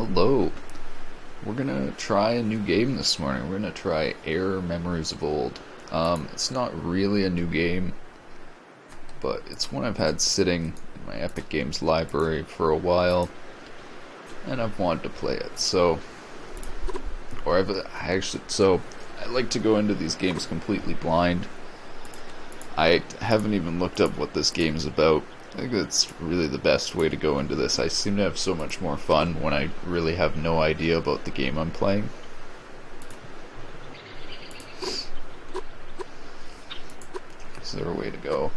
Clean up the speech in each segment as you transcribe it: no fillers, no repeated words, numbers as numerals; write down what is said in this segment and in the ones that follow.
Hello. We're gonna try a new game this morning. We're gonna try AER Memories of Old. It's not really a new game, but it's one I've had sitting in my Epic Games library for a while, and I've wanted to play it. I like to go into these games completely blind. I haven't even looked up what this game is about. I think that's really the best way to go into this. I seem to have so much more fun when I really have no idea about the game I'm playing. Is there a way to go?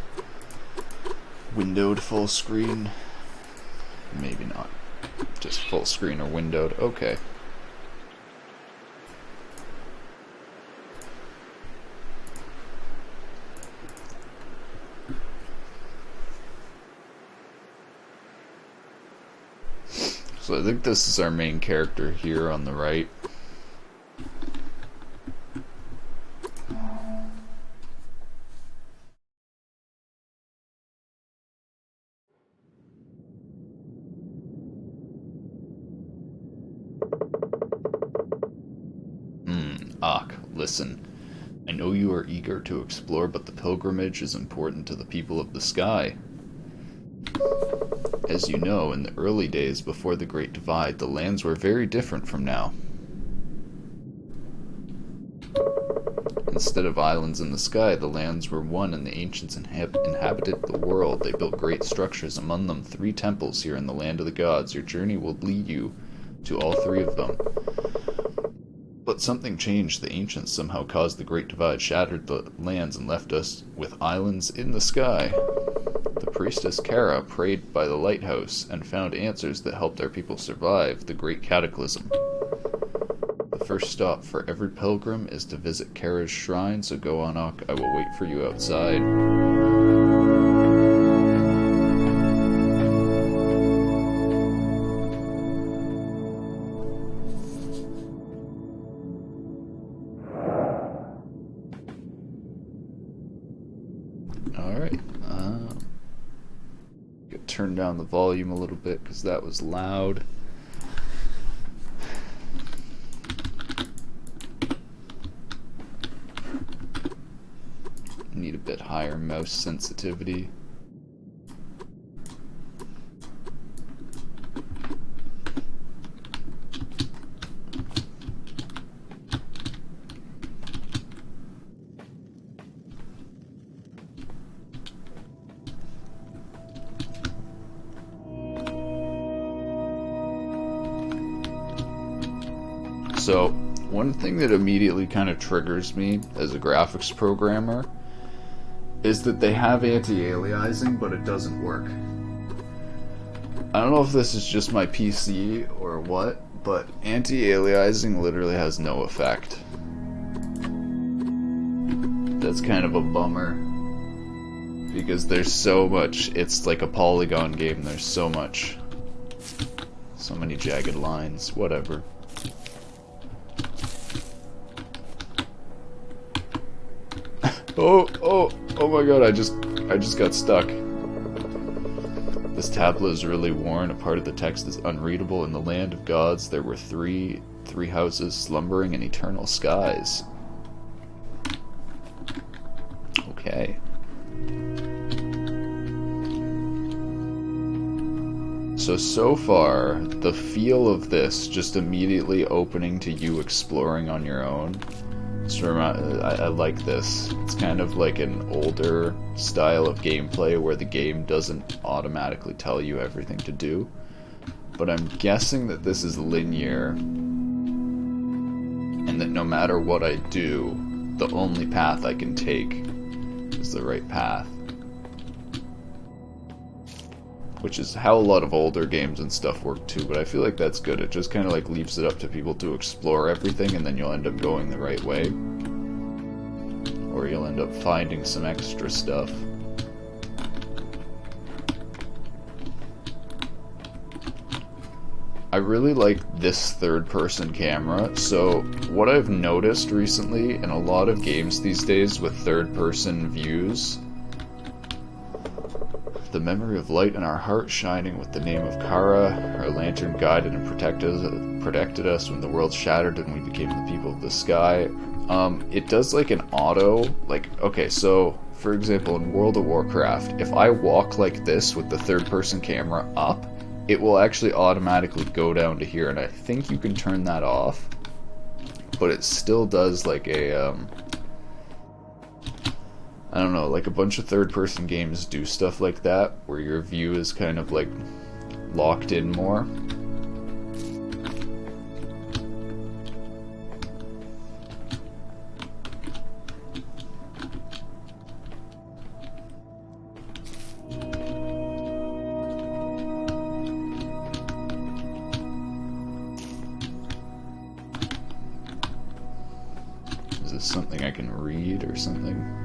Windowed full screen? Maybe not. Just full screen or windowed. Okay. So I think this is our main character here on the right. Ak, listen. I know you are eager to explore, but the pilgrimage is important to the people of the sky. As you know, in the early days before the Great Divide, the lands were very different from now. Instead of islands in the sky, the lands were one, and the ancients inhabited the world. They built great structures, among them 3 temples here in the land of the gods. Your journey will lead you to all 3 of them. But something changed. The ancients somehow caused the Great Divide, shattered the lands, and left us with islands in the sky. The priestess Kara prayed by the lighthouse and found answers that helped our people survive the Great Cataclysm. The first stop for every pilgrim is to visit Kara's shrine, so go on, Ak. I will wait for you outside. Alright, turn down the volume a little bit because that was loud. Need a bit higher mouse sensitivity. So, one thing that immediately kind of triggers me as a graphics programmer is that they have anti-aliasing, but it doesn't work. I don't know if this is just my PC or what, but anti-aliasing literally has no effect. That's kind of a bummer, because there's so much, it's like a polygon game, there's so many jagged lines, whatever. Oh my god, I just got stuck. This tablet is really worn. A part of the text is unreadable. In the land of gods, there were three houses slumbering in eternal skies. Okay. So far, the feel of this just immediately opening to you exploring on your own. I like this. It's kind of like an older style of gameplay where the game doesn't automatically tell you everything to do. But I'm guessing that this is linear, and that no matter what I do, the only path I can take is the right path. Which is how a lot of older games and stuff work too, but I feel like that's good. It just kind of like leaves it up to people to explore everything, and then you'll end up going the right way. Or you'll end up finding some extra stuff. I really like this third-person camera. So what I've noticed recently in a lot of games these days with third-person views, the memory of light in our heart shining with the name of Kara. Our lantern guided and protected us when the world shattered and we became the people of the sky. It does like an auto, like, okay, so for example in World of Warcraft, if I walk like this with the third person camera up, it will actually automatically go down to here, and I think you can turn that off, but it still does like a, I don't know, like a bunch of third-person games do stuff like that, where your view is kind of like locked in more. Is this something I can read or something?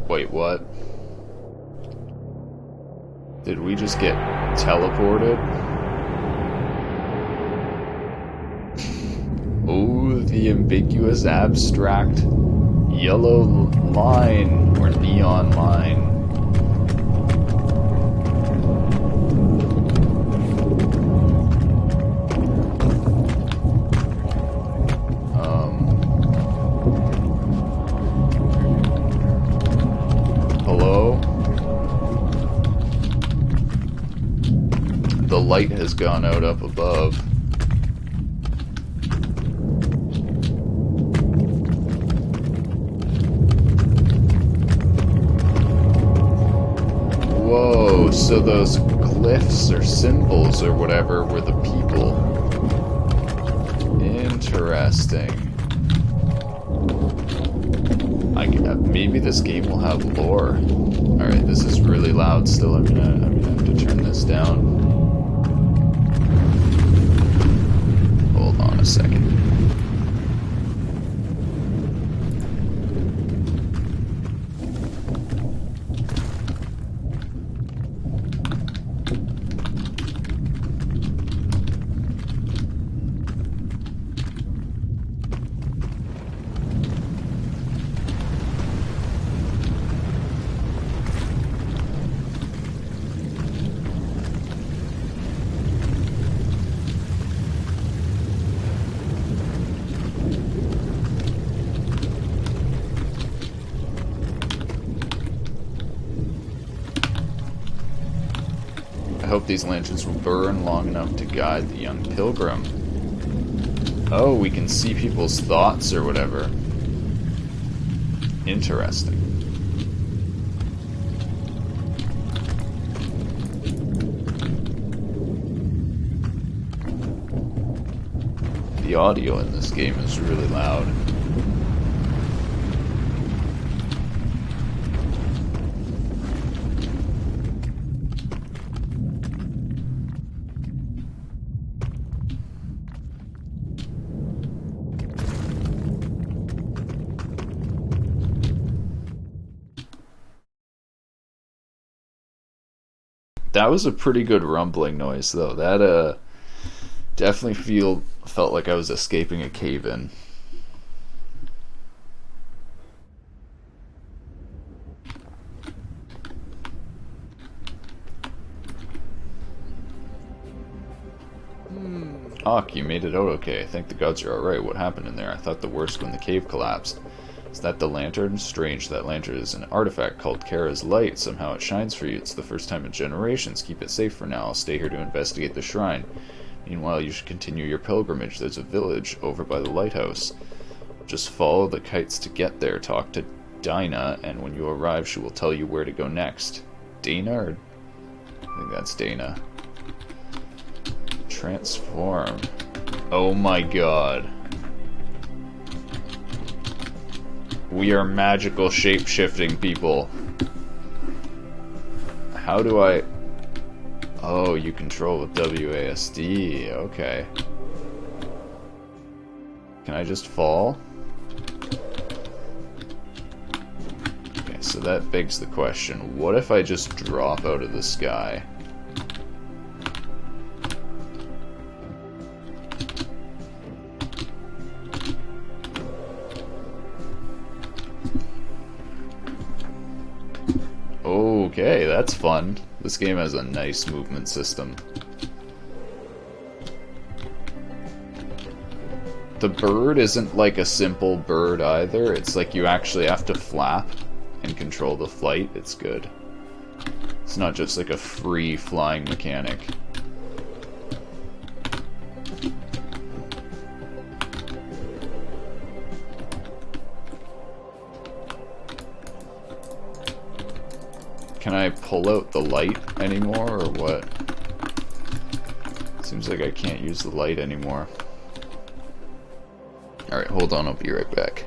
Wait, what? Did we just get teleported? Oh, the ambiguous abstract yellow line or neon line. Hello? The light has gone out up above. Whoa, so those glyphs or symbols or whatever were the people. Interesting. Maybe this game will have lore. Alright, this is really loud still. I'm gonna have to turn this down. Hold on a second. I hope these lanterns will burn long enough to guide the young pilgrim. Oh, we can see people's thoughts or whatever. Interesting. The audio in this game is really loud. That was a pretty good rumbling noise, though. That definitely felt like I was escaping a cave-in. Hawk, you made it out okay. I think the gods are alright. What happened in there? I thought the worst when the cave collapsed. Is that the lantern? Strange. That lantern is an artifact called Kara's Light. Somehow it shines for you. It's the first time in generations. Keep it safe for now. I'll stay here to investigate the shrine. Meanwhile, you should continue your pilgrimage. There's a village over by the lighthouse. Just follow the kites to get there. Talk to Dinah, and when you arrive, she will tell you where to go next. Dana? Or I think that's Dana. Transform. Oh my god. We are magical shape-shifting people. How do I... Oh, you control with WASD. Okay. Can I just fall? Okay, so that begs the question. What if I just drop out of the sky? Okay, that's fun. This game has a nice movement system. The bird isn't like a simple bird either. It's like you actually have to flap and control the flight. It's good. It's not just like a free flying mechanic. Can I pull out the light anymore, or what? Seems like I can't use the light anymore. Alright, hold on, I'll be right back.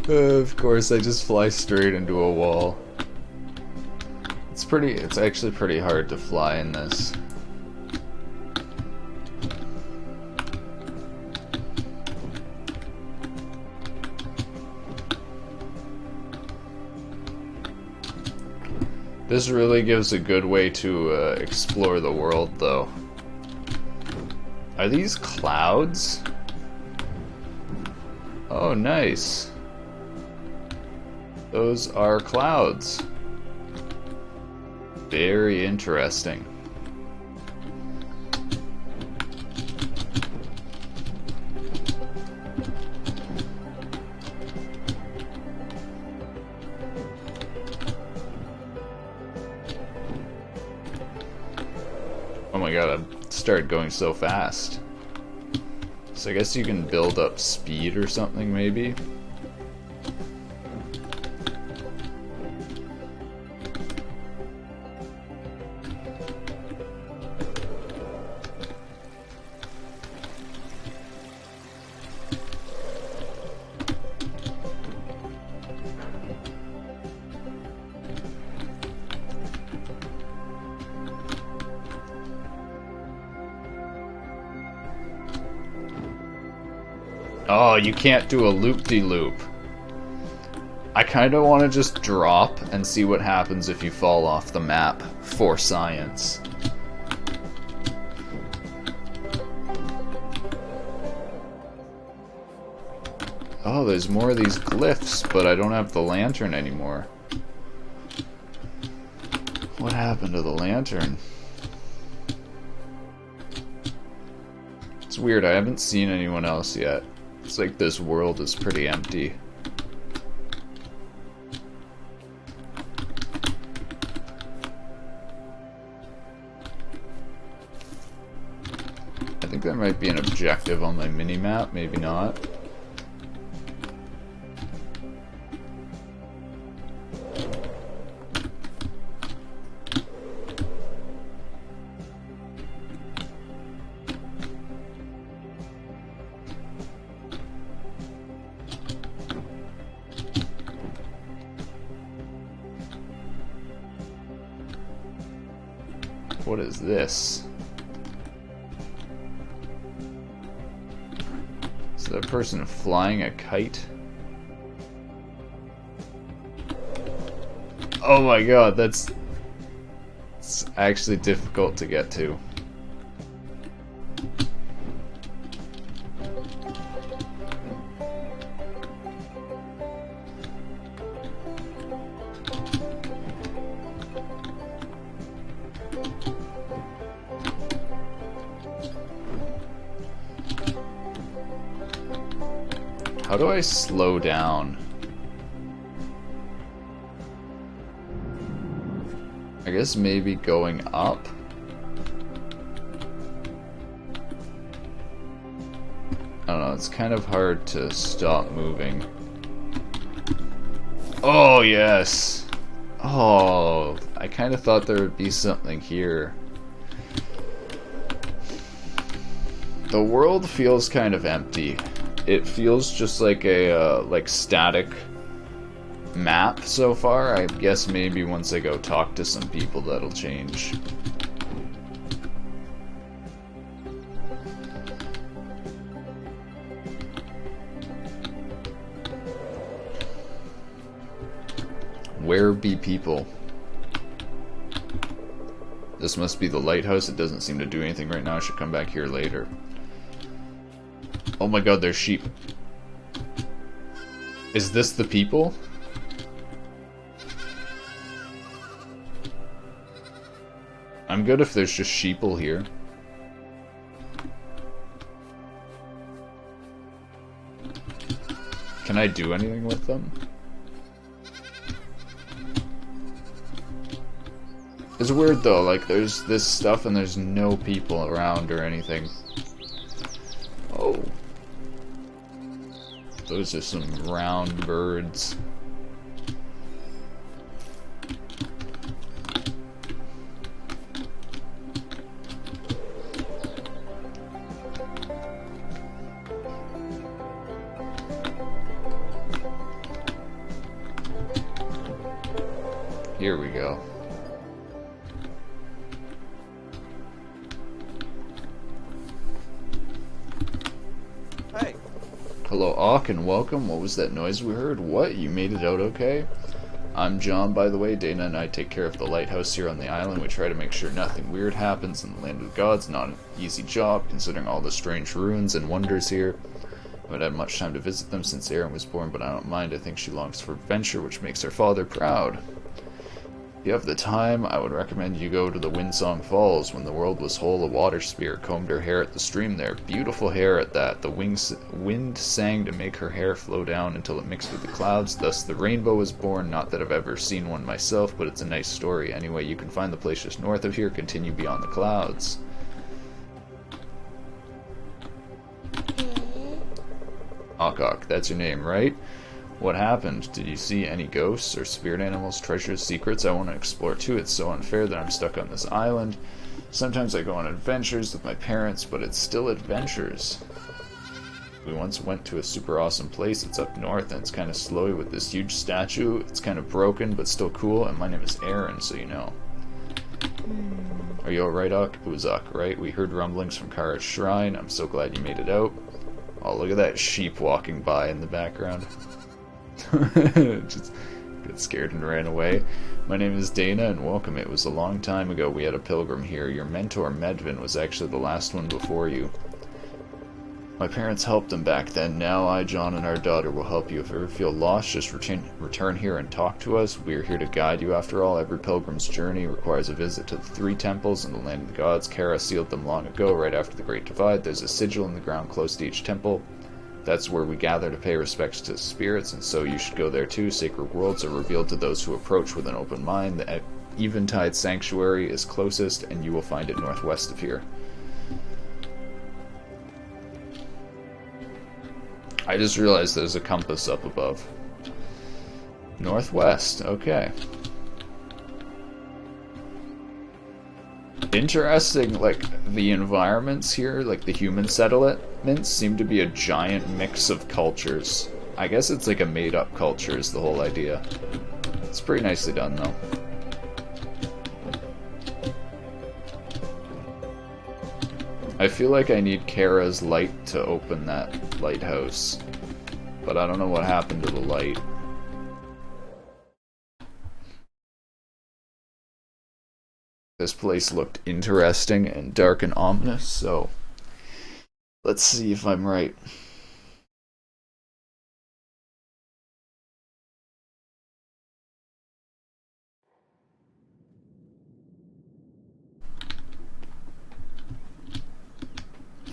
Of course, I just fly straight into a wall. It's actually pretty hard to fly in this. This really gives a good way to explore the world, though. Are these clouds? Oh, nice. Those are clouds. Very interesting. Oh my god, I started going so fast. So I guess you can build up speed or something, maybe? Oh, you can't do a loop-de-loop. I kind of want to just drop and see what happens if you fall off the map for science. Oh, there's more of these glyphs, but I don't have the lantern anymore. What happened to the lantern? It's weird, I haven't seen anyone else yet. It's like this world is pretty empty. I think there might be an objective on my mini-map, maybe not. What is this? Is that person flying a kite? Oh my god, it's actually difficult to get to. How do I slow down? I guess maybe going up? I don't know, it's kind of hard to stop moving. Oh, yes! Oh, I kind of thought there would be something here. The world feels kind of empty. It feels just like a static map so far. I guess maybe once I go talk to some people that'll change. Where be people? This must be the lighthouse. It doesn't seem to do anything right now. I should come back here later. Oh my god, there's sheep. Is this the people? I'm good if there's just sheeple here. Can I do anything with them? It's weird though, like there's this stuff and there's no people around or anything. Oh. Those are some round birds. Here we go. Hey. Hello, Auk, and welcome. What was that noise we heard? What? You made it out okay? I'm John, by the way. Dana and I take care of the lighthouse here on the island. We try to make sure nothing weird happens in the land of the gods. Not an easy job, considering all the strange ruins and wonders here. I haven't had much time to visit them since Erin was born, but I don't mind. I think she longs for adventure, which makes her father proud. If you have the time, I would recommend you go to the Windsong Falls. When the world was whole, a water spirit combed her hair at the stream there. Beautiful hair at that. The wind sang to make her hair flow down until it mixed with the clouds. Thus the rainbow was born. Not that I've ever seen one myself, but it's a nice story. Anyway, you can find the place just north of here. Continue beyond the clouds. Okok, that's your name, right? What happened? Did you see any ghosts or spirit animals, treasures, secrets? I want to explore too. It's so unfair that I'm stuck on this island. Sometimes I go on adventures with my parents, but it's still adventures. We once went to a super awesome place. It's up north and it's kind of slowy with this huge statue. It's kind of broken, but still cool. And my name is Aaron, so you know. Are you alright, Uk? It was Uk, right? We heard rumblings from Kara's shrine. I'm so glad you made it out. Oh, look at that sheep walking by in the background. Just got scared and ran away. My name is Dana, and welcome. It was a long time ago we had a pilgrim here. Your mentor, Medvin, was actually the last one before you. My parents helped him back then. Now I, John, and our daughter will help you. If you ever feel lost, just return here and talk to us. We are here to guide you. After all, every pilgrim's journey requires a visit to the 3 temples in the land of the gods. Kara sealed them long ago, right after the Great Divide. There's a sigil in the ground close to each temple. That's where we gather to pay respects to spirits, and so you should go there too. Sacred worlds are revealed to those who approach with an open mind. The Eventide Sanctuary is closest, and you will find it northwest of here. I just realized there's a compass up above. Northwest, okay. Interesting, like, the environments here, like the human settlements, seem to be a giant mix of cultures. I guess it's like a made-up culture is the whole idea. It's pretty nicely done, though. I feel like I need Kara's light to open that lighthouse, but I don't know what happened to the light. This place looked interesting and dark and ominous, so let's see if I'm right.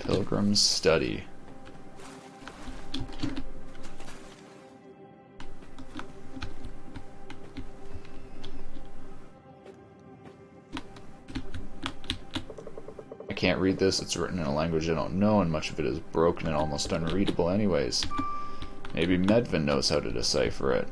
Pilgrim's Study. I can't read this. It's written in a language I don't know, and much of it is broken and almost unreadable anyways. Maybe Medvin knows how to decipher it.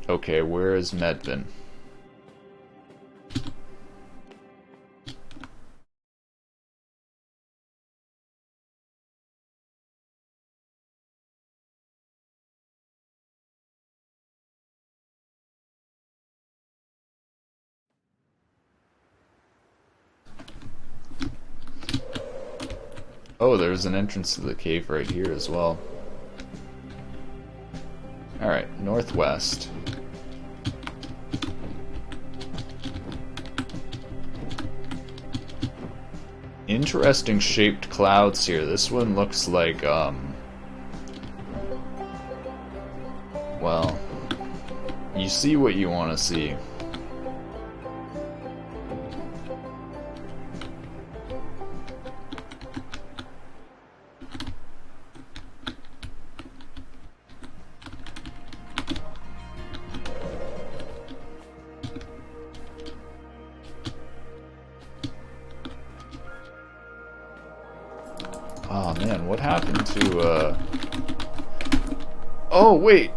Okay, where is Medvin? Oh, there's an entrance to the cave right here as well. Alright, northwest. Interesting shaped clouds here. This one looks like, well, you see what you want to see. Oh man, what happened to, Oh, wait!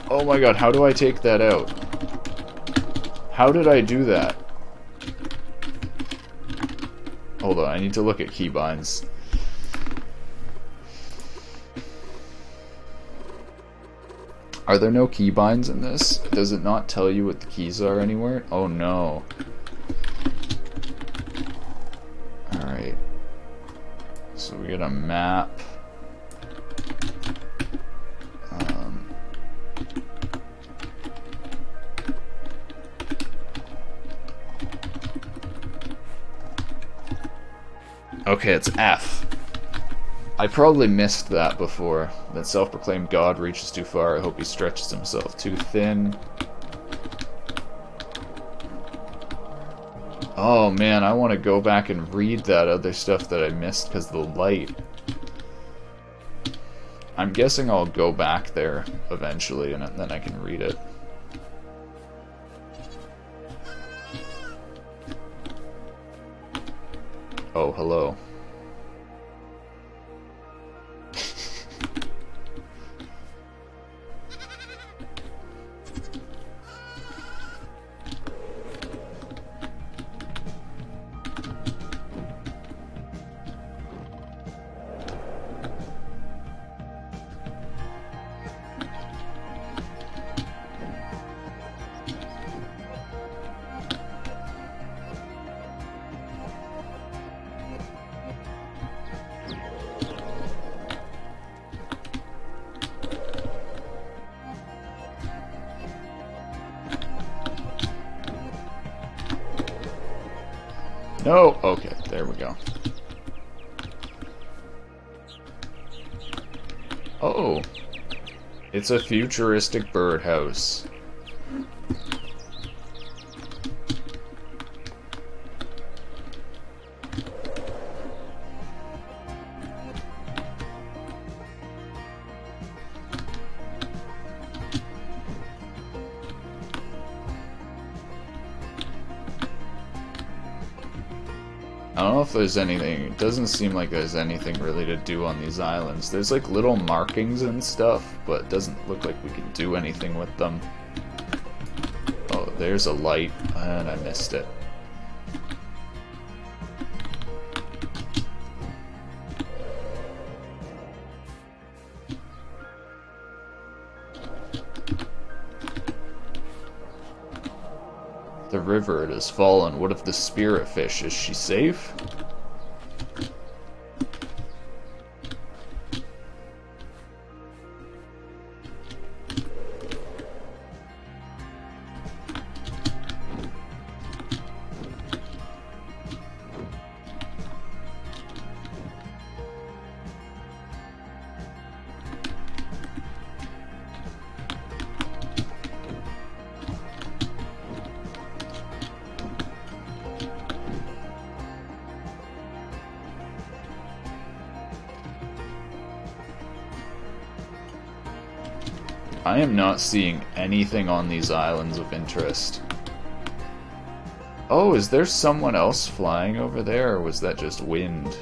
Oh my god, how do I take that out? How did I do that? Hold on, I need to look at keybinds. Are there no keybinds in this? Does it not tell you what the keys are anywhere? Oh no. Alright. So we get a map. Okay, it's F. I probably missed that before. That self-proclaimed God reaches too far. I hope he stretches himself too thin. Oh man, I want to go back and read that other stuff that I missed because of the light. I'm guessing I'll go back there eventually and then I can read it. Oh, hello. No! Okay, there we go. Oh! It's a futuristic birdhouse. I don't know if there's anything, it doesn't seem like there's anything really to do on these islands. There's like little markings and stuff, but it doesn't look like we can do anything with them. Oh, there's a light, and I missed it. The river, it has fallen. What of the spirit fish? Is she safe? I am not seeing anything on these islands of interest. Oh, is there someone else flying over there, or was that just wind?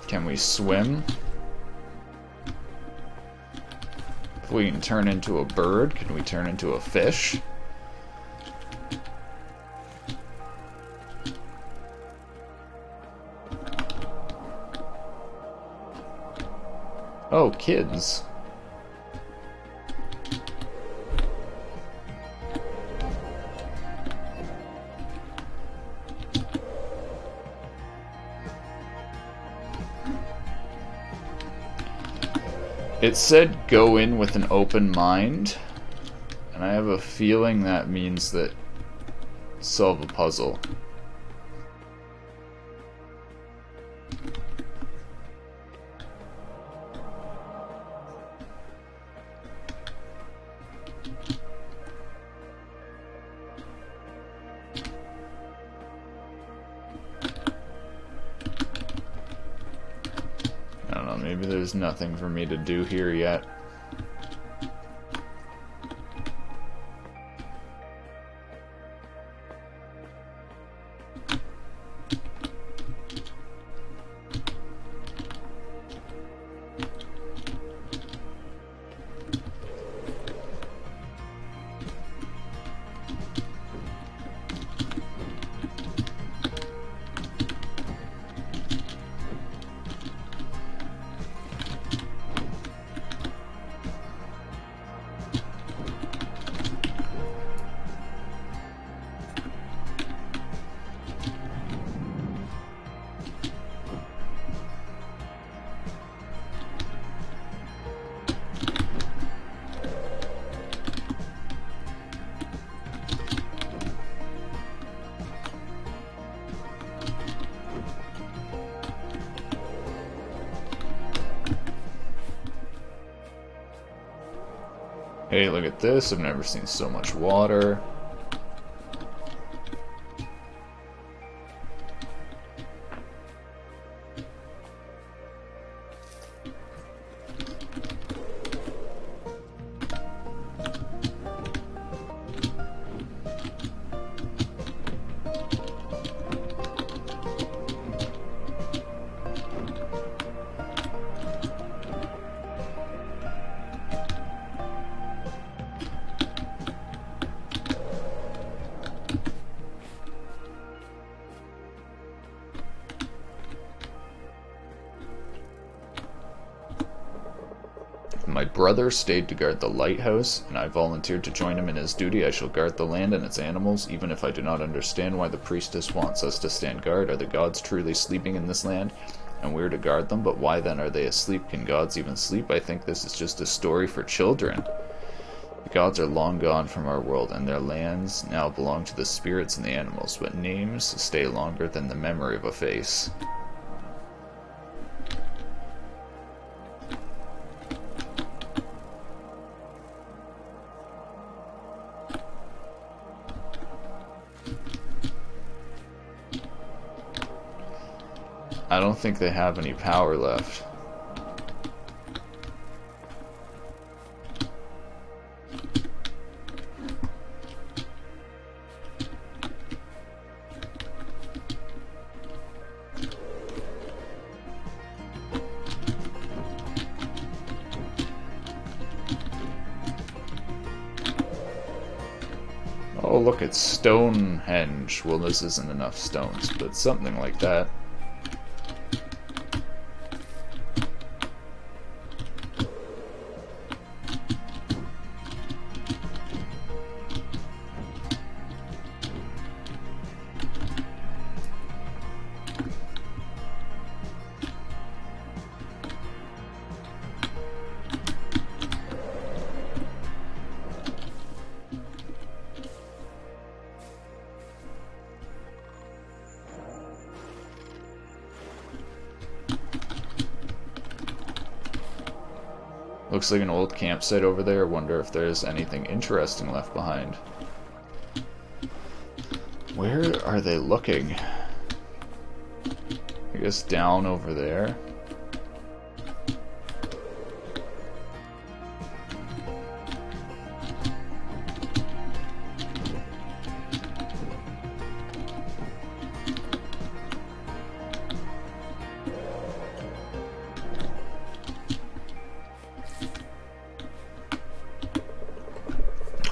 Can we swim? If we can turn into a bird, can we turn into a fish? Oh, kids. It said go in with an open mind, and I have a feeling that means that solve a puzzle. Maybe there's nothing for me to do here yet. Hey, look at this. I've never seen so much water. My brother stayed to guard the lighthouse, and I volunteered to join him in his duty. I shall guard the land and its animals, even if I do not understand why the priestess wants us to stand guard. Are the gods truly sleeping in this land, and we're to guard them? But why then are they asleep? Can gods even sleep? I think this is just a story for children. The gods are long gone from our world, and their lands now belong to the spirits and the animals, but names stay longer than the memory of a face. I don't think they have any power left. Oh, look, it's Stonehenge. Well, this isn't enough stones, but something like that. Looks like an old campsite over there. Wonder if there's anything interesting left behind. Where are they looking? I guess down over there.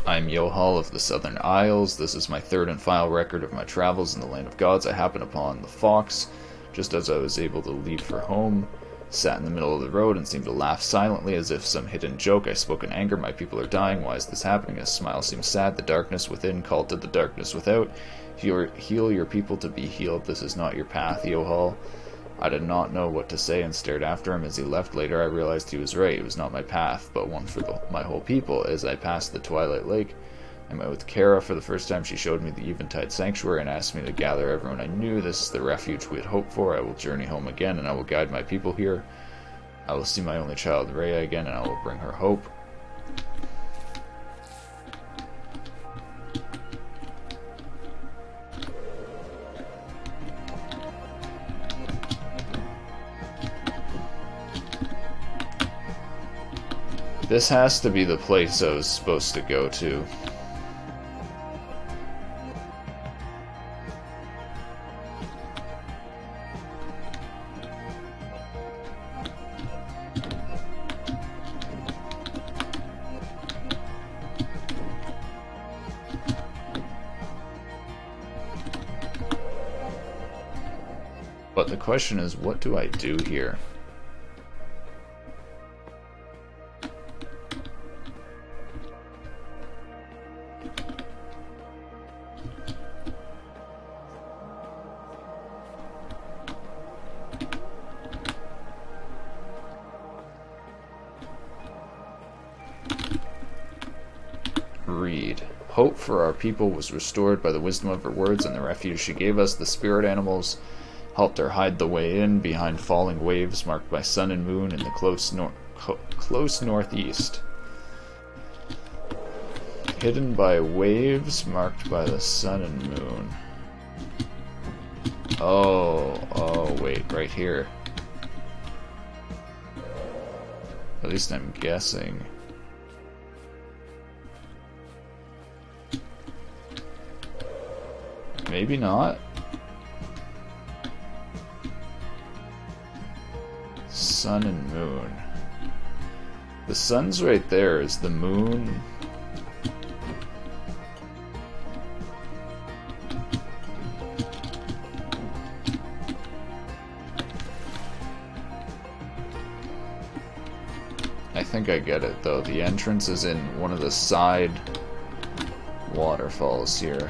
I'm Yohal of the Southern Isles. This is my third and final record of my travels in the land of gods. I happened upon the fox just as I was able to leave for home. Sat in the middle of the road and seemed to laugh silently as if some hidden joke. I spoke in anger. My people are dying. Why is this happening? His smile seemed sad. The darkness within called to the darkness without. Heal your people to be healed. This is not your path, Yohal. I did not know what to say and stared after him as he left. Later I realized he was right. It was not my path, but one for my whole people. As I passed the Twilight Lake, I met with Kara for the first time. She showed me the Eventide Sanctuary and asked me to gather everyone I knew. This is the refuge we had hoped for. I will journey home again, and I will guide my people here. I will see my only child, Rhea, again, and I will bring her hope. This has to be the place I was supposed to go to. But the question is, what do I do here? Read. Hope for our people was restored by the wisdom of her words and the refuge she gave us. The spirit animals helped her hide the way in behind falling waves marked by sun and moon in the close northeast. Hidden by waves marked by the sun and moon. Oh, wait, right here. At least I'm guessing. Maybe not. Sun and moon. The sun's right there. Is the moon? I think I get it though. The entrance is in one of the side waterfalls here.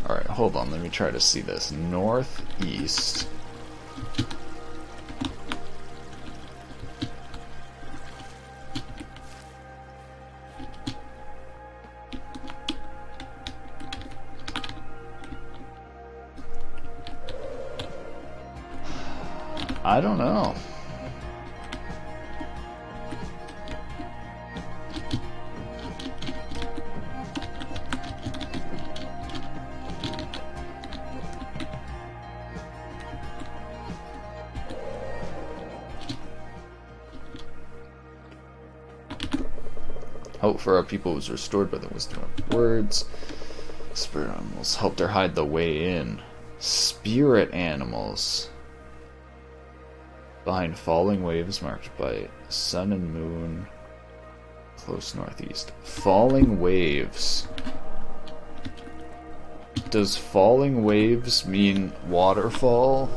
Alright, hold on, let me try to see this. Northeast. I don't know. Hope for our people was restored by the wisdom of words. Spirit animals helped her hide the way in. Spirit animals. Behind falling waves marked by sun and moon. Close northeast. Falling waves. Does falling waves mean waterfall?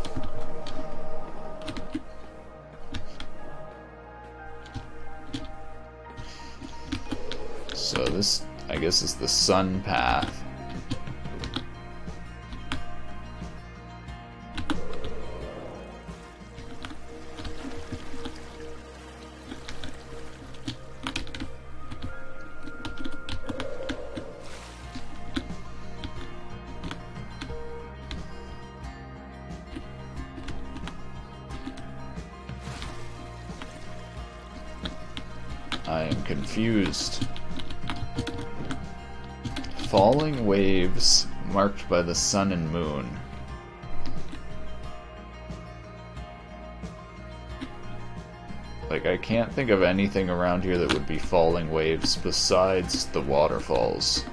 So this, I guess, is the sun path. I am confused. Falling waves marked by the sun and moon. Like, I can't think of anything around here that would be falling waves besides the waterfalls.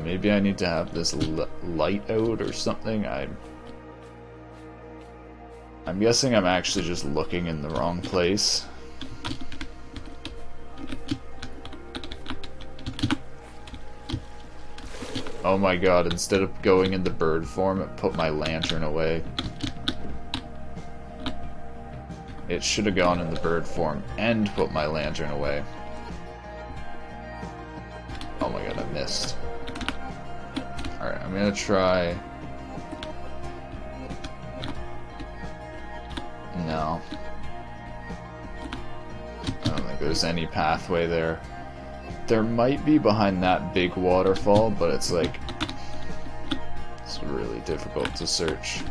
maybe I need to have this light out or something. I'm guessing I'm actually just looking in the wrong place. Oh my god, instead of going in the bird form, it put my lantern away. It should have gone in the bird form and put my lantern away. Oh my god, I missed. Alright, I'm gonna try... No. I don't think there's any pathway there. There might be behind that big waterfall, but it's like... it's really difficult to search.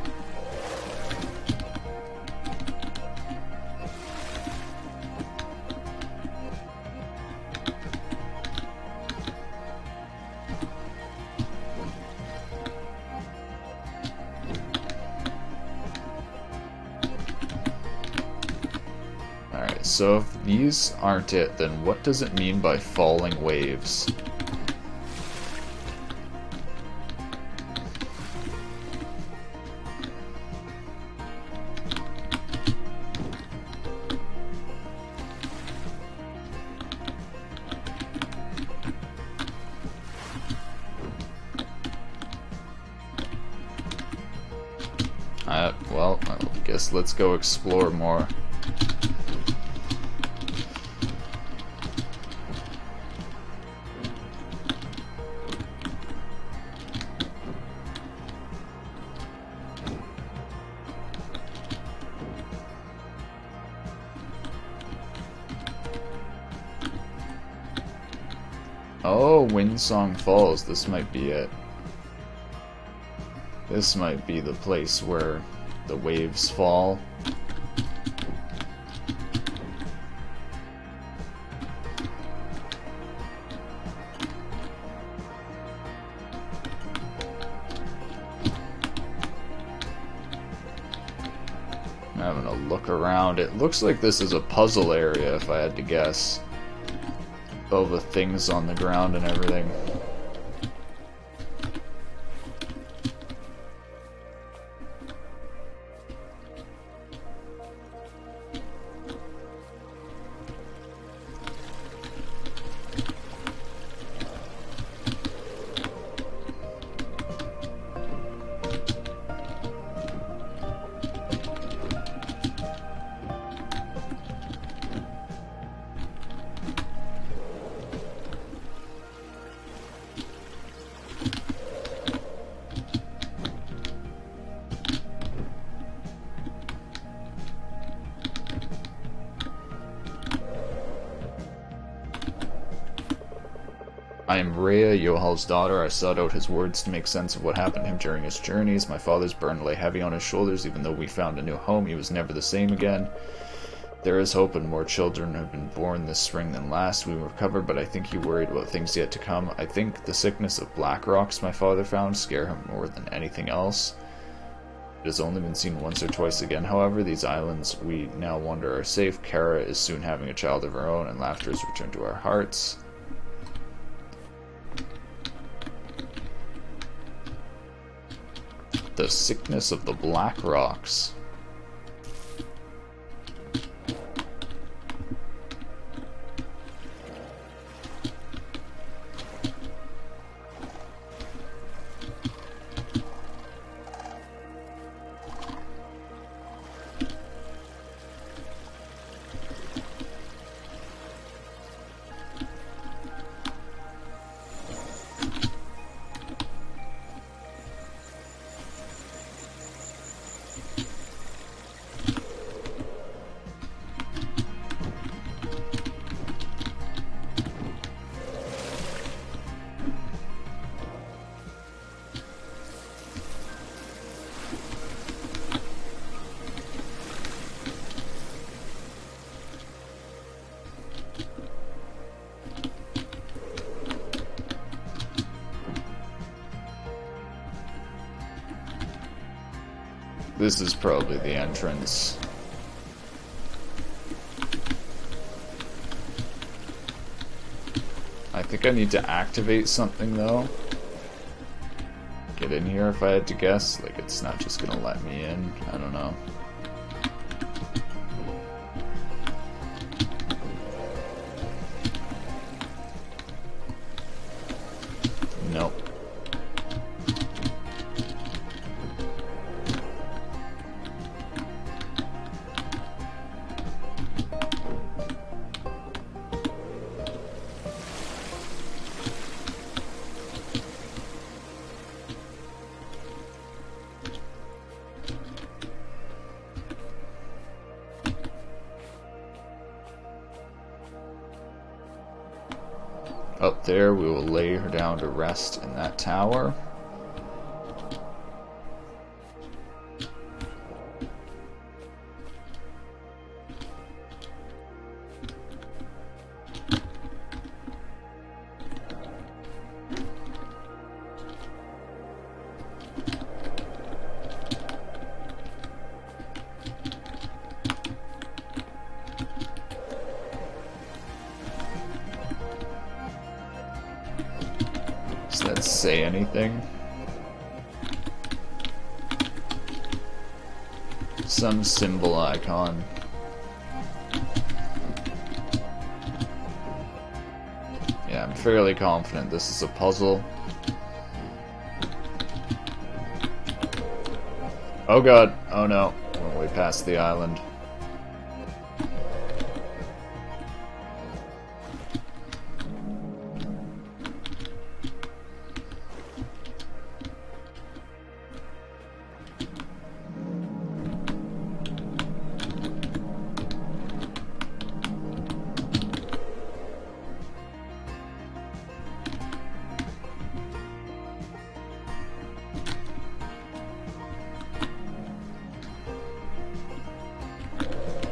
Alright, so if these aren't it, then what does it mean by falling waves? Well, I guess let's go explore more. Oh, Windsong Falls, this might be it. This might be the place where the waves fall. I'm having a look around. It looks like this is a puzzle area, if I had to guess. All the things on the ground and everything. I am Rhea, Yohal's daughter. I sought out his words to make sense of what happened to him during his journeys. My father's burden lay heavy on his shoulders. Even though we found a new home, he was never the same again. There is hope, and more children have been born this spring than last. We recovered, but I think he worried about things yet to come. I think the sickness of black rocks my father found scare him more than anything else. It has only been seen once or twice again. However, these islands we now wonder are safe. Kara is soon having a child of her own, and laughter has returned to our hearts. The sickness of the black rocks. This is probably the entrance. I think I need to activate something though. get in here if I had to guess. Like, it's not just gonna let me in. I don't know. Nope. Up there, we will lay her down to rest in that tower. Does that say anything? Some symbol icon. Yeah, I'm fairly confident this is a puzzle. Oh god, oh no, we're way past the island.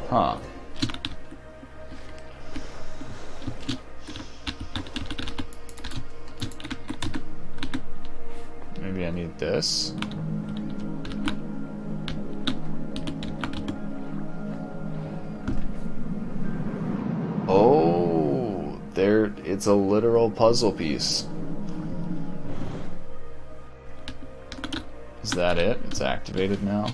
Huh. Maybe I need this. Oh, there, it's a literal puzzle piece. Is that it? It's activated now.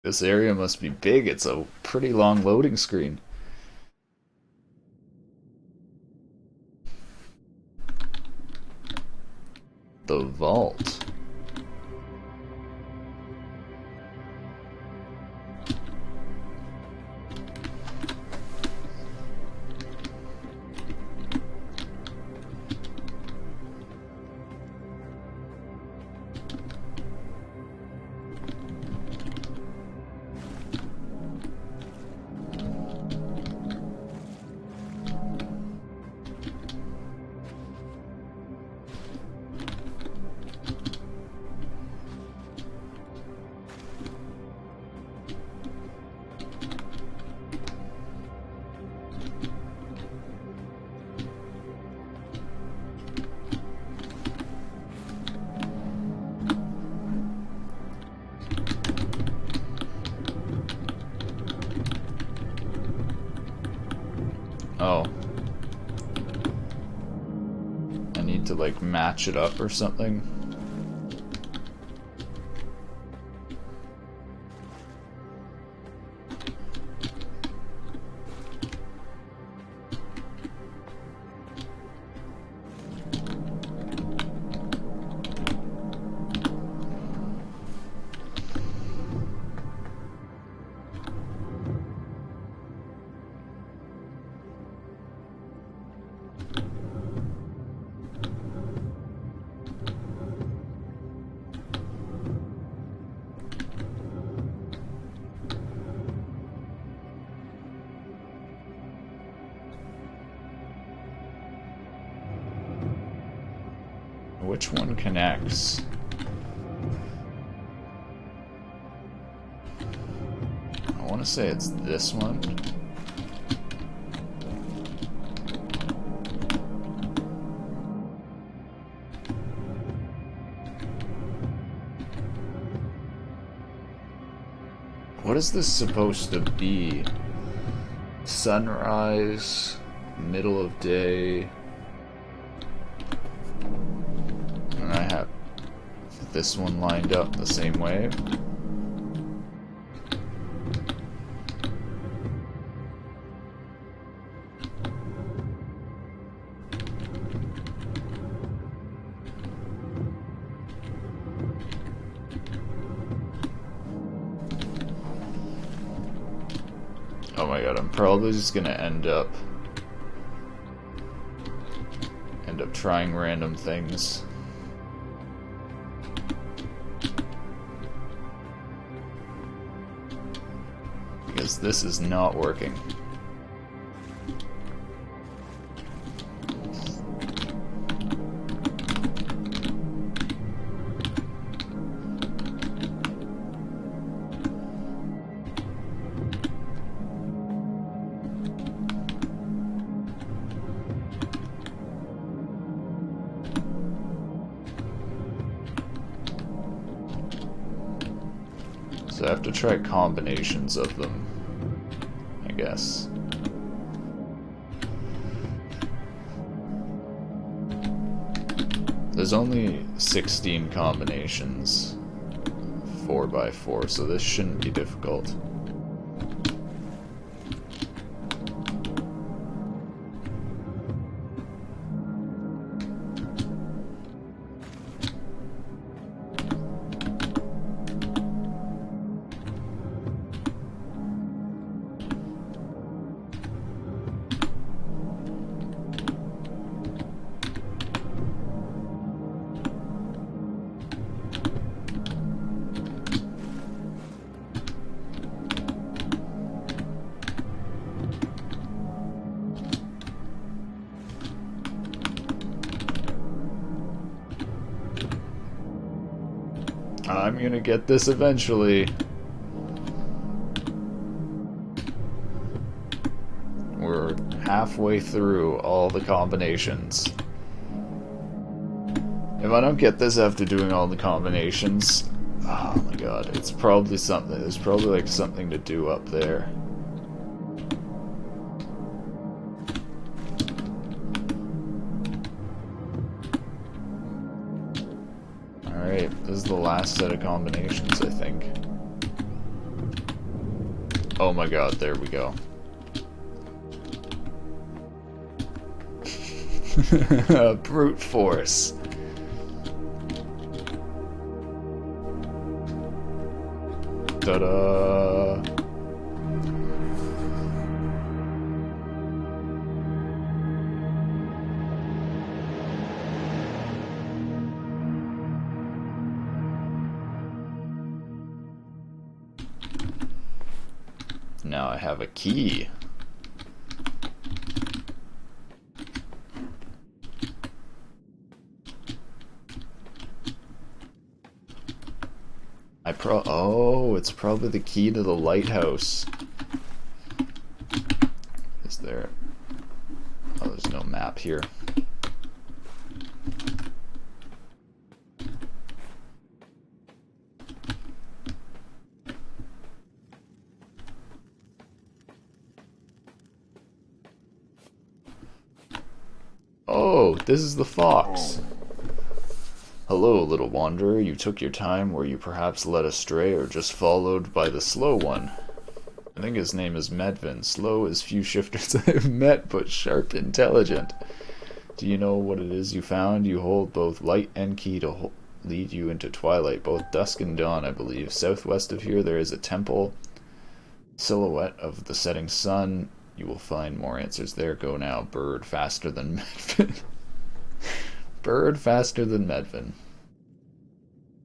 This area must be big. It's a pretty long loading screen. The vault. Oh. I need to like match it up or something. Which one connects? I want to say it's this one. What is this supposed to be? Sunrise, middle of day. And I have this one lined up the same way. Oh my god, I'm probably just gonna end up trying random things. Because this is not working. So I have to try combinations of them, I guess. There's only 16 combinations, 4x4, so this shouldn't be difficult. I'm gonna get this eventually. We're halfway through all the combinations. If I don't get this after doing all the combinations, oh my god, it's probably something. There's probably like something to do up there. Alright, this is the last set of combinations, I think. Oh my god, there we go. Brute force. Ta-da! Now I have a key. Oh, it's probably the key to the lighthouse. Is there... Oh, there's no map here. Oh, this is the fox. Hello, little wanderer. You took your time. Were you perhaps led astray or just followed by the slow one? I think his name is Medvin. Slow as few shifters I have met, but sharp, intelligent. Do you know what it is you found? You hold both light and key to lead you into twilight, both dusk and dawn, I believe. Southwest of here there is a temple, silhouette of the setting sun. You will find more answers there. Go now. Bird faster than Medvin. Bird faster than Medvin.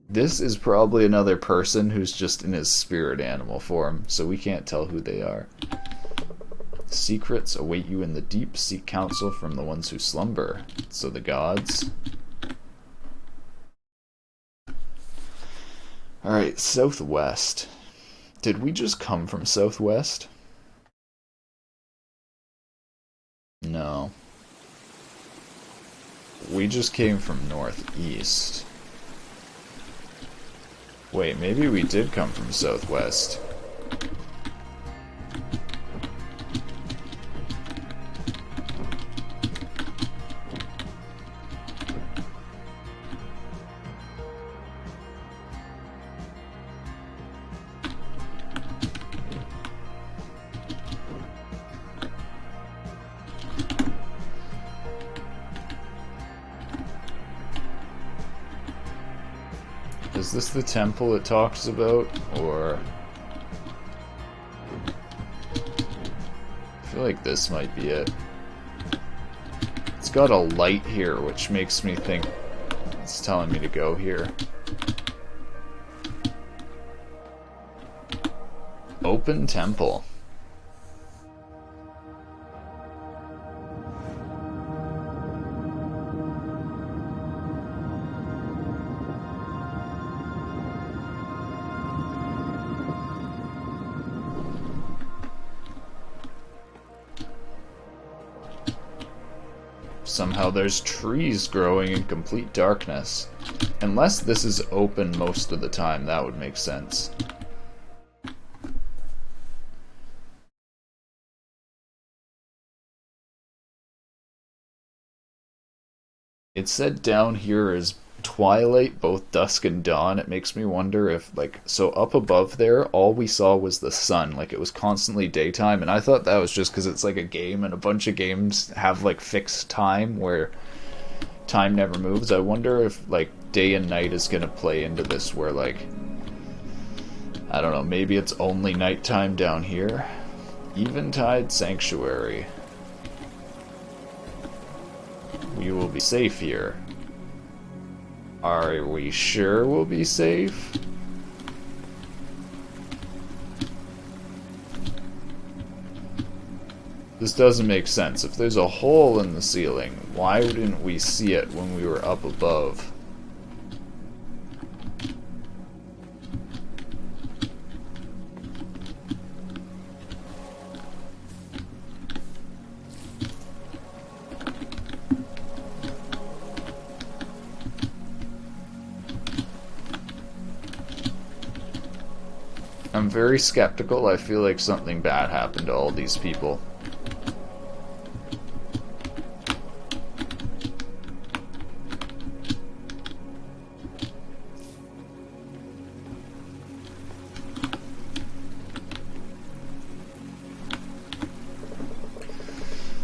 This is probably another person who's just in his spirit animal form, so we can't tell who they are. Secrets await you in the deep. Seek counsel from the ones who slumber. So the gods. Alright, southwest. Did we just come from southwest? No. We just came from northeast. Wait, maybe we did come from southwest. Is this the temple it talks about, or... I feel like this might be it. It's got a light here, which makes me think it's telling me to go here. Open temple. Somehow there's trees growing in complete darkness. Unless this is open most of the time, that would make sense. It said down here is twilight, both dusk and dawn. It makes me wonder if, like, so up above there, all we saw was the sun. Like, it was constantly daytime, and I thought that was just because it's like a game, and a bunch of games have, like, fixed time where time never moves. I wonder if, like, day and night is gonna play into this, where, like, I don't know, maybe it's only nighttime down here. Eventide Sanctuary. We will be safe here. Are we sure we'll be safe? This doesn't make sense. If there's a hole in the ceiling, why didn't we see it when we were up above? I'm very skeptical. I feel like something bad happened to all these people.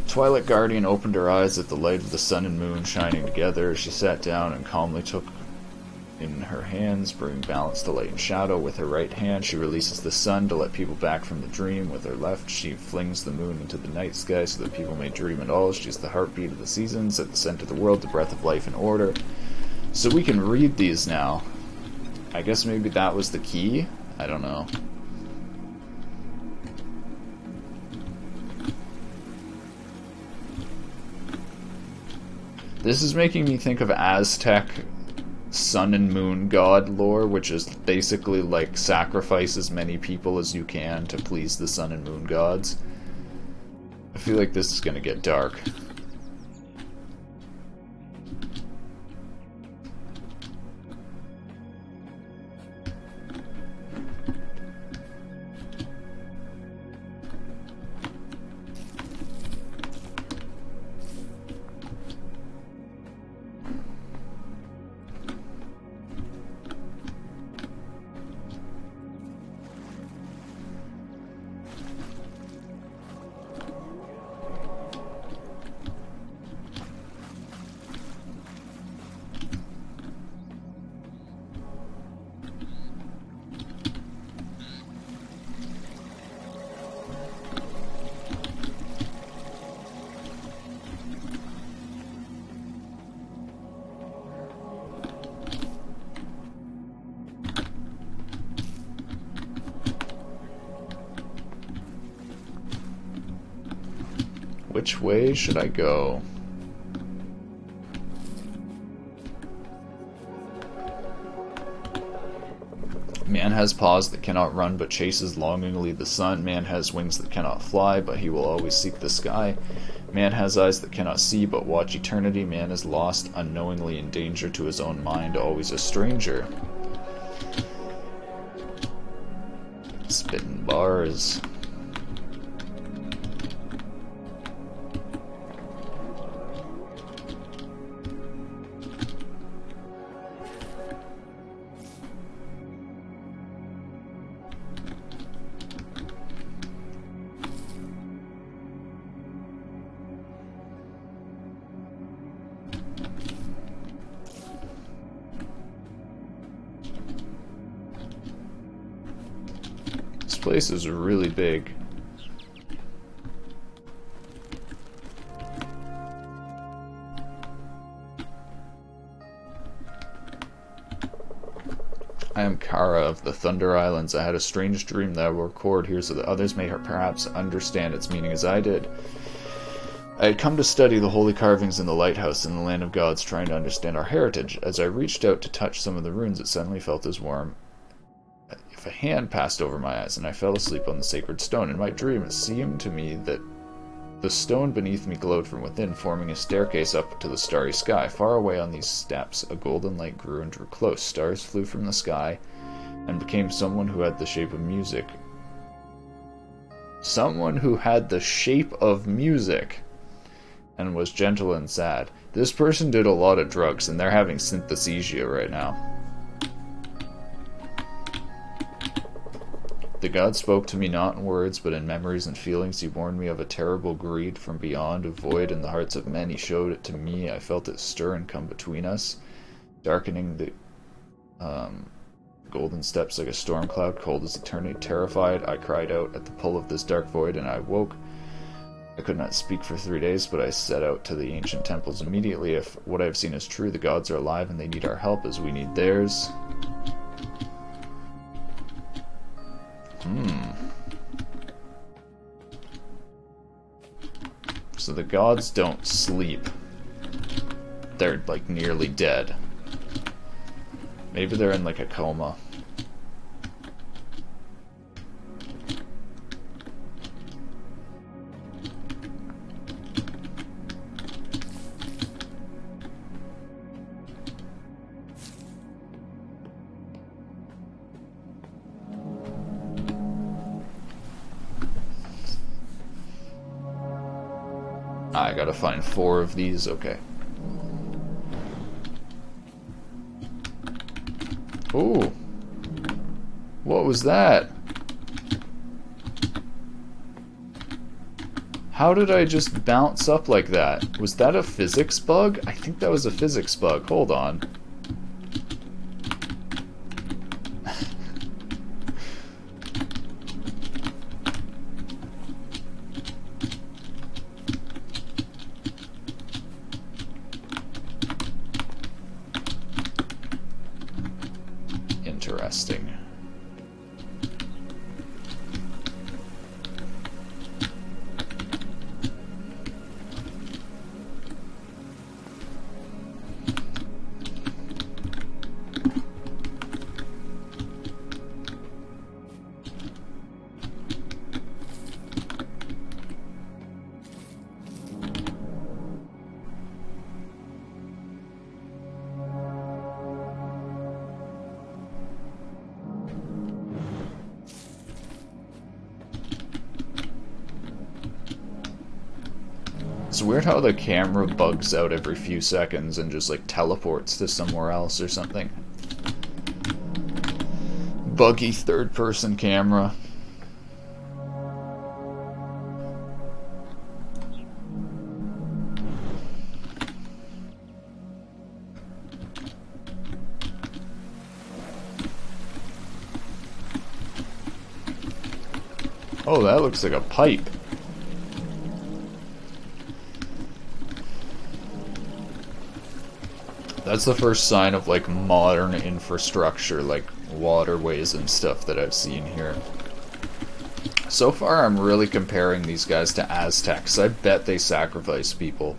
Twilight Guardian opened her eyes at the light of the sun and moon shining together. She sat down and calmly took in her hands, bringing balance to light and shadow. With her right hand, she releases the sun to let people back from the dream. With her left, she flings the moon into the night sky so that people may dream at all. She's the heartbeat of the seasons, at the center of the world, the breath of life and order. So we can read these now. I guess maybe that was the key? I don't know. This is making me think of Aztec sun and moon god lore, which is basically like sacrifice as many people as you can to please the sun and moon gods. I feel like this is gonna get dark. Which way should I go? Man has paws that cannot run, but chases longingly the sun. Man has wings that cannot fly, but he will always seek the sky. Man has eyes that cannot see, but watch eternity. Man is lost, unknowingly in danger, to his own mind, always a stranger. Spitting bars. This place is really big. I am Kara of the Thunder Islands. I had a strange dream that I will record here so that others may perhaps understand its meaning as I did. I had come to study the holy carvings in the lighthouse in the land of gods, trying to understand our heritage. As I reached out to touch some of the runes, it suddenly felt as warm if a hand passed over my eyes, and I fell asleep on the sacred stone. In my dream, it seemed to me that the stone beneath me glowed from within, forming a staircase up to the starry sky. Far away on these steps, a golden light grew and drew close. Stars flew from the sky and became someone who had the shape of music. Someone who had the shape of music and was gentle and sad. This person did a lot of drugs, and they're having synesthesia right now. The god spoke to me not in words, but in memories and feelings. He warned me of a terrible greed from beyond, a void in the hearts of men. He showed it to me. I felt it stir and come between us, darkening the golden steps like a storm cloud, cold as eternity. Terrified, I cried out at the pull of this dark void, and I woke. I could not speak for 3 days, but I set out to the ancient temples immediately. If what I have seen is true, the gods are alive and they need our help as we need theirs. So the gods don't sleep. They're like nearly dead. Maybe they're in like a coma. I gotta find 4 of these, okay. Ooh. What was that? How did I just bounce up like that? Was that a physics bug? I think that was a physics bug. Hold on. Interesting. It's weird how the camera bugs out every few seconds and just like teleports to somewhere else or something. Buggy third-person camera. Oh, that looks like a pipe. That's the first sign of like modern infrastructure, like waterways and stuff that I've seen here. So far I'm really comparing these guys to Aztecs. I bet they sacrifice people.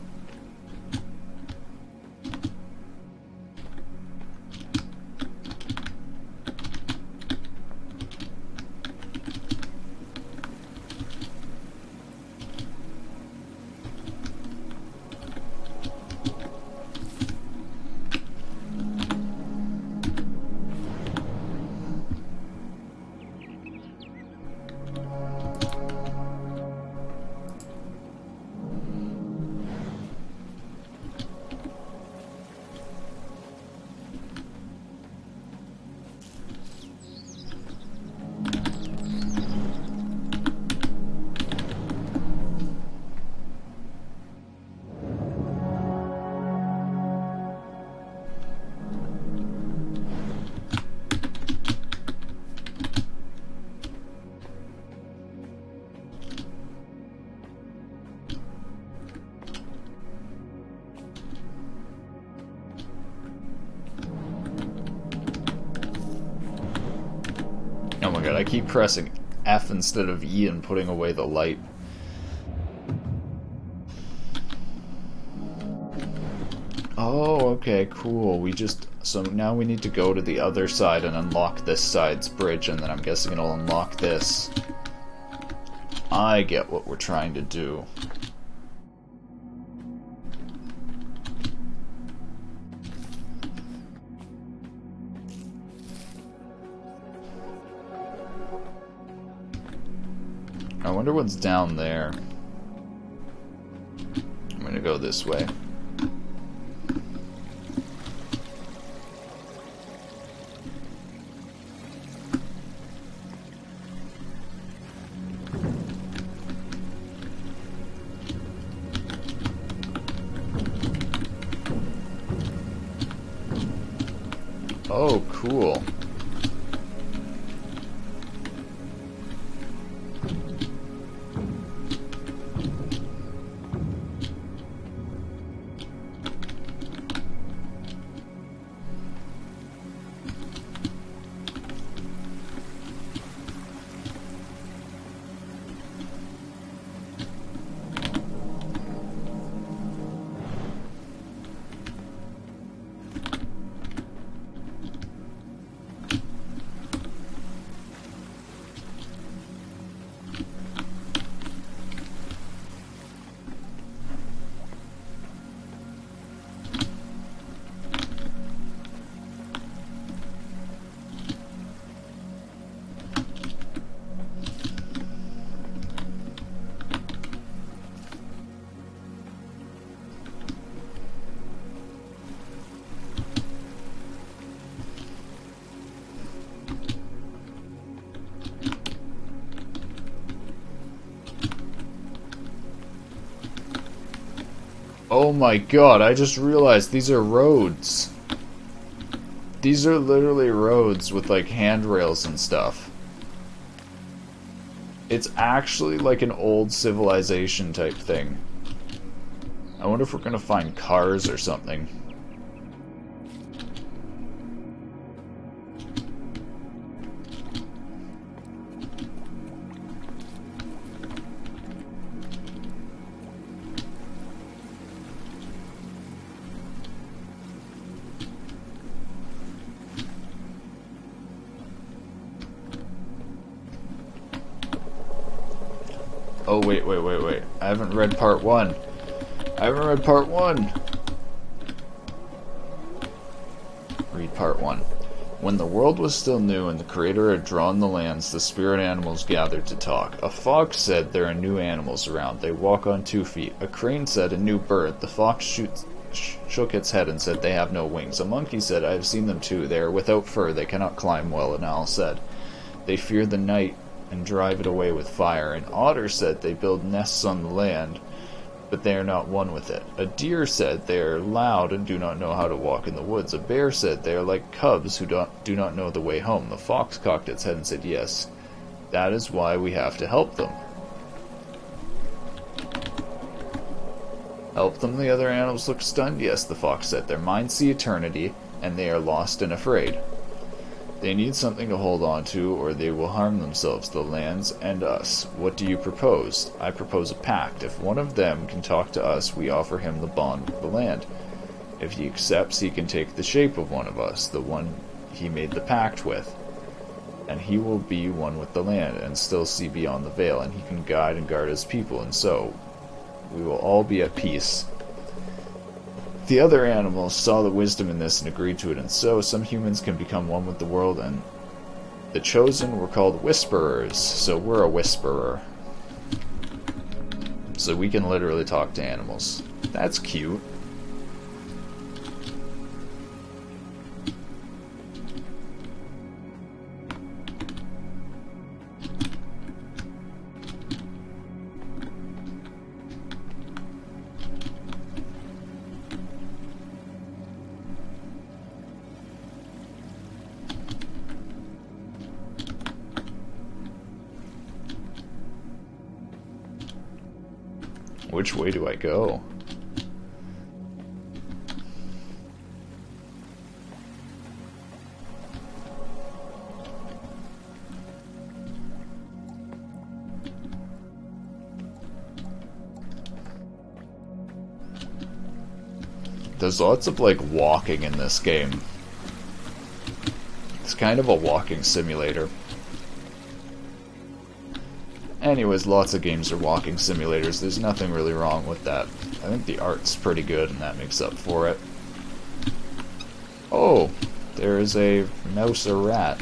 my god, I keep pressing F instead of E and putting away the light. Oh, okay, cool. So now we need to go to the other side and unlock this side's bridge, and then I'm guessing it'll unlock this. I get what we're trying to do. I wonder what's down there. I'm gonna go this way. Oh, cool. Oh my god, I just realized these are roads. These are literally roads with like handrails and stuff. It's actually like an old civilization type thing. I wonder if we're gonna find cars or something. Oh, wait. I haven't read part 1. Read part 1. When the world was still new and the Creator had drawn the lands, the spirit animals gathered to talk. A fox said, "There are new animals around. They walk on 2 feet." A crane said, "A new bird." The fox shook its head and said, "They have no wings." A monkey said, "I have seen them too. They are without fur. They cannot climb well." An owl said, "They fear the night and drive it away with fire." An otter said, "They build nests on the land, but they are not one with it." A deer said, "They are loud and do not know how to walk in the woods." A bear said, "They are like cubs who do not know the way home." The fox cocked its head and said, "Yes, that is why we have to help them." Help them? The other animals looked stunned. "Yes," the fox said, "their minds see eternity, and they are lost and afraid. They need something to hold on to, or they will harm themselves, the lands, and us. What do you propose?" "I propose a pact. If one of them can talk to us, we offer him the bond with the land. If he accepts, he can take the shape of one of us, the one he made the pact with. And he will be one with the land, and still see beyond the veil, and he can guide and guard his people, and so we will all be at peace." The other animals saw the wisdom in this and agreed to it, and so some humans can become one with the world, and the chosen were called whisperers, so we're a whisperer. So we can literally talk to animals. That's cute. Which way do I go? There's lots of, like, walking in this game. It's kind of a walking simulator. Anyways, lots of games are walking simulators. There's nothing really wrong with that. I think the art's pretty good, and that makes up for it. Oh, there is a mouse or rat.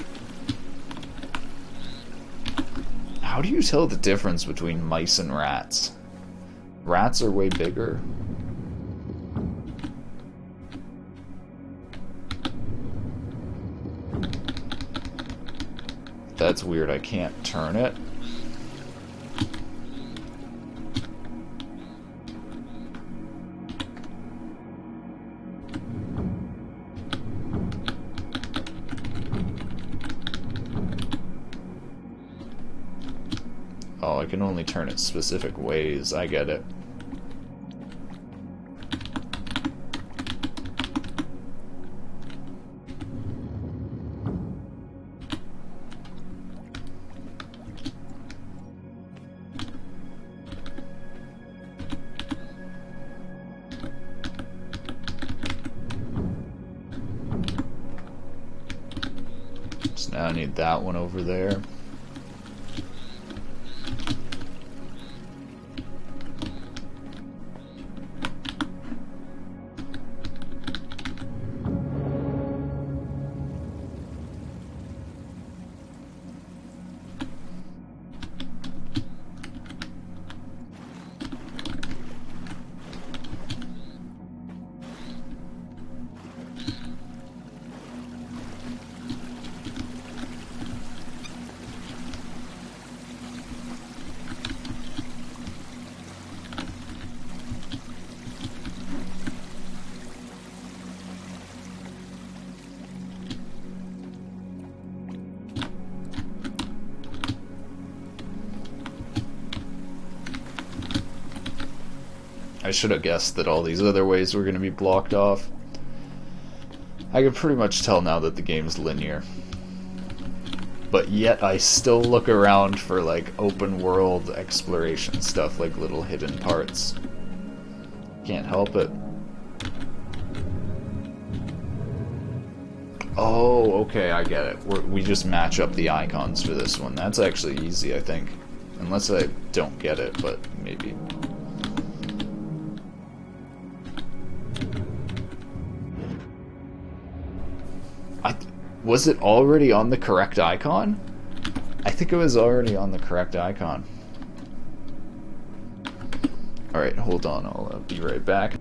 How do you tell the difference between mice and rats? Rats are way bigger. That's weird, I can't turn it. Oh, I can only turn it specific ways, I get it. So now I need that one over there. I should have guessed that all these other ways were going to be blocked off. I can pretty much tell now that the game's linear. But yet I still look around for like open world exploration stuff, like little hidden parts. Can't help it. Oh, okay, I get it. We just match up the icons for this one. That's actually easy, I think. Unless I don't get it, but maybe. Was it already on the correct icon? I think it was already on the correct icon. Alright, hold on, I'll be right back.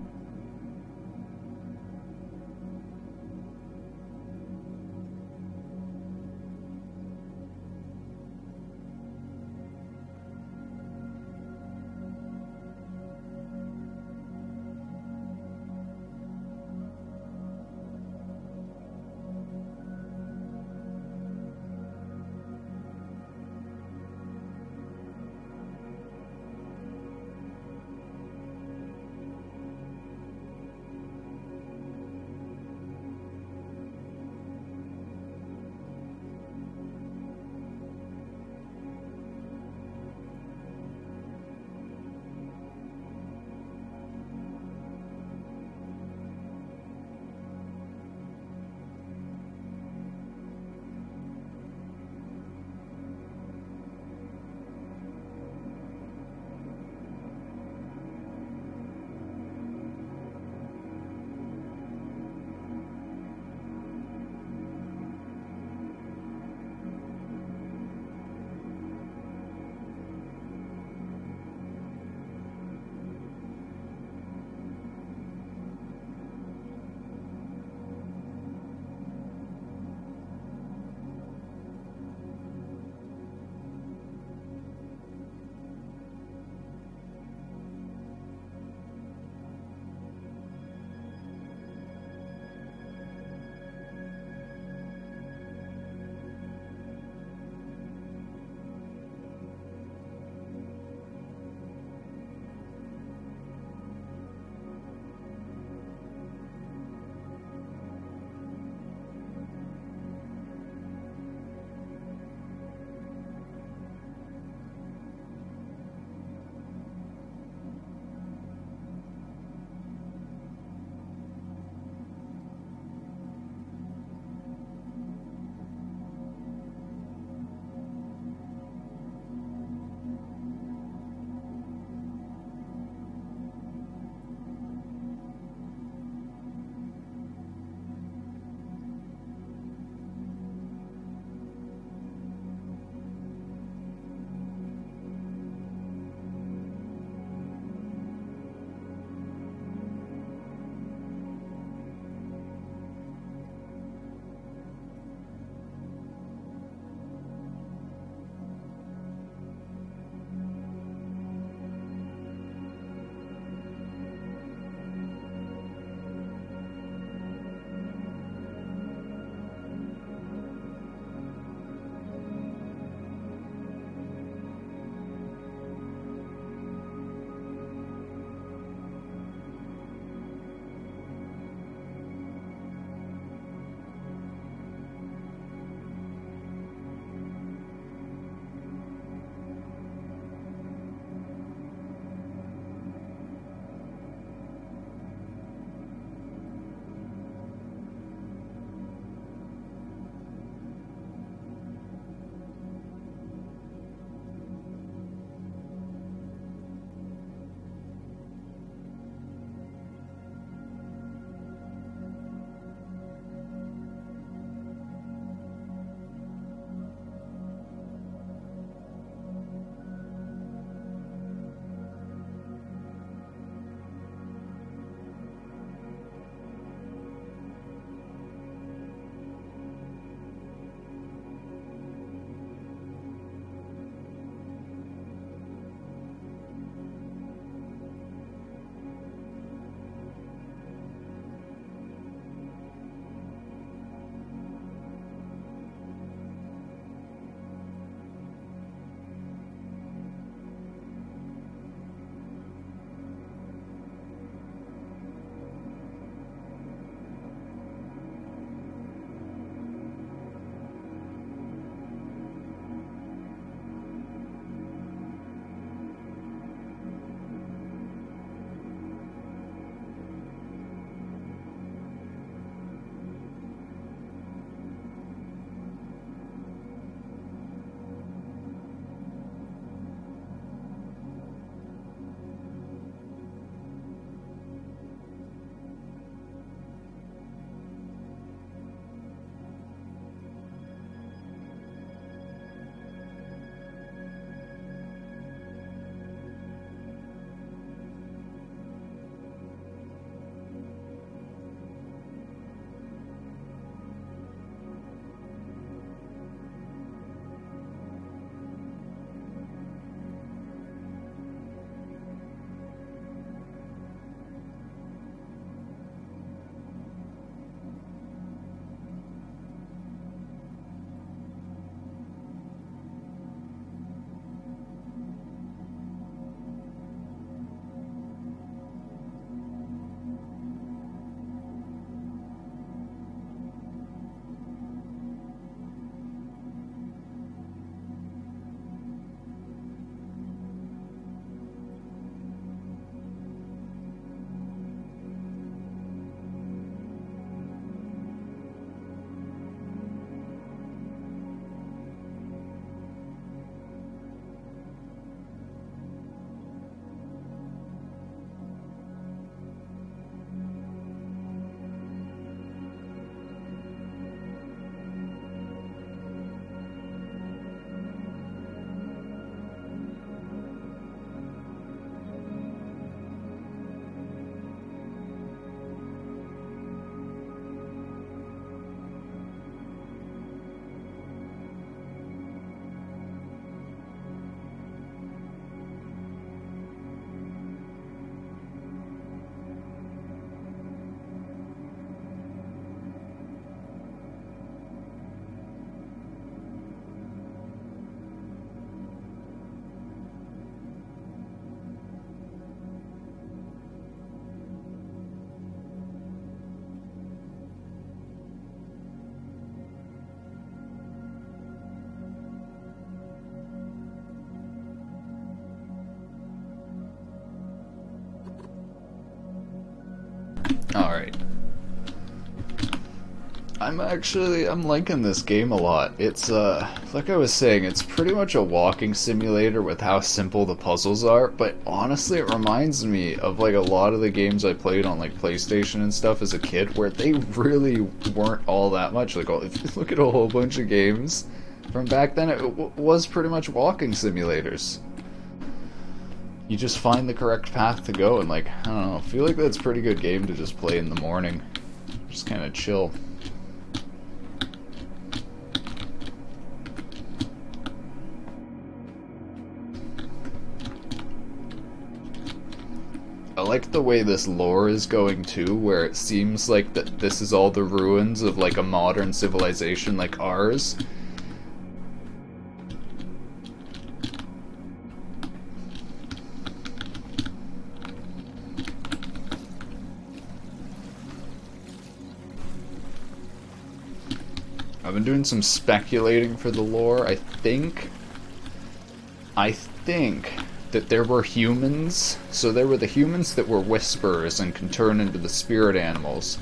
Alright. I'm liking this game a lot. It's, like I was saying, it's pretty much a walking simulator with how simple the puzzles are, but honestly it reminds me of, like, a lot of the games I played on, like, PlayStation and stuff as a kid, where they really weren't all that much. Like, if you look at a whole bunch of games from back then, it was pretty much walking simulators. You just find the correct path to go, and, like, I don't know, I feel like that's a pretty good game to just play in the morning. Just kind of chill. I like the way this lore is going too, where it seems like that this is all the ruins of like a modern civilization like ours. I've been doing some speculating for the lore. I think that there were humans. So there were the humans that were whisperers and can turn into the spirit animals.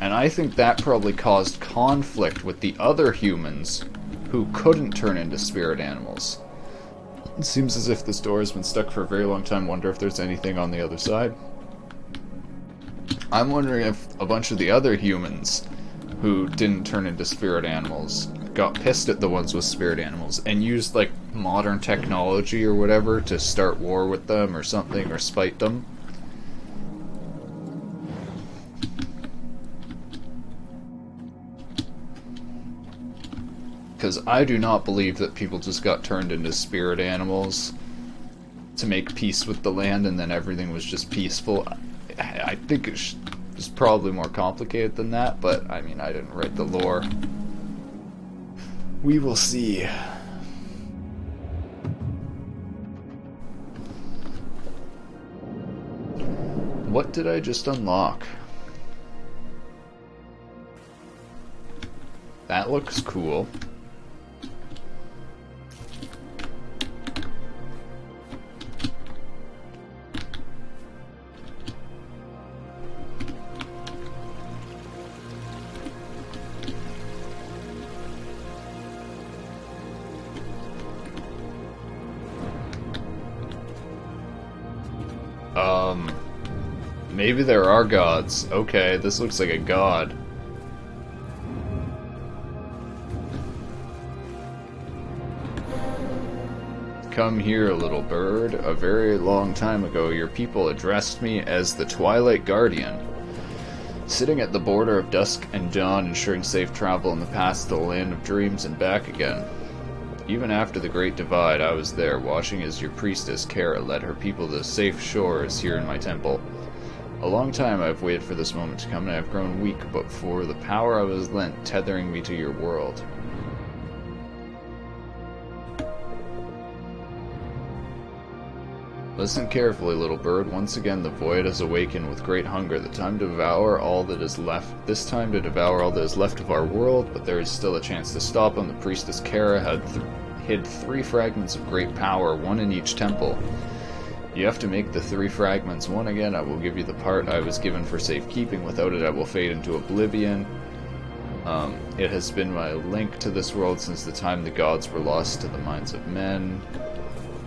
And I think that probably caused conflict with the other humans who couldn't turn into spirit animals. It seems as if this door has been stuck for a very long time. Wonder if there's anything on the other side. I'm wondering if a bunch of the other humans who didn't turn into spirit animals got pissed at the ones with spirit animals and used like modern technology or whatever to start war with them or something, or spite them. Because I do not believe that people just got turned into spirit animals to make peace with the land and then everything was just peaceful. I think it's probably more complicated than that, but I mean, I didn't write the lore. We will see. What did I just unlock? That looks cool. Maybe there are gods. Okay, this looks like a god. Come here, little bird. A very long time ago, your people addressed me as the Twilight Guardian. Sitting at the border of dusk and dawn, ensuring safe travel in the past to the land of dreams and back again. Even after the Great Divide, I was there, watching as your priestess, Kara, led her people to safe shores here in my temple. A long time I've waited for this moment to come, and I have grown weak, but for the power I was lent, tethering me to your world. Listen carefully, little bird. Once again, the void has awakened with great hunger. The time to devour all that is left. This time to devour all that is left of our world, but there is still a chance to stop him. The priestess Kara had hid 3 fragments of great power, 1 in each temple. You have to make the 3 fragments. 1 again, I will give you the part I was given for safekeeping. Without it, I will fade into oblivion. It has been my link to this world since the time the gods were lost to the minds of men.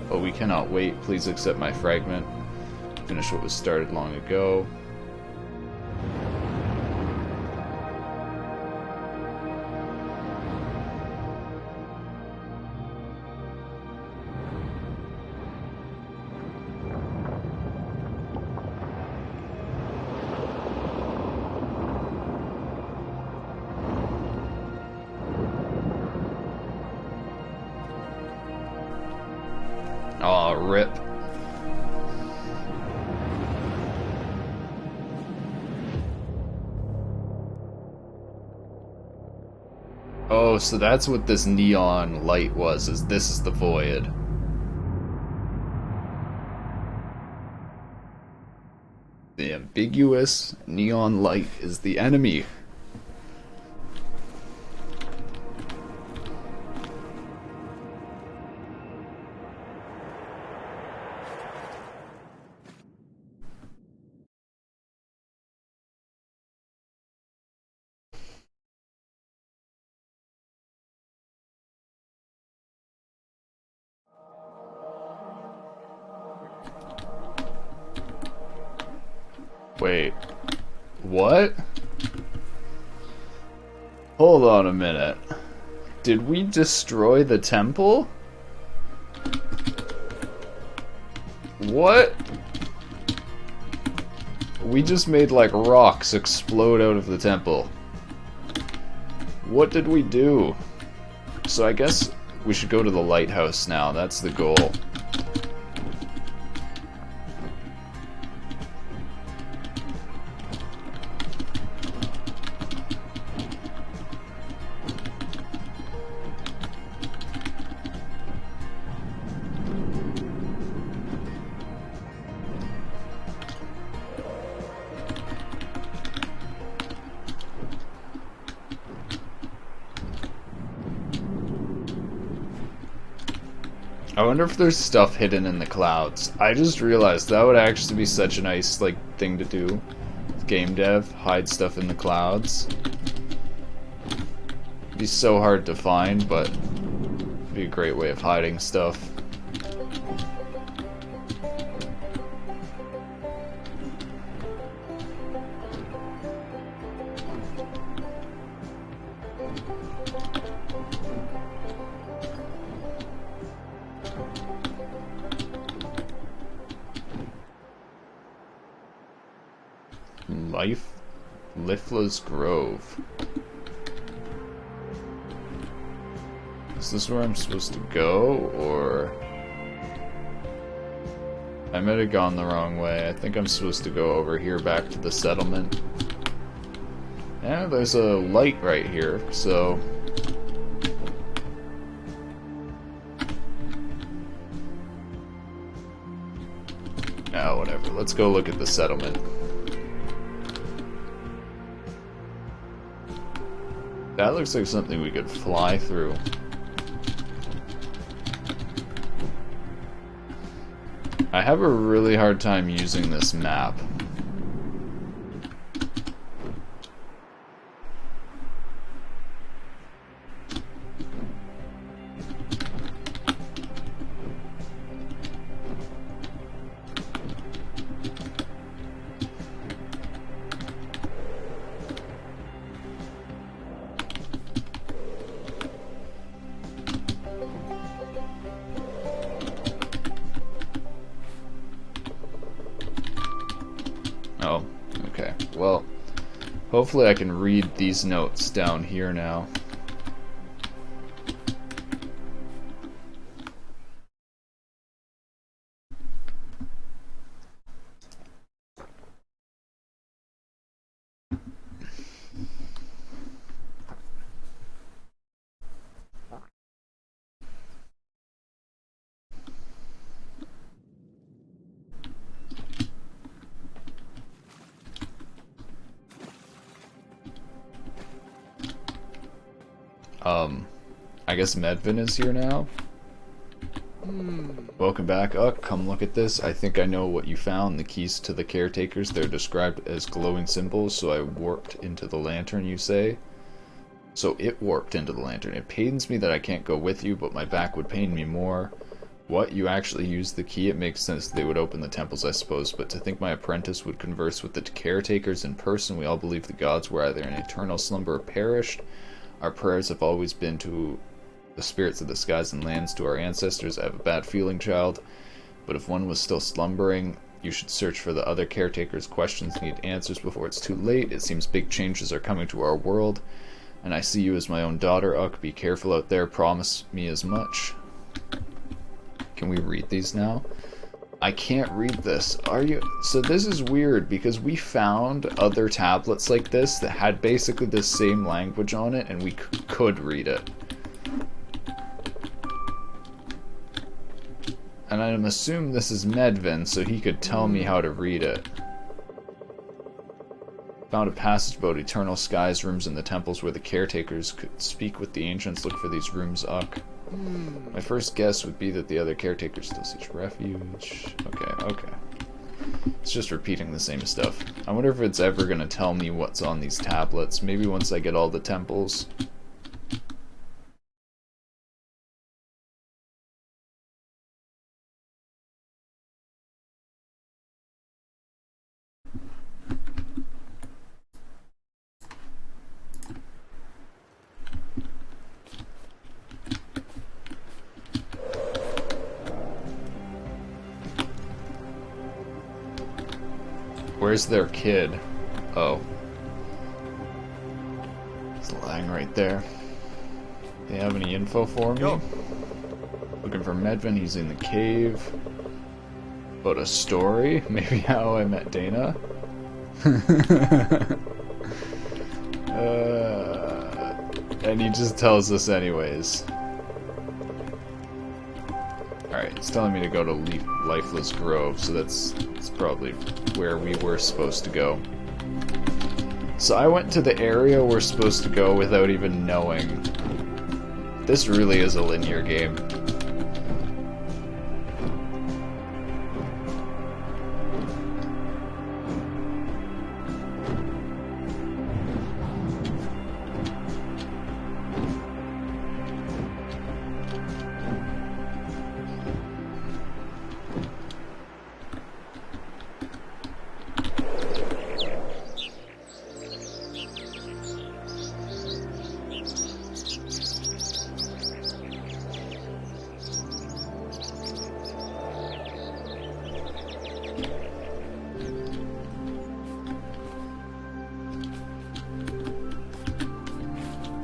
But we cannot wait. Please accept my fragment. Finish what was started long ago. Aw, rip. Oh, so that's what this neon light was, is this is the void. The ambiguous neon light is the enemy. Wait. What? Hold on a minute. Did we destroy the temple? What? We just made like rocks explode out of the temple. What did we do? So I guess we should go to the lighthouse now. That's the goal. I wonder if there's stuff hidden in the clouds. I just realized that would actually be such a nice like thing to do with game dev. Hide stuff in the clouds. It'd be so hard to find, but it'd be a great way of hiding stuff. Lifla's Grove. Is this where I'm supposed to go, or... I might have gone the wrong way. I think I'm supposed to go over here back to the settlement. Yeah, there's a light right here, so... Oh, whatever. Let's go look at the settlement. That looks like something we could fly through. I have a really hard time using this map. Oh, okay. Well, hopefully I can read these notes down here now. I guess Medvin is here now. Welcome back. Come look at this. I think I know what you found. The keys to the caretakers. They're described as glowing symbols, so I warped into the lantern, you say? So it warped into the lantern. It pains me that I can't go with you, but my back would pain me more. What? You actually used the key? It makes sense they would open the temples, I suppose, but to think my apprentice would converse with the caretakers in person. We all believe the gods were either in eternal slumber or perished. Our prayers have always been to the spirits of the skies and lands, to our ancestors. I have a bad feeling, child, but if one was still slumbering, you should search for the other caretakers. Questions need answers before it's too late. It seems big changes are coming to our world, and I see you as my own daughter. Uck, be careful out there. Promise me as much. Can we read these now? I can't read this. Are you? So this is weird because we found other tablets like this that had basically the same language on it, and we could read it. And I'm assuming this is Medvin, so he could tell me how to read it. Found a passage about eternal skies, rooms in the temples where the caretakers could speak with the ancients. Look for these rooms, Uck. My first guess would be that the other caretakers still seek refuge. Okay. It's just repeating the same stuff. I wonder if it's ever going to tell me what's on these tablets. Maybe once I get all the temples. Where's their kid? Oh. It's lying right there. They have any info for me? Yo. Looking for Medvin, he's in the cave. About a story? Maybe how I met Dana? And he just tells us anyways. Alright, it's telling me to go to Lifeless Grove, so that's probably where we were supposed to go. So I went to the area we're supposed to go without even knowing. This really is a linear game.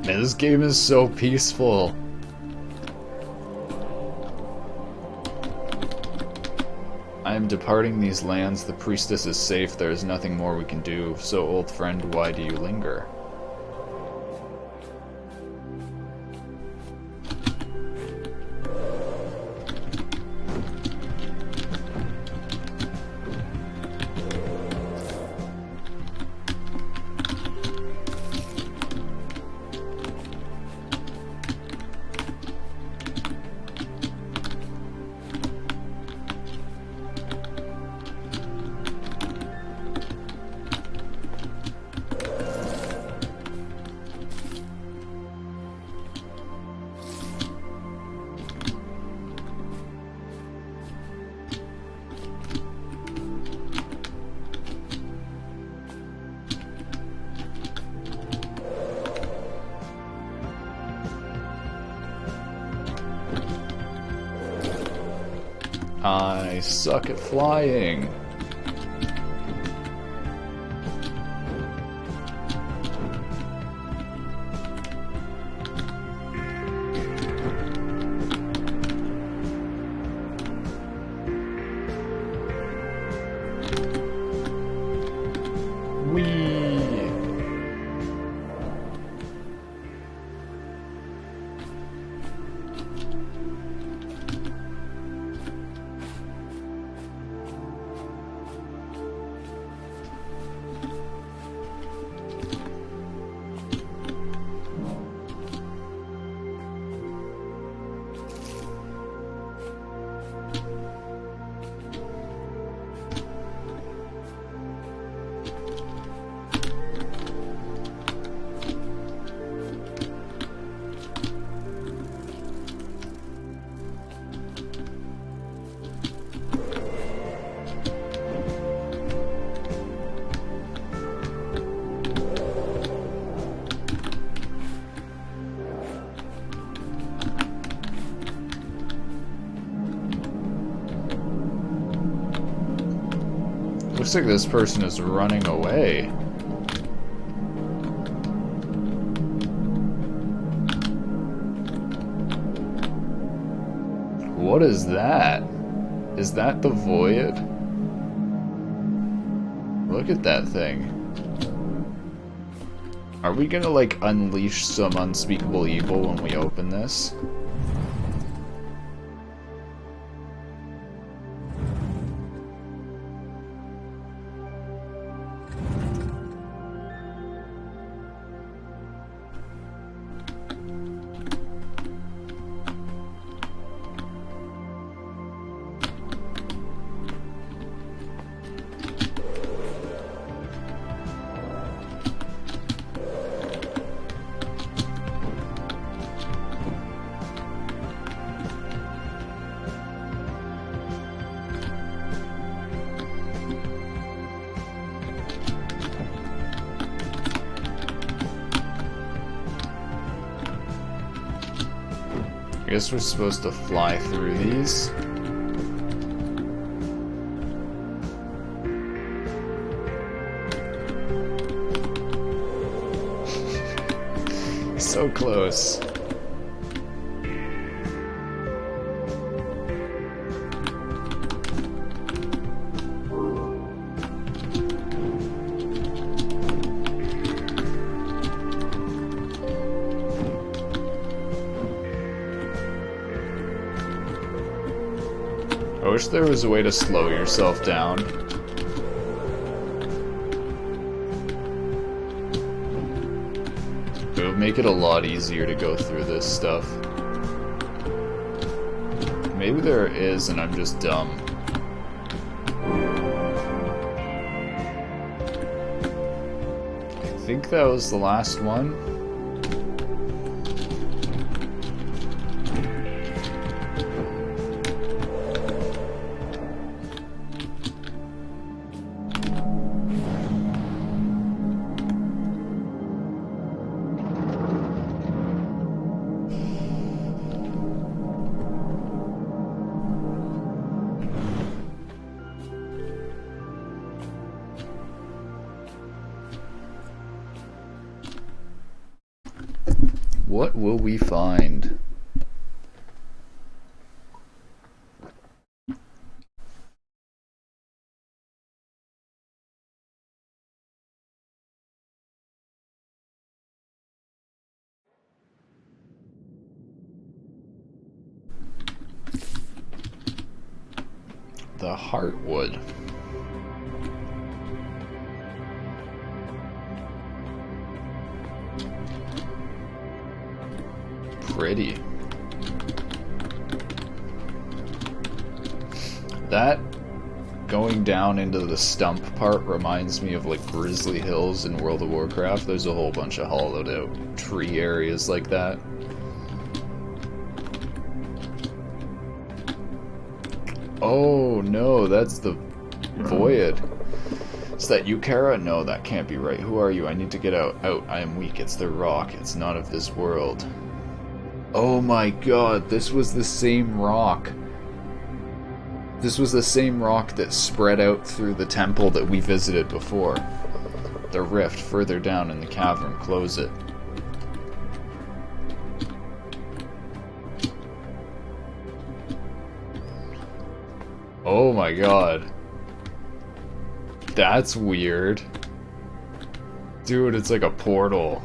Man, this game is so peaceful. I am departing these lands. The priestess is safe. There is nothing more we can do. So, old friend, why do you linger? I suck at flying. Whee! Looks like this person is running away. What is that? Is that the Void? Look at that thing. Are we gonna, like, unleash some unspeakable evil when we open this? I guess we're supposed to fly through these. So close. I wish there was a way to slow yourself down. It would make it a lot easier to go through this stuff. Maybe there is, and I'm just dumb. I think that was the last one. What will we find? The Heartwood. Pretty. That going down into the stump part reminds me of like Grizzly Hills in World of Warcraft. There's a whole bunch of hollowed out tree areas like that. Oh no, that's the Void. Is that you, Kara? No, that can't be right. Who are you? I need to get out. Out. I am weak. It's the rock. It's not of this world. Oh my god, this was the same rock. This was the same rock that spread out through the temple that we visited before. The rift further down in the cavern. Close it. Oh my god. That's weird. Dude, it's like a portal.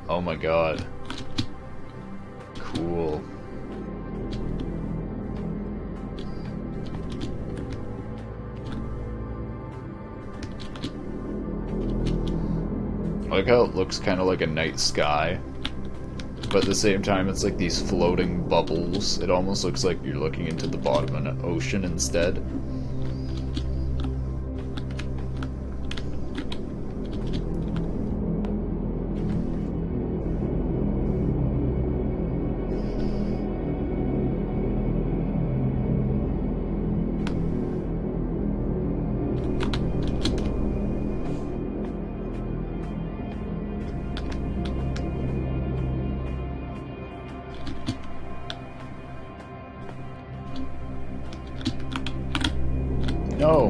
Oh my god. Cool. I like how it looks kind of like a night sky, but at the same time it's like these floating bubbles. It almost looks like you're looking into the bottom of an ocean instead. No.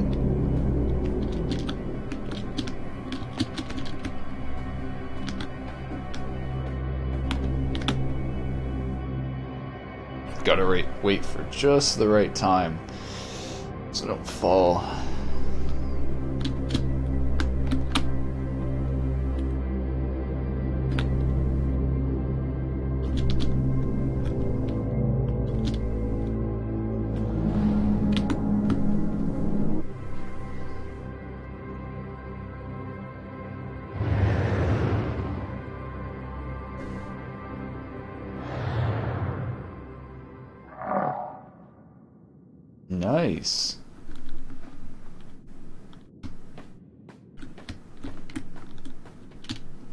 Gotta wait for just the right time so I don't fall. Nice.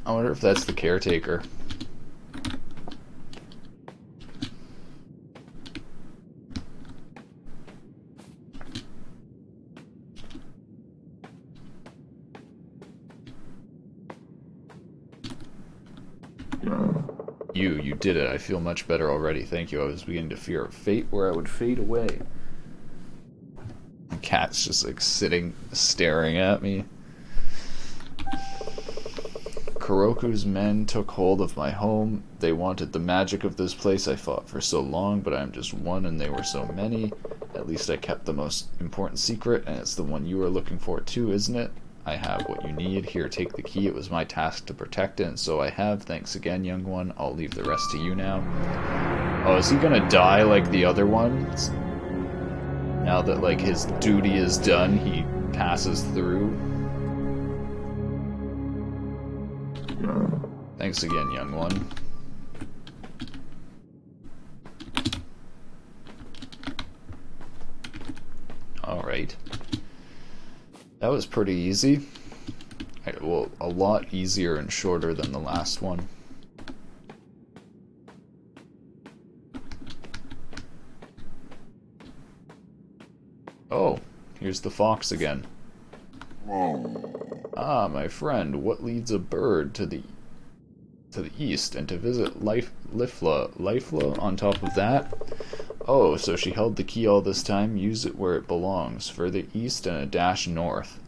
I wonder if that's the caretaker. You did it. I feel much better already. Thank you. I was beginning to fear of fate where I would fade away. The cat's just like sitting, staring at me. Kuroku's men took hold of my home. They wanted the magic of this place I fought for so long, but I am just one and they were so many. At least I kept the most important secret, and it's the one you are looking for too, isn't it? I have what you need. Here, take the key. It was my task to protect it, and so I have. Thanks again, young one. I'll leave the rest to you now. Oh, is he gonna die like the other one? Now that, like, his duty is done, he passes through. Thanks again, young one. Alright. That was pretty easy. Well, a lot easier and shorter than the last one. Oh, here's the fox again. Ah, my friend, what leads a bird to the east and to visit Lifla on top of that? Oh, so she held the key all this time. Use it where it belongs, further east and a dash north.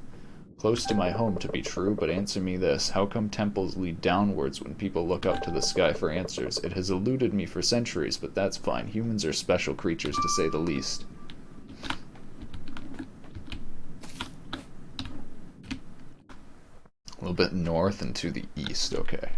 Close to my home, to be true, but answer me this. How come temples lead downwards when people look up to the sky for answers? It has eluded me for centuries, but that's fine. Humans are special creatures, to say the least. A little bit north and to the east, okay.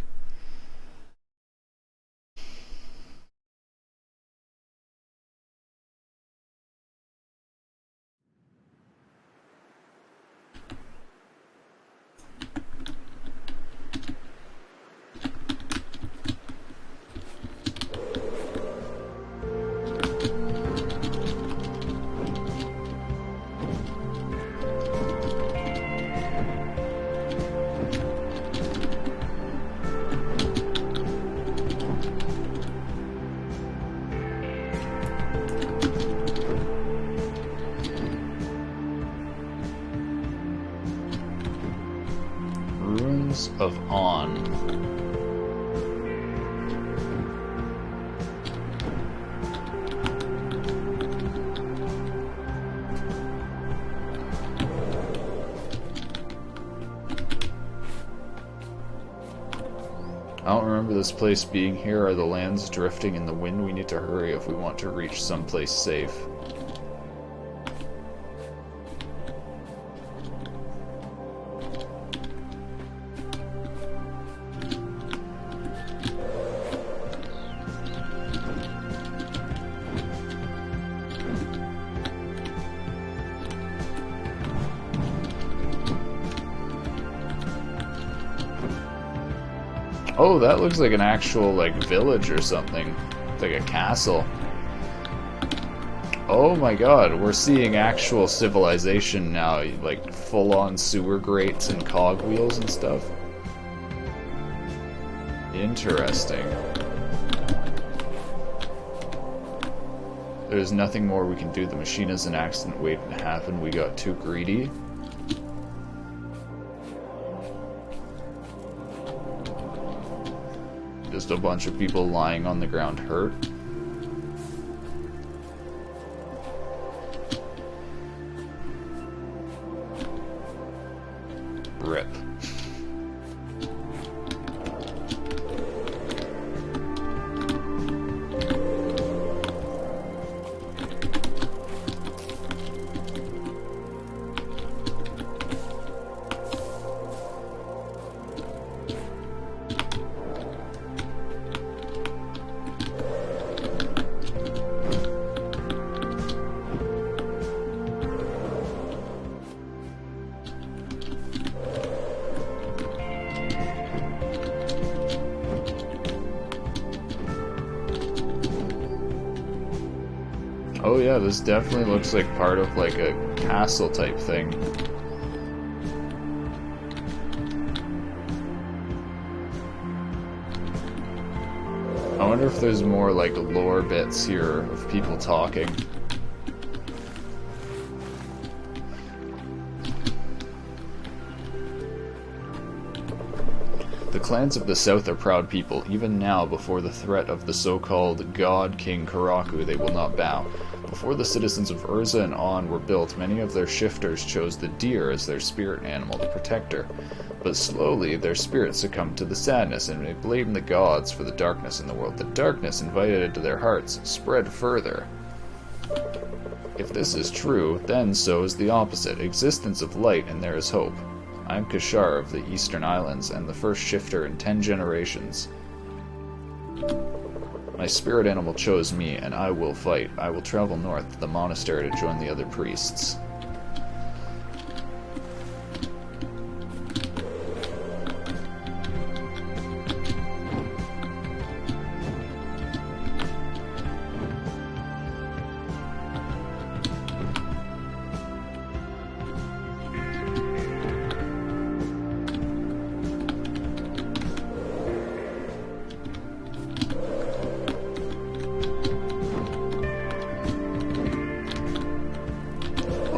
Of On. I don't remember this place being here. Are the lands drifting in the wind? We need to hurry if we want to reach someplace safe. Oh, that looks like an actual, like, village or something. Like a castle. Oh my god, we're seeing actual civilization now, like full-on sewer grates and cogwheels and stuff. Interesting. There's nothing more we can do. The machine is an accident waiting to happen. We got too greedy. Just a bunch of people lying on the ground hurt. Rip. Oh yeah, this definitely looks like part of like a castle type thing. I wonder if there's more like lore bits here of people talking. The clans of the south are proud people. Even now, before the threat of the so-called God King Karaku, they will not bow. Before the citizens of Urza and On were built, many of their shifters chose the deer as their spirit animal, the protector. But slowly, their spirits succumbed to the sadness, and they blamed the gods for the darkness in the world. The darkness invited into their hearts spread further. If this is true, then so is the opposite. Existence of light, and there is hope. I am Kashar of the Eastern Islands, and the first shifter in 10 generations. My spirit animal chose me, and I will fight. I will travel north to the monastery to join the other priests.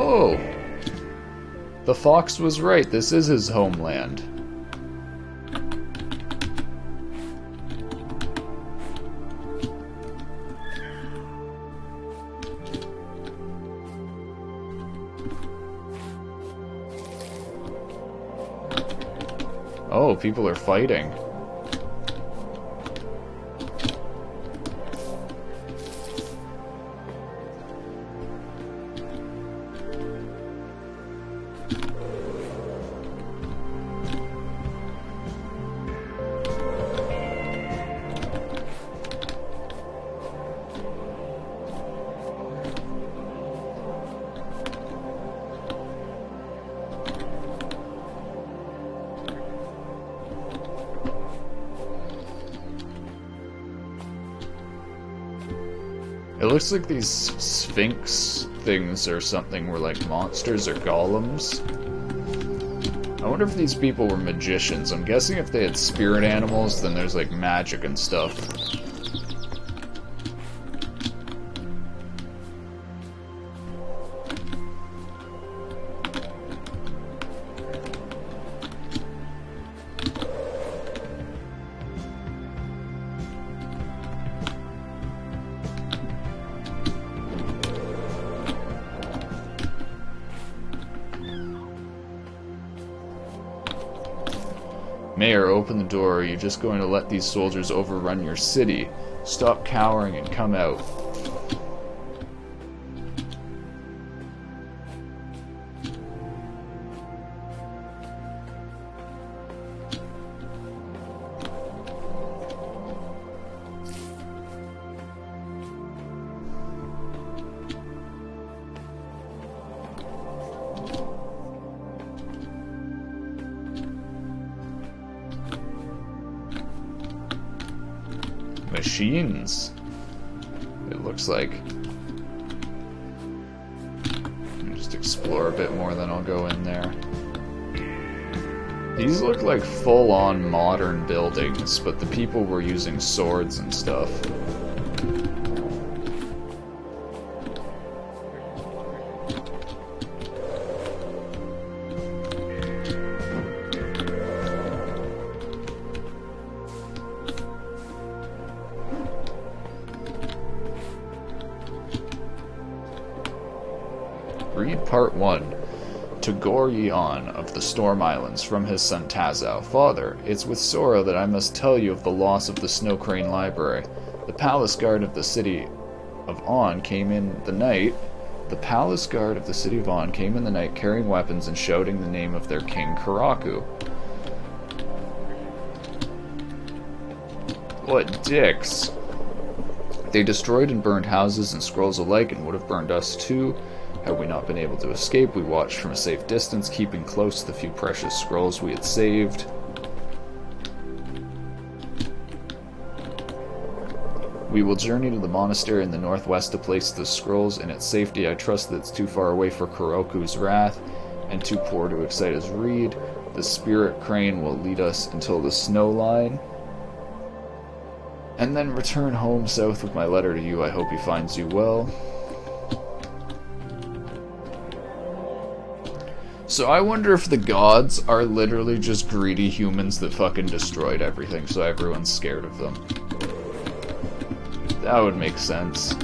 Oh! The fox was right, this is his homeland. Oh, people are fighting. It looks like these sphinx things or something were like monsters or golems. I wonder if these people were magicians. I'm guessing if they had spirit animals, then there's like magic and stuff. Mayor, open the door. Are you just going to let these soldiers overrun your city? Stop cowering and come out. Machines, it looks like. Just explore a bit more, then I'll go in there. These look like full-on modern buildings, but the people were using swords and stuff. Read Part 1. To Goryeon of the Storm Islands, from his son Tazao. Father, it's with sorrow that I must tell you of the loss of the Snow Crane Library. The palace guard of the city of On came in the night. The palace guard of the city of On came in the night carrying weapons and shouting the name of their king Karaku. What dicks. They destroyed and burned houses and scrolls alike and would have burned us too. Had we not been able to escape, we watched from a safe distance, keeping close the few precious scrolls we had saved. We will journey to the monastery in the northwest to place the scrolls in its safety. I trust that it's too far away for Kuroku's wrath, and too poor to excite his reed. The spirit crane will lead us until the snow line, and then return home south with my letter to you. I hope he finds you well. So I wonder if the gods are literally just greedy humans that fucking destroyed everything, so everyone's scared of them. That would make sense.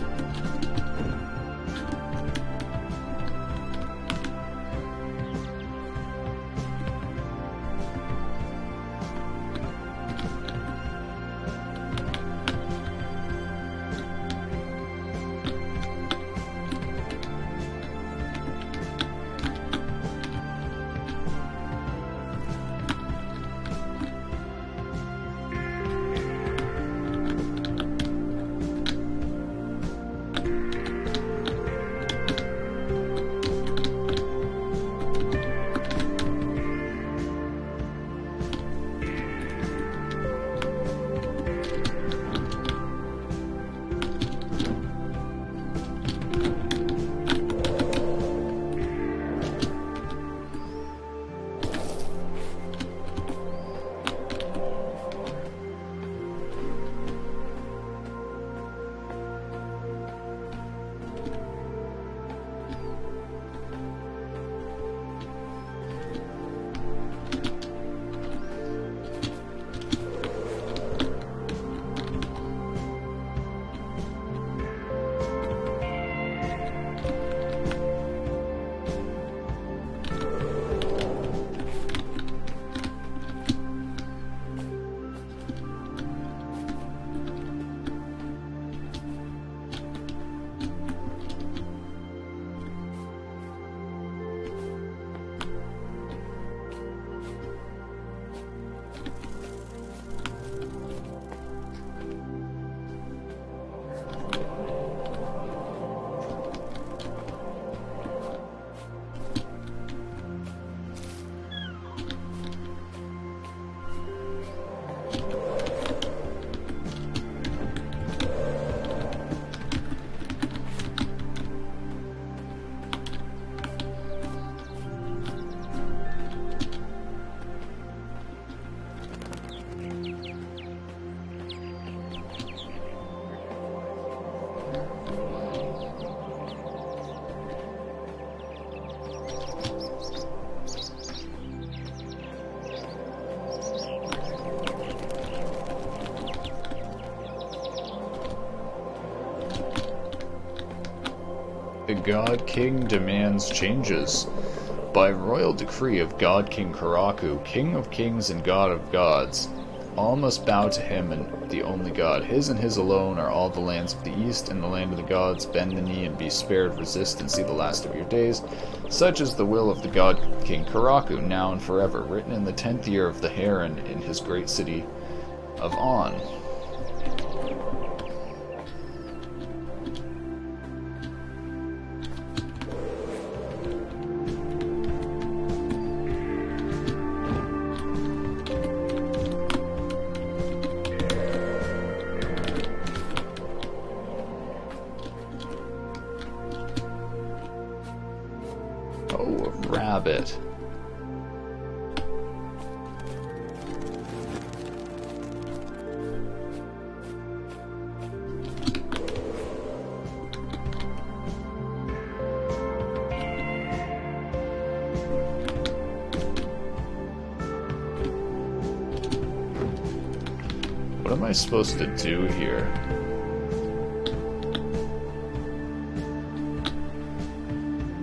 God King demands changes. By royal decree of God King Karaku, King of Kings and God of Gods, all must bow to him and the only God. His and his alone are all the lands of the East, and the land of the gods. Bend the knee and be spared, resist and see the last of your days. Such is the will of the God King Karaku, now and forever, written in the 10th year of the Heron in his great city of On. Oh, a rabbit. What am I supposed to do here?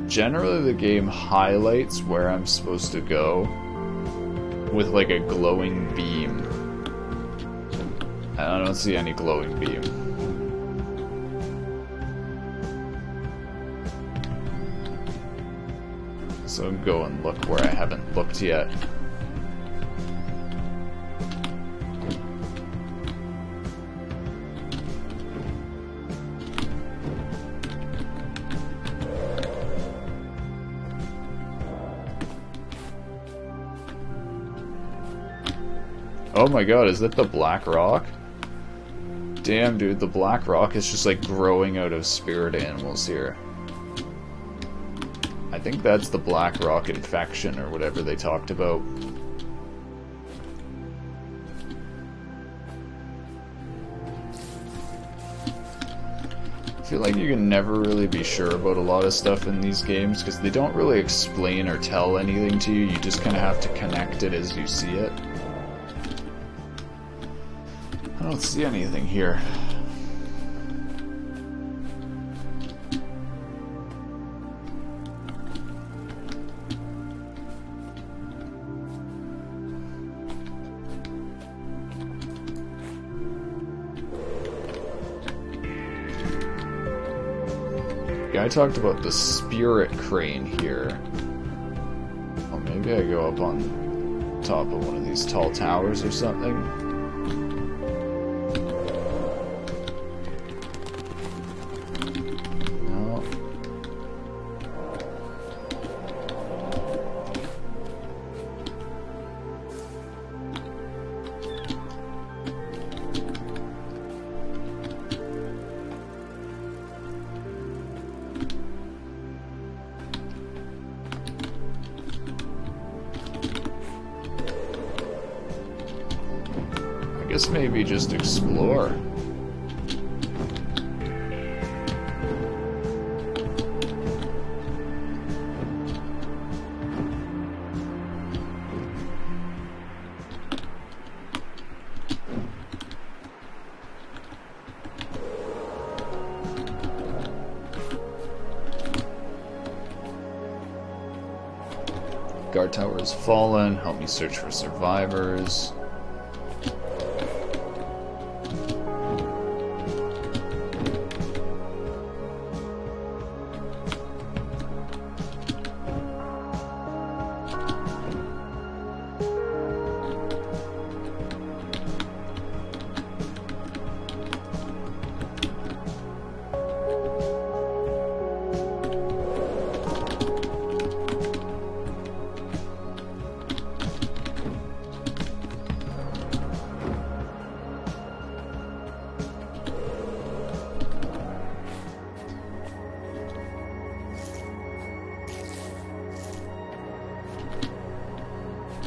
Generally, the game highlights where I'm supposed to go with like a glowing beam. And I don't see any glowing beam. So go and look where I haven't looked yet. Oh my god, is that the black rock? Damn, dude, the black rock is just like growing out of spirit animals here. I think that's the black rock infection or whatever they talked about. I feel like you can never really be sure about a lot of stuff in these games because they don't really explain or tell anything to you. You just kind of have to connect it as you see it. I don't see anything here. Yeah, I talked about the spirit crane here. Oh, maybe I go up on top of one of these tall towers or something. I guess maybe just explore. Guard tower has fallen. Help me search for survivors.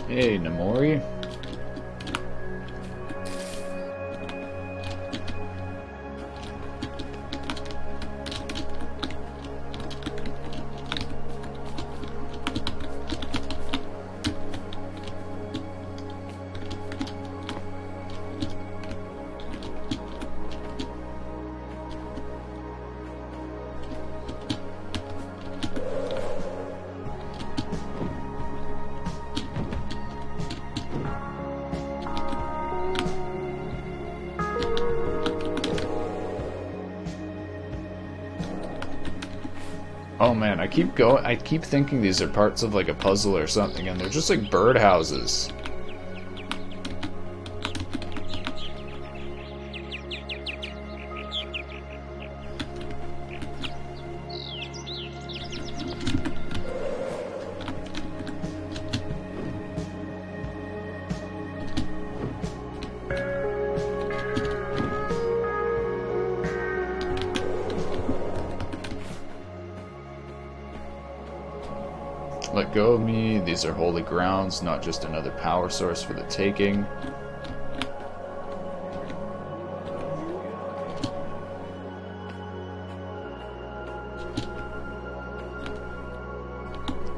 Hey, Namori. Oh man, I keep thinking these are parts of like a puzzle or something, and they're just like birdhouses. Let go of me, these are holy grounds, not just another power source for the taking.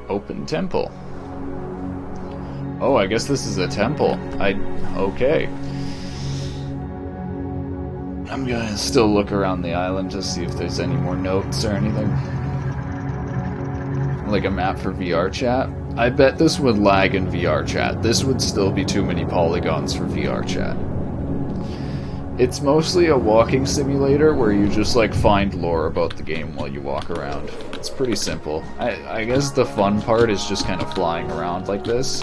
Open temple. Oh, I guess this is a temple. Okay. I'm gonna still look around the island to see if there's any more notes or anything. Like a map for VR chat. I bet this would lag in VR chat. This would still be too many polygons for VR chat. It's mostly a walking simulator where you just like find lore about the game while you walk around. It's pretty simple. I guess the fun part is just kind of flying around like this.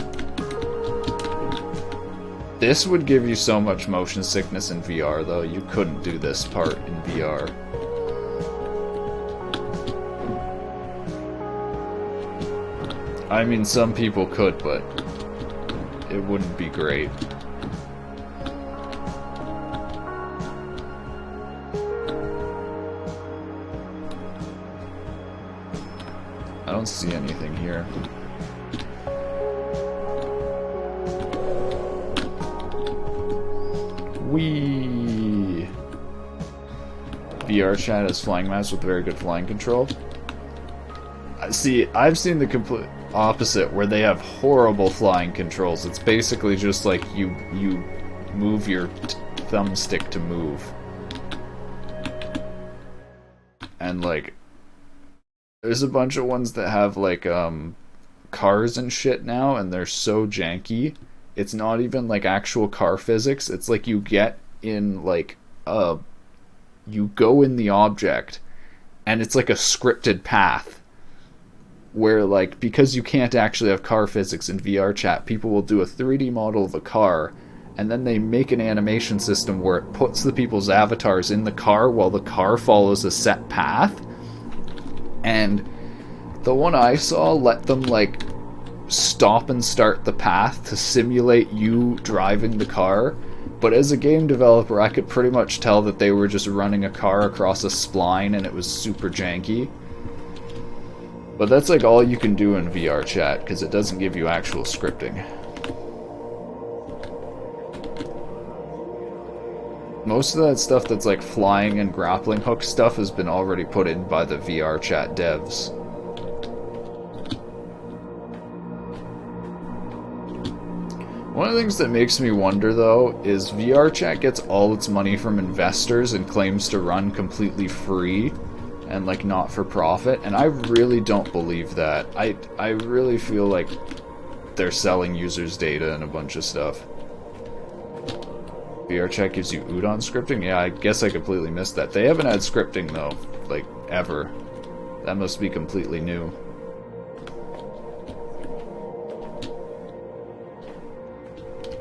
This would give you so much motion sickness in VR though. You couldn't do this part in VR. I mean, some people could, but it wouldn't be great. I don't see anything here. Whee! VR chat has flying maps with very good flying control. See, I've seen the complete opposite, where they have horrible flying controls. It's basically just like you move your thumbstick to move. And like there's a bunch of ones that have like cars and shit now, and they're so janky. It's not even like actual car physics. It's like you get in like you go in the object and it's like a scripted path. Where, like, because you can't actually have car physics in VR chat, people will do a 3D model of a car, and then they make an animation system where it puts the people's avatars in the car while the car follows a set path. And the one I saw let them, like, stop and start the path to simulate you driving the car. But as a game developer, I could pretty much tell that they were just running a car across a spline, and it was super janky. But that's like all you can do in VR chat, because it doesn't give you actual scripting. Most of that stuff that's like flying and grappling hook stuff has been already put in by the VR chat devs. One of the things that makes me wonder though is VR chat gets all its money from investors and claims to run completely free and like not for profit, and I really don't believe that. I really feel like they're selling users' data and a bunch of stuff. VR chat gives you Udon scripting? Yeah, I guess I completely missed that. They haven't had scripting though, like ever. That must be completely new.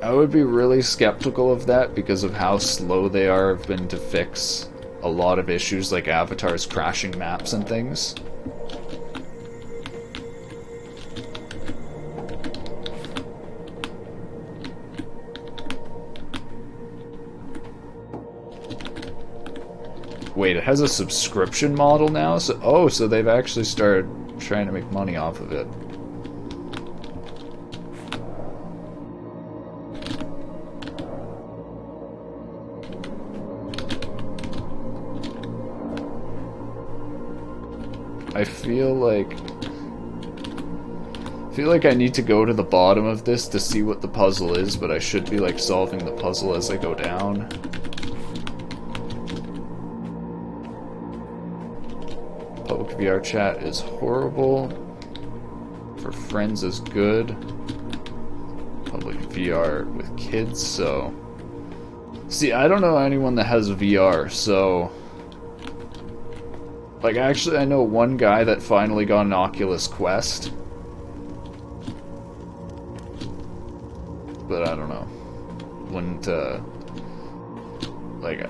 I would be really skeptical of that because of how slow they have been to fix a lot of issues like avatars crashing maps and things. Wait, it has a subscription model now? So they've actually started trying to make money off of it. I feel like I need to go to the bottom of this to see what the puzzle is, but I should be like solving the puzzle as I go down. Public VR chat is horrible. For friends is good. Public VR with kids, so... See, I don't know anyone that has VR, so... Like, actually, I know one guy that finally got an Oculus Quest. But I don't know. Wouldn't, like,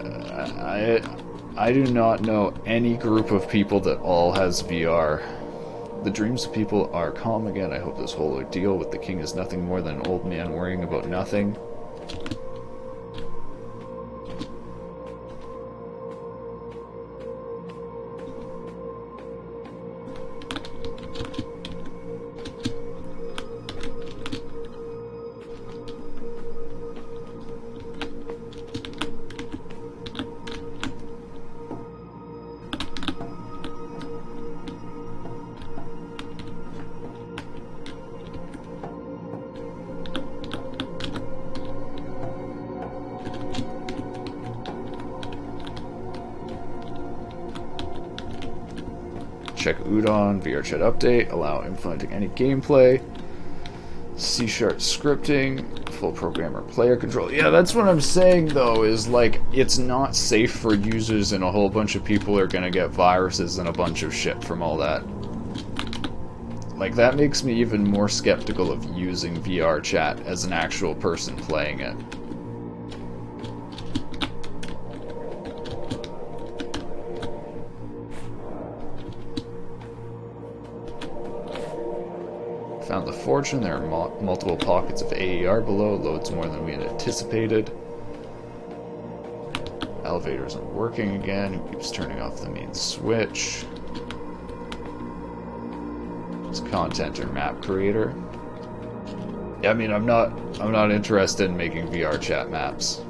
I do not know any group of people that all has VR. The dreams of people are calm again. I hope this whole ordeal with the king is nothing more than an old man worrying about nothing. Check Udon, VR chat update, allow implementing any gameplay, C# scripting, full programmer player control. Yeah, that's what I'm saying though, is like, it's not safe for users and a whole bunch of people are gonna get viruses and a bunch of shit from all that. Like, that makes me even more skeptical of using VR chat as an actual person playing it. Found the fortune. There are multiple pockets of AER below. Loads more than we had anticipated. Elevator isn't working again. Who keeps turning off the main switch? It's content or map creator. Yeah, I mean, I'm not interested in making VR chat maps.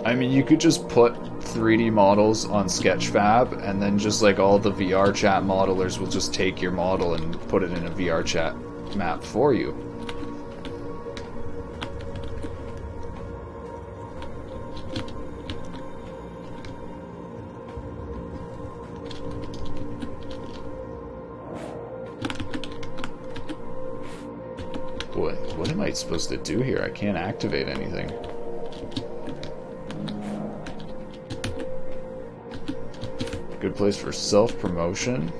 I mean, you could just put 3D models on Sketchfab, and then just like all the VR chat modelers will just take your model and put it in a VR chat map for you. What am I supposed to do here? I can't activate anything. Good place for self-promotion.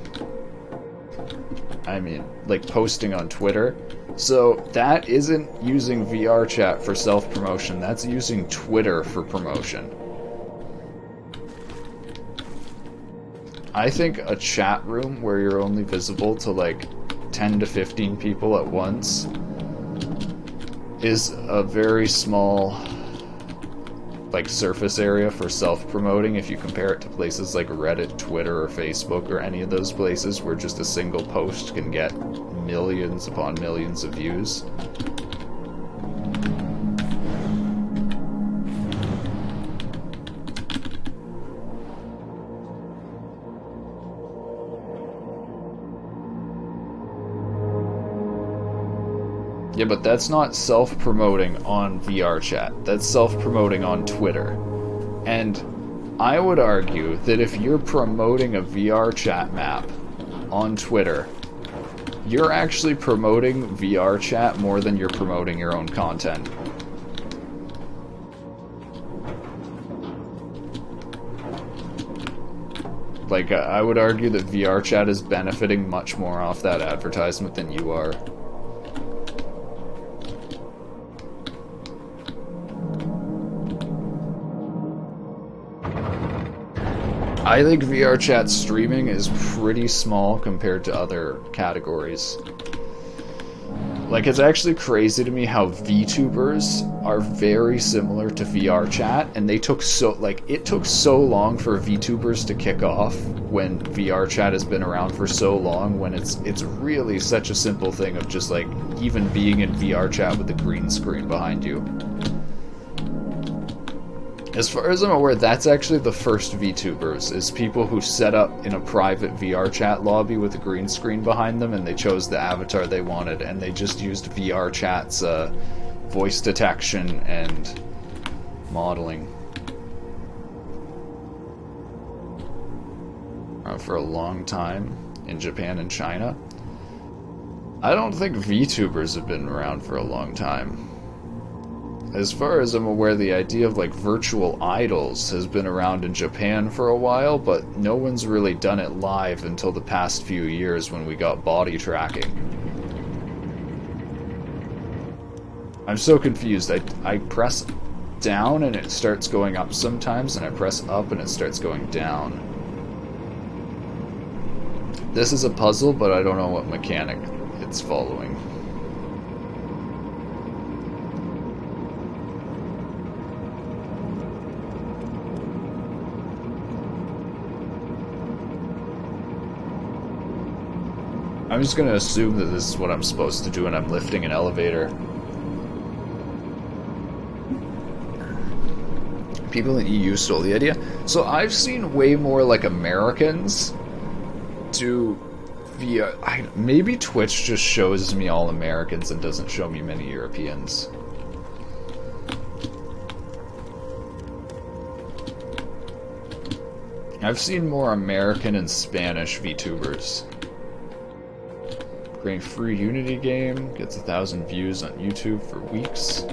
I mean, like posting on Twitter. So that isn't using VR chat for self-promotion. That's using Twitter for promotion. I think a chat room where you're only visible to like 10 to 15 people at once is a very small like surface area for self-promoting if you compare it to places like Reddit, Twitter, or Facebook, or any of those places where just a single post can get millions upon millions of views. Yeah, but that's not self-promoting on VR chat. That's self-promoting on Twitter. And I would argue that if you're promoting a VR chat map on Twitter, you're actually promoting VR chat more than you're promoting your own content. Like, I would argue that VR chat is benefiting much more off that advertisement than you are. I think VR chat streaming is pretty small compared to other categories. Like, it's actually crazy to me how VTubers are very similar to VR chat, and they took it took so long for VTubers to kick off when VR chat has been around for so long, when it's really such a simple thing of just like even being in VR chat with a green screen behind you. As far as I'm aware, that's actually the first VTubers, is people who set up in a private VR chat lobby with a green screen behind them, and they chose the avatar they wanted, and they just used VR chat's voice detection and modeling. For a long time in Japan and China. I don't think VTubers have been around for a long time. as far as I'm aware, the idea of like virtual idols has been around in Japan for a while, but no one's really done it live until the past few years when we got body tracking. I'm so confused. I press down and it starts going up sometimes, and I press up and it starts going down. This is a puzzle, but I don't know what mechanic it's following. I'm just gonna assume that this is what I'm supposed to do and I'm lifting an elevator. People in EU stole the idea. So I've seen way more like Americans do via... maybe Twitch just shows me all Americans and doesn't show me many Europeans. I've seen more American and Spanish VTubers. Creating free Unity game, gets 1,000 views on YouTube for weeks.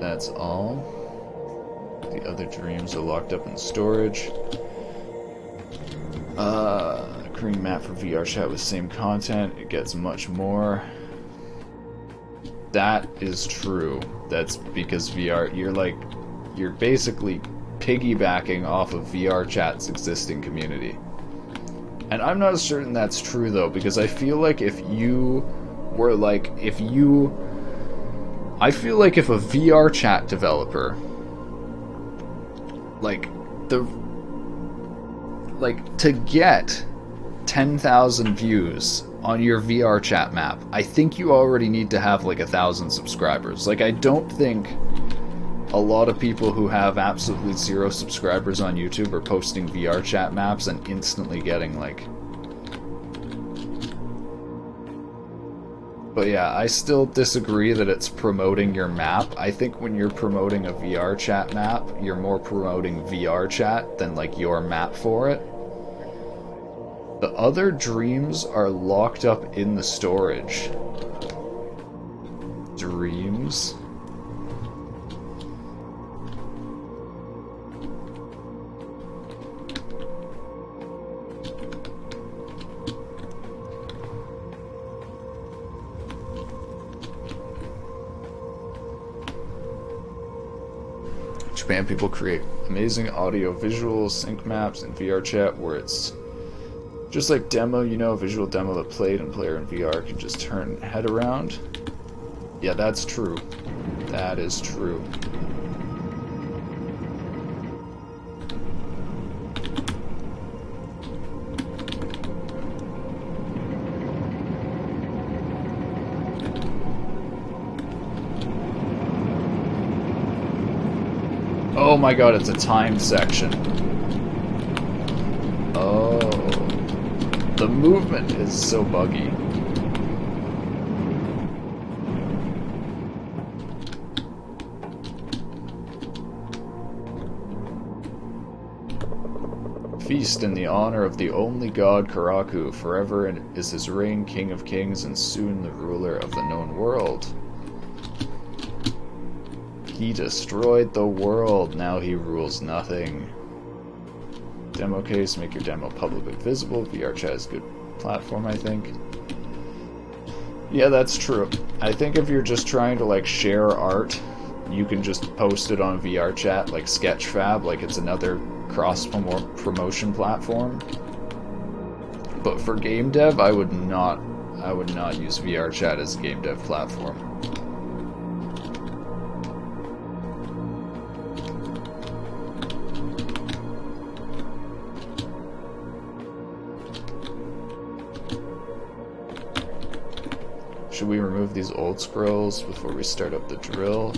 That's all. The other dreams are locked up in storage. Creating map for VR chat with same content, it gets much more. That is true. That's because VR, you're basically piggybacking off of VR chat's existing community. And I'm not certain that's true though, because I feel like if you were like, I feel like if a VR chat developer, to get 10,000 views on your VR chat map, I think you already need to have like 1,000 subscribers. Like, I don't think a lot of people who have absolutely 0 subscribers on YouTube are posting VR chat maps and instantly getting like... But yeah, I still disagree that it's promoting your map. I think when you're promoting a VR chat map, you're more promoting VR chat than like your map for it. The other dreams are locked up in the storage. Dreams? Japan people create amazing audio visual sync maps in VR chat where it's just like demo, you know, visual demo that played and player in VR can just turn head around. Yeah, that's true. That is true. Oh my god, it's a time section. Oh. The movement is so buggy. Feast in the honor of the only god Karaku. Forever is his reign, king of kings, and soon the ruler of the known world. He destroyed the world, now he rules nothing. Demo case, make your demo publicly visible. VR chat is a good platform, I think. Yeah, that's true. I think if you're just trying to like share art, you can just post it on VR chat like Sketchfab, like it's another cross-promotion platform. But for game dev, I would not use VR chat as a game dev platform. Should we remove these old scrolls before we start up the drill?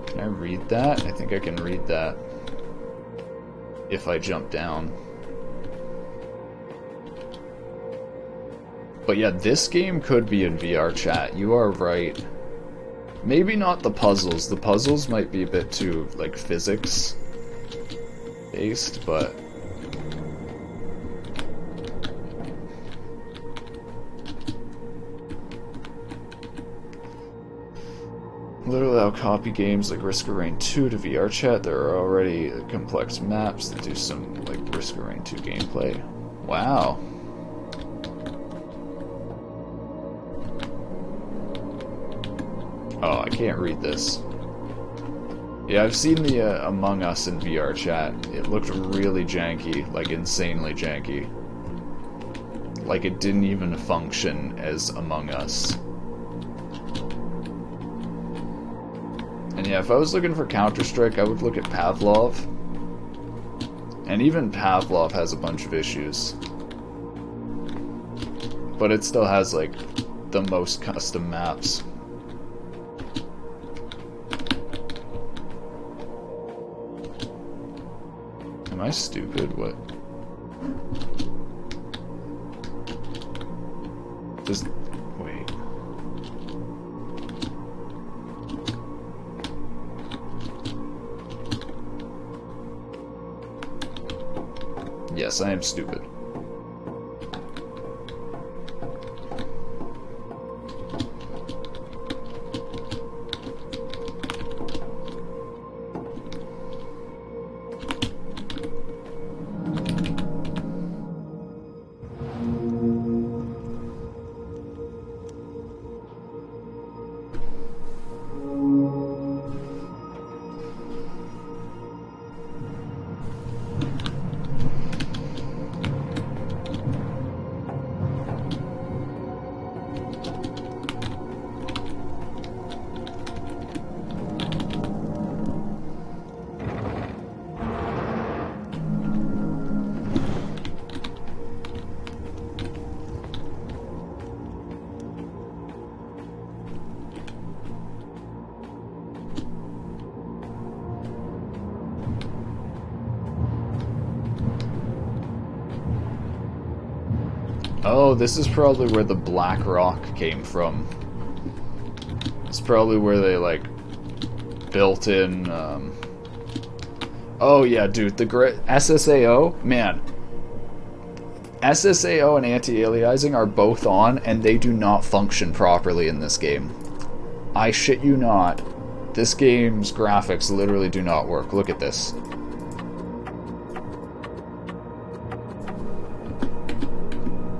Can I read that? I think I can read that if I jump down. But yeah, this game could be in VR chat. You are right. Maybe not the puzzles. The puzzles might be a bit too, like, physics based, but Literally, I'll copy games like Risk of Rain 2 to VR chat. There are already complex maps that do some like Risk of Rain 2 gameplay. Wow. Oh, I can't read this. Yeah, I've seen the Among Us in VR chat. It looked really janky, like insanely janky. Like it didn't even function as Among Us. And yeah, if I was looking for Counter-Strike, I would look at Pavlov. And even Pavlov has a bunch of issues. But it still has, like, the most custom maps. Am I stupid? What? Just... wait. Yes, I am stupid. Oh, this is probably where the black rock came from. It's probably where they, like, built in, Oh, yeah, dude, the SSAO, man. SSAO and anti-aliasing are both on, and they do not function properly in this game. I shit you not. This game's graphics literally do not work. Look at this.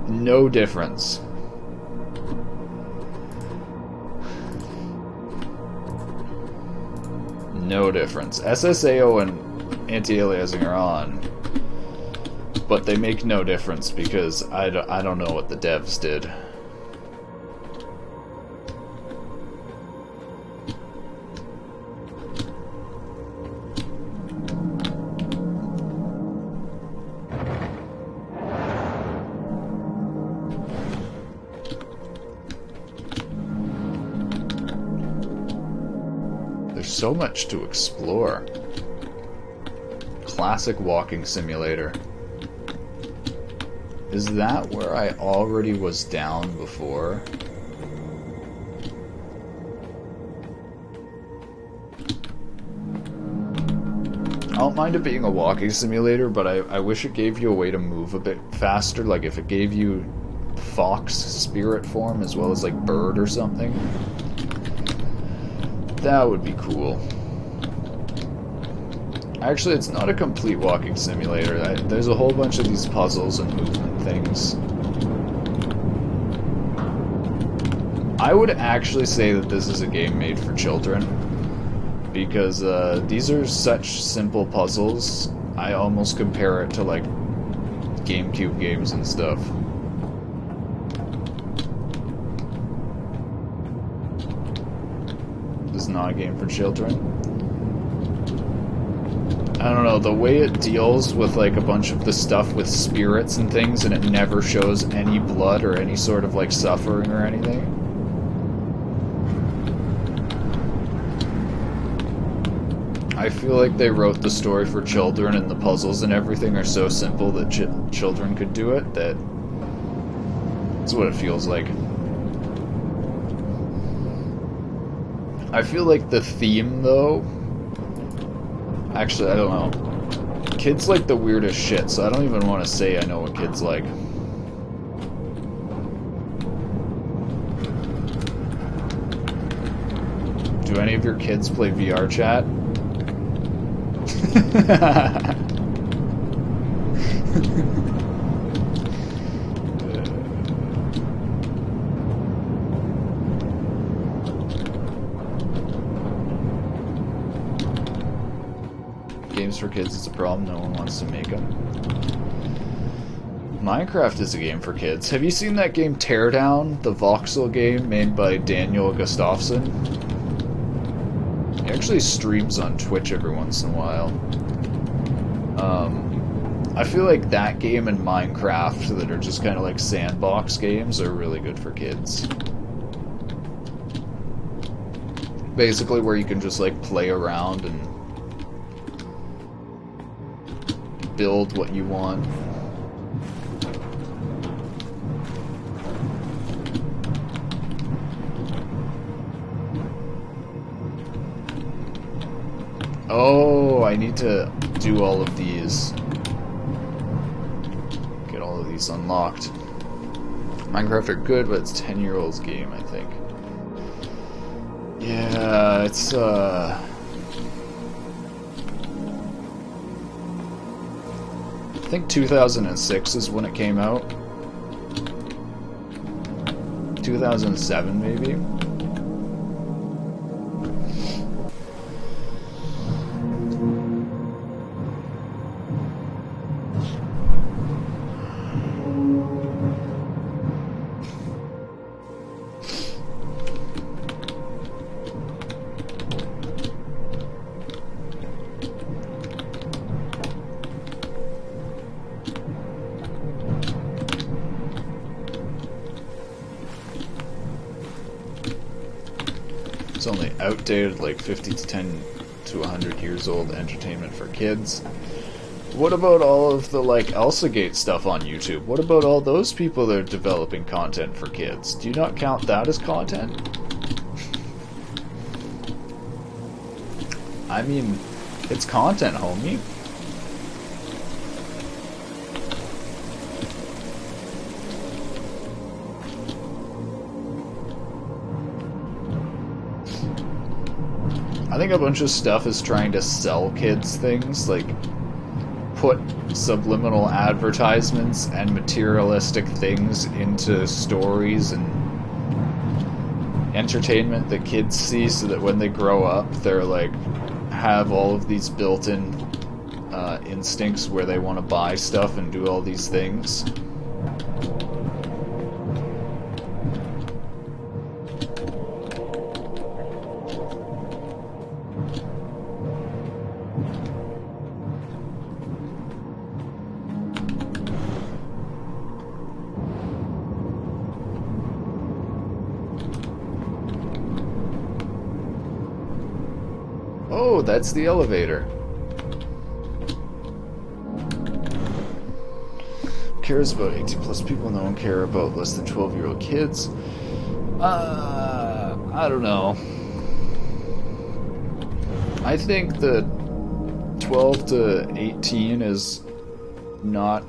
No difference. No difference. SSAO and anti-aliasing are on, but they make no difference because I don't know what the devs did. So much to explore. Classic walking simulator. Is that where I already was down before? I don't mind it being a walking simulator, but I wish it gave you a way to move a bit faster. Like if it gave you fox spirit form as well as like bird or something. That would be cool. Actually, it's not a complete walking simulator. There's a whole bunch of these puzzles and movement things. I would actually say that this is a game made for children. Because these are such simple puzzles, I almost compare it to like GameCube games and stuff. Not a game for children. I don't know, the way it deals with like a bunch of the stuff with spirits and things, and it never shows any blood or any sort of like suffering or anything. I feel like they wrote the story for children, and the puzzles and everything are so simple that children could do it. That's what it feels like. I feel like the theme, though... Actually, I don't know. Kids like the weirdest shit, so I don't even want to say I know what kids like. Do any of your kids play VR chat? Games for kids is a problem. No one wants to make them. Minecraft is a game for kids. Have you seen that game Teardown, the voxel game made by Daniel Gustafsson? He actually streams on Twitch every once in a while. I feel like that game and Minecraft, that are just kind of like sandbox games, are really good for kids. Basically where you can just like play around and build what you want. Oh, I need to do all of these. Get all of these unlocked. Minecraft are good, but it's a 10-year-old's game, I think. Yeah, it's, I think 2006 is when it came out. 2007, maybe? It's only outdated, like 50 to 10 to 100 years old entertainment for kids. What about all of the, like, ElsaGate stuff on YouTube? What about all those people that are developing content for kids? Do you not count that as content? I mean, it's content, homie. I think a bunch of stuff is trying to sell kids things, like put subliminal advertisements and materialistic things into stories and entertainment that kids see, so that when they grow up, they're like, have all of these built-in instincts where they want to buy stuff and do all these things. Oh, that's the elevator. Who cares about 18 plus people? No one cares about less than 12-year-old kids. I don't know. I think that 12 to 18 is not,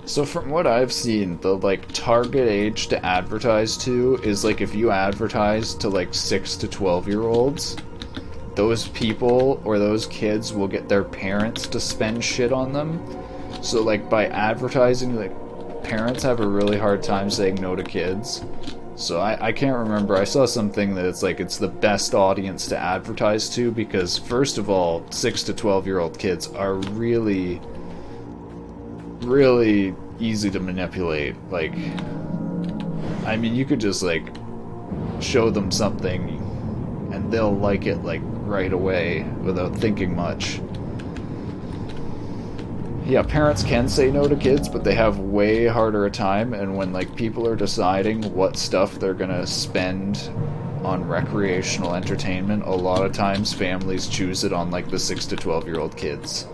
so from what I've seen, the, like, target age to advertise to is, like, if you advertise to, like, 6 to 12-year-olds, those people or those kids will get their parents to spend shit on them. So, like, by advertising, like, parents have a really hard time saying no to kids. So I can't remember. I saw something that it's like it's the best audience to advertise to because, first of all, 6 to 12-year-old kids are really easy to manipulate. Like, I mean, you could just, like, show them something and they'll like it, like, right away without thinking much. Yeah, parents can say no to kids, but they have way harder a time, and when, like, people are deciding what stuff they're gonna spend on recreational entertainment, a lot of times families choose it on, like, the 6 to 12-year-old kids.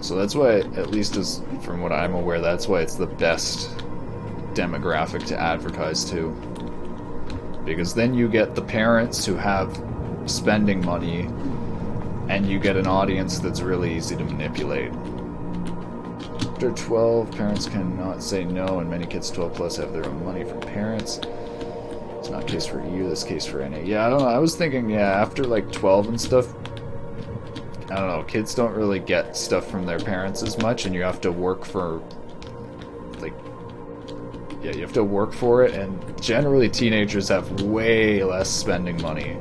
So that's why, at least as from what I'm aware, that's why it's the best demographic to advertise to. Because then you get the parents who have spending money, and you get an audience that's really easy to manipulate. After 12, parents cannot say no, and many kids 12 plus have their own money from parents. It's not the case for EU, this case for NA. Yeah, I don't know. I was thinking, yeah, after like 12 and stuff, I don't know, kids don't really get stuff from their parents as much, and you have to work for, like, yeah, you have to work for it, and generally teenagers have way less spending money.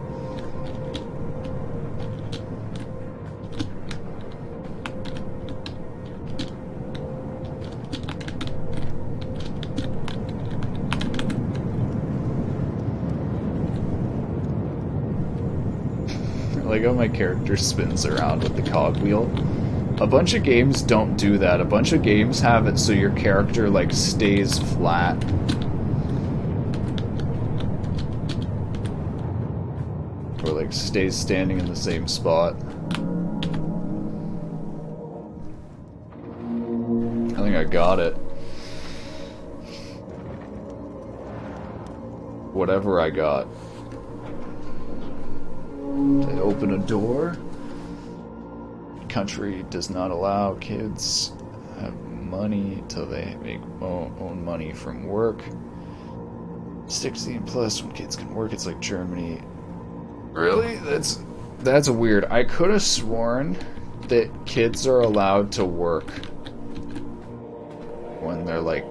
Like how my character spins around with the cogwheel. A bunch of games don't do that. A bunch of games have it so your character like stays flat. Or like stays standing in the same spot. I think I got it. Whatever I got. They open a door. Country does not allow kids have money till they make own money from work. 16 plus when kids can work. It's like Germany. Really? That's weird. I could have sworn that kids are allowed to work when they're like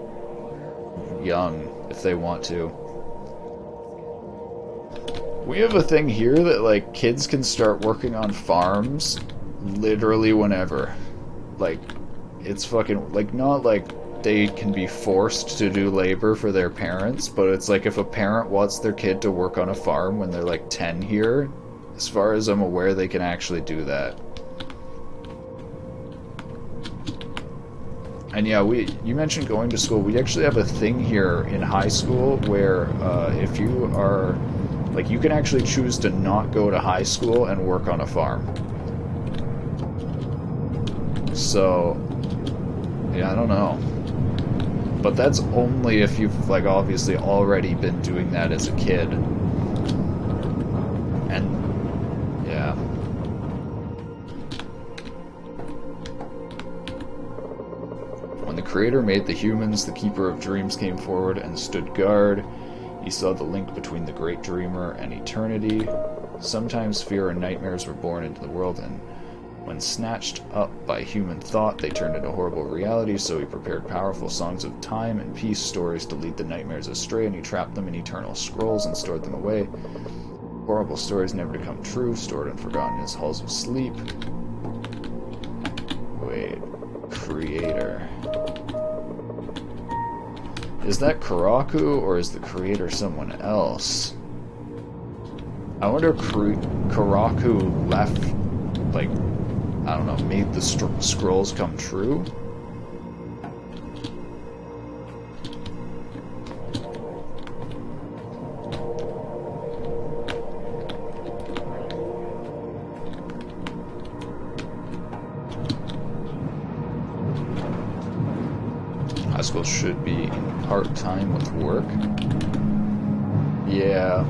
young if they want to. We have a thing here that, like, kids can start working on farms literally whenever. Like, it's fucking, like, not like they can be forced to do labor for their parents, but it's like if a parent wants their kid to work on a farm when they're, like, 10 here, as far as I'm aware, they can actually do that. And yeah, you mentioned going to school. We actually have a thing here in high school where if you are... like, you can actually choose to not go to high school and work on a farm. So, yeah, I don't know. But that's only if you've, like, obviously already been doing that as a kid. And, yeah. When the Creator made the humans, the Keeper of Dreams came forward and stood guard. He saw the link between the great dreamer and eternity. Sometimes fear and nightmares were born into the world, and when snatched up by human thought, they turned into horrible realities, so he prepared powerful songs of time and peace stories to lead the nightmares astray, and he trapped them in eternal scrolls and stored them away. Horrible stories never to come true, stored and forgotten in his halls of sleep. Wait. Creator. Is that Karaku, or is the Creator someone else? I wonder if Karaku left, like, I don't know, made the scrolls come true? High school should be part-time with work. Yeah.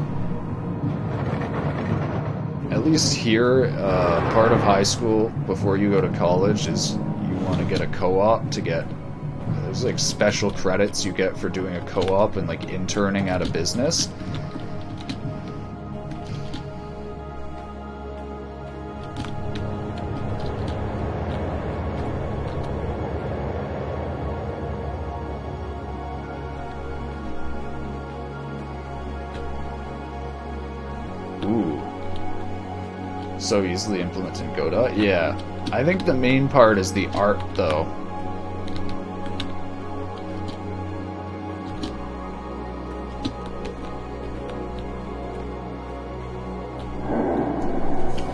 At least here, part of high school, before you go to college, is you want to get a co-op to get... There's like special credits you get for doing a co-op and like interning at a business. Ooh. So easily implemented Godot? Yeah. I think the main part is the art, though.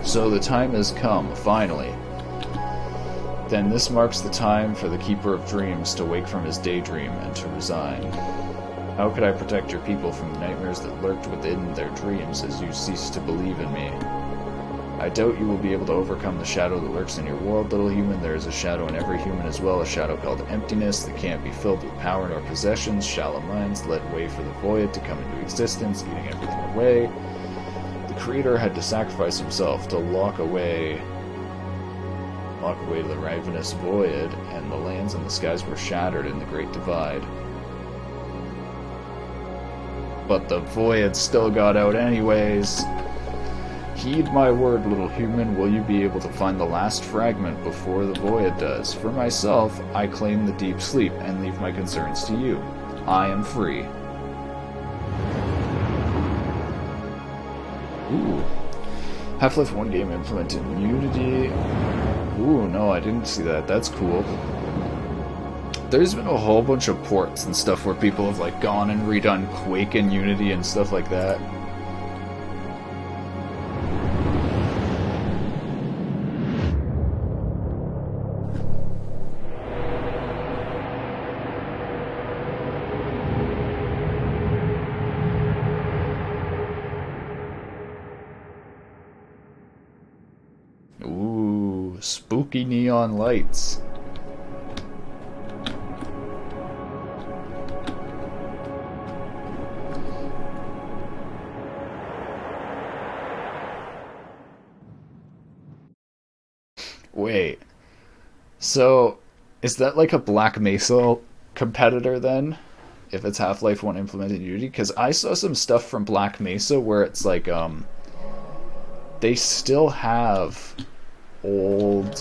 So the time has come, finally. Then this marks the time for the Keeper of Dreams to wake from his daydream and to resign. How could I protect your people from the nightmares that lurked within their dreams as you cease to believe in me? I doubt you will be able to overcome the shadow that lurks in your world, little human. There is a shadow in every human as well, a shadow called emptiness that can't be filled with power nor possessions. Shallow minds let way for the void to come into existence, eating everything away. The Creator had to sacrifice himself to lock away walk away to the ravenous void, and the lands and the skies were shattered in the Great Divide. But the void still got out anyways. Heed my word, little human. Will you be able to find the last fragment before the void does? For myself, I claim the deep sleep and leave my concerns to you. I am free. Ooh. Half-Life 1 game implemented in Unity. Ooh, no, I didn't see that. That's cool. There's been a whole bunch of ports and stuff where people have like gone and redone Quake in Unity and stuff like that. Ooh, spooky neon lights. Wait, so is that like a Black Mesa competitor then? If it's Half-Life 1 implemented in Unity? Because I saw some stuff from Black Mesa where it's like, they still have old,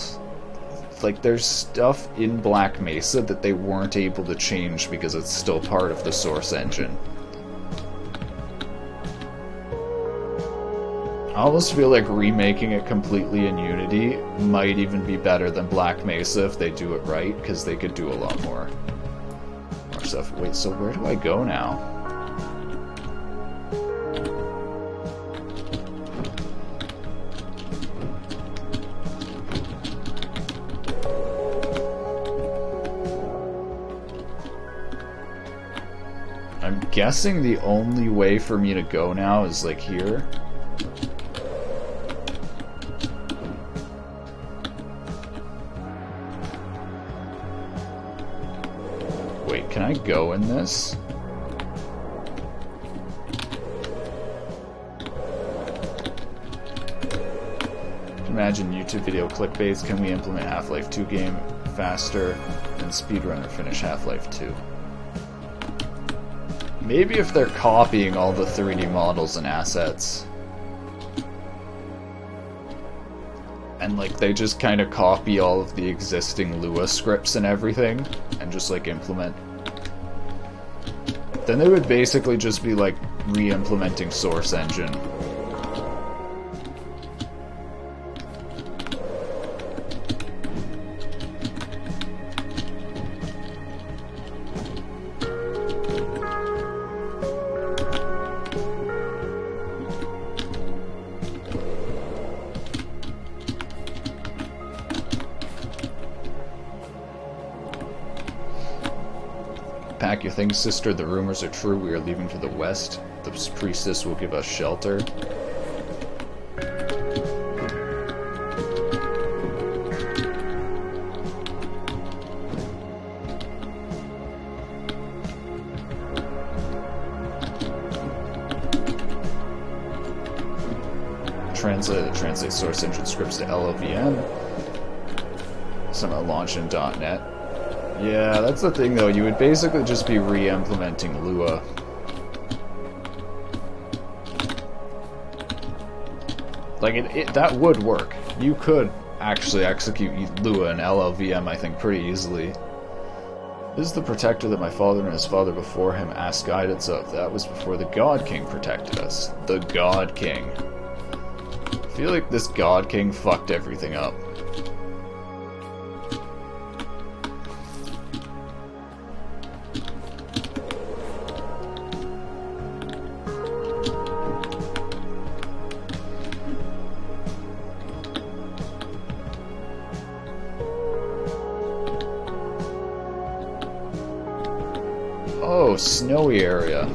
like there's stuff in Black Mesa that they weren't able to change because it's still part of the source engine. I almost feel like remaking it completely in Unity might even be better than Black Mesa if they do it right, because they could do a lot more stuff. Wait, so where do I go now? I'm guessing the only way for me to go now is like here. Wait, can I go in this? Imagine YouTube video clickbaits. Can we implement Half-Life 2 game faster and speedrun or finish Half-Life 2? Maybe if they're copying all the 3D models and assets. And like they just kind of copy all of the existing Lua scripts and everything and just like implement. Then they would basically just be like re-implementing Source Engine. Pack your things, sister. The rumors are true. We are leaving for the west. The priestess will give us shelter. Translate source engine scripts to LLVM. Some launch in .NET. Yeah, that's the thing though, you would basically just be re-implementing Lua. Like, that would work. You could actually execute Lua and LLVM, I think, pretty easily. This is the protector that my father and his father before him asked guidance of. That was before the God King protected us. The God King. I feel like this God King fucked everything up. Oh, snowy area.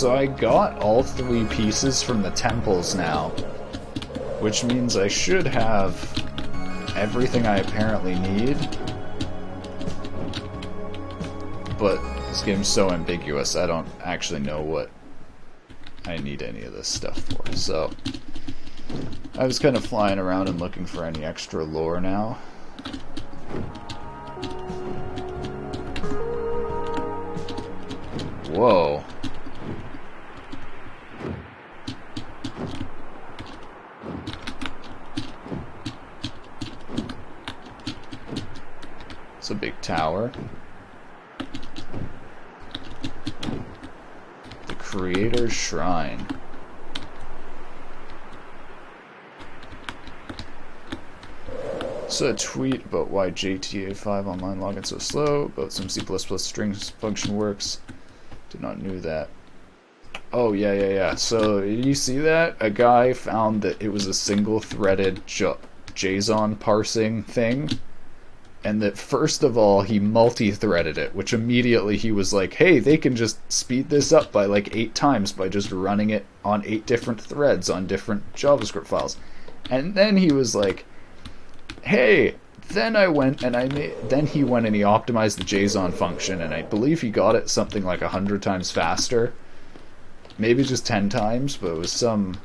so I got all 3 pieces from the temples now, which means I should have everything I apparently need. But this game's so ambiguous, I don't actually know what I need any of this stuff for. So I was kind of flying around and looking for any extra lore now. Whoa. It's a big tower. The Creator's Shrine. So a tweet about why GTA 5 online login so slow, about some C++ strings function works. Did not know that. Oh, yeah. So, did you see that? A guy found that it was a single-threaded JSON parsing thing, and that first of all, he multi-threaded it, which immediately he was like, hey, they can just speed this up by like 8 times by just running it on 8 different threads on different JavaScript files. And then he was like, hey, then I went and then he went and he optimized the JSON function, and I believe he got it something like 100 times faster. Maybe just 10 times, but it was some...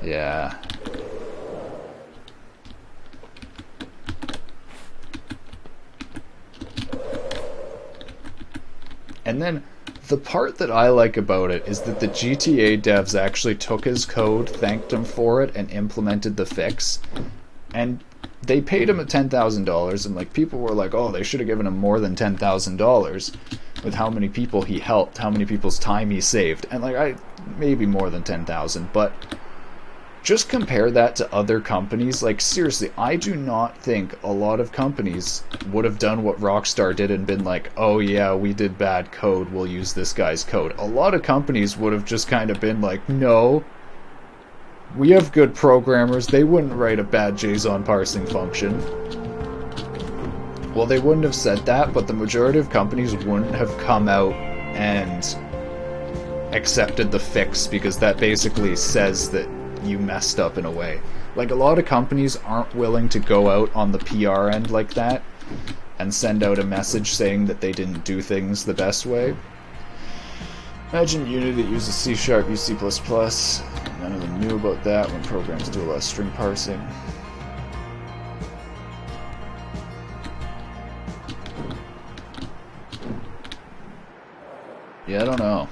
Yeah. And then the part that I like about it is that the GTA devs actually took his code, thanked him for it, and implemented the fix. And they paid him $10,000, and like people were like, oh, they should have given him more than $10,000 with how many people he helped, how many people's time he saved. And like, maybe more than 10,000, but just compare that to other companies. Like, seriously, I do not think a lot of companies would have done what Rockstar did and been like, oh yeah, we did bad code, we'll use this guy's code. A lot of companies would have just kind of been like, no, we have good programmers, they wouldn't write a bad JSON parsing function. Well, they wouldn't have said that, but the majority of companies wouldn't have come out and accepted the fix, because that basically says that you messed up in a way. Like, a lot of companies aren't willing to go out on the PR end like that and send out a message saying that they didn't do things the best way. Imagine Unity uses C#, use C++. None of them knew about that when programs do a lot of string parsing. Yeah, I don't know.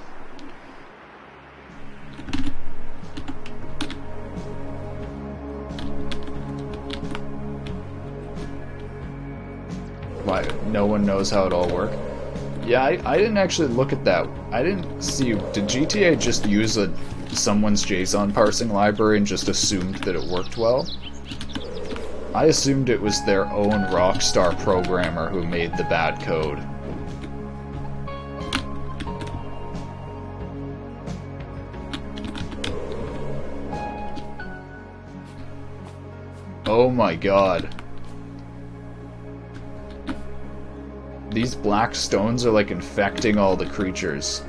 Why? No one knows how it all works? Yeah, I didn't actually look at that. I didn't see... Did GTA just use someone's JSON parsing library and just assumed that it worked well? I assumed it was their own Rockstar programmer who made the bad code. Oh my god. These black stones are like infecting all the creatures.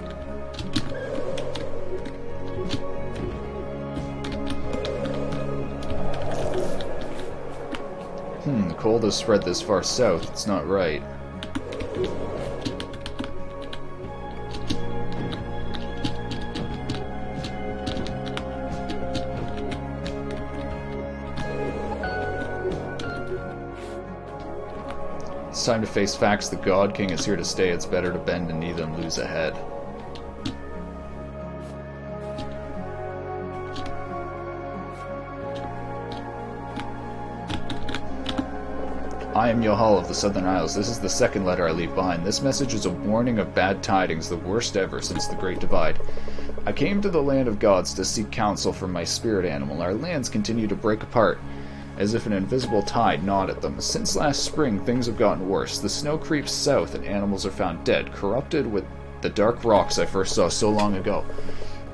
The cold has spread this far south. It's not right. It's time to face facts. The God King is here to stay. It's better to bend a knee than lose a head. I am Yohal of the Southern Isles. This is the second letter I leave behind. This message is a warning of bad tidings, the worst ever since the Great Divide. I came to the land of gods to seek counsel from my spirit animal. Our lands continue to break apart, as if an invisible tide gnawed at them. Since last spring, things have gotten worse. The snow creeps south and animals are found dead, corrupted with the dark rocks I first saw so long ago.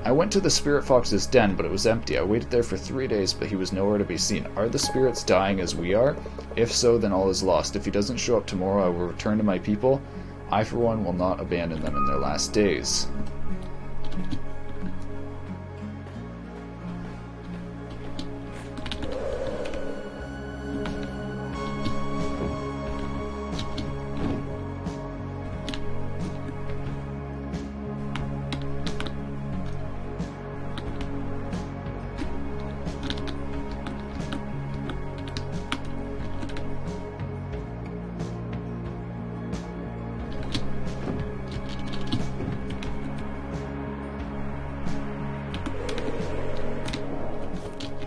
I went to the spirit fox's den, but it was empty. I waited there for 3 days, but he was nowhere to be seen. Are the spirits dying as we are? If so, then all is lost. If he doesn't show up tomorrow, I will return to my people. I, for one, will not abandon them in their last days.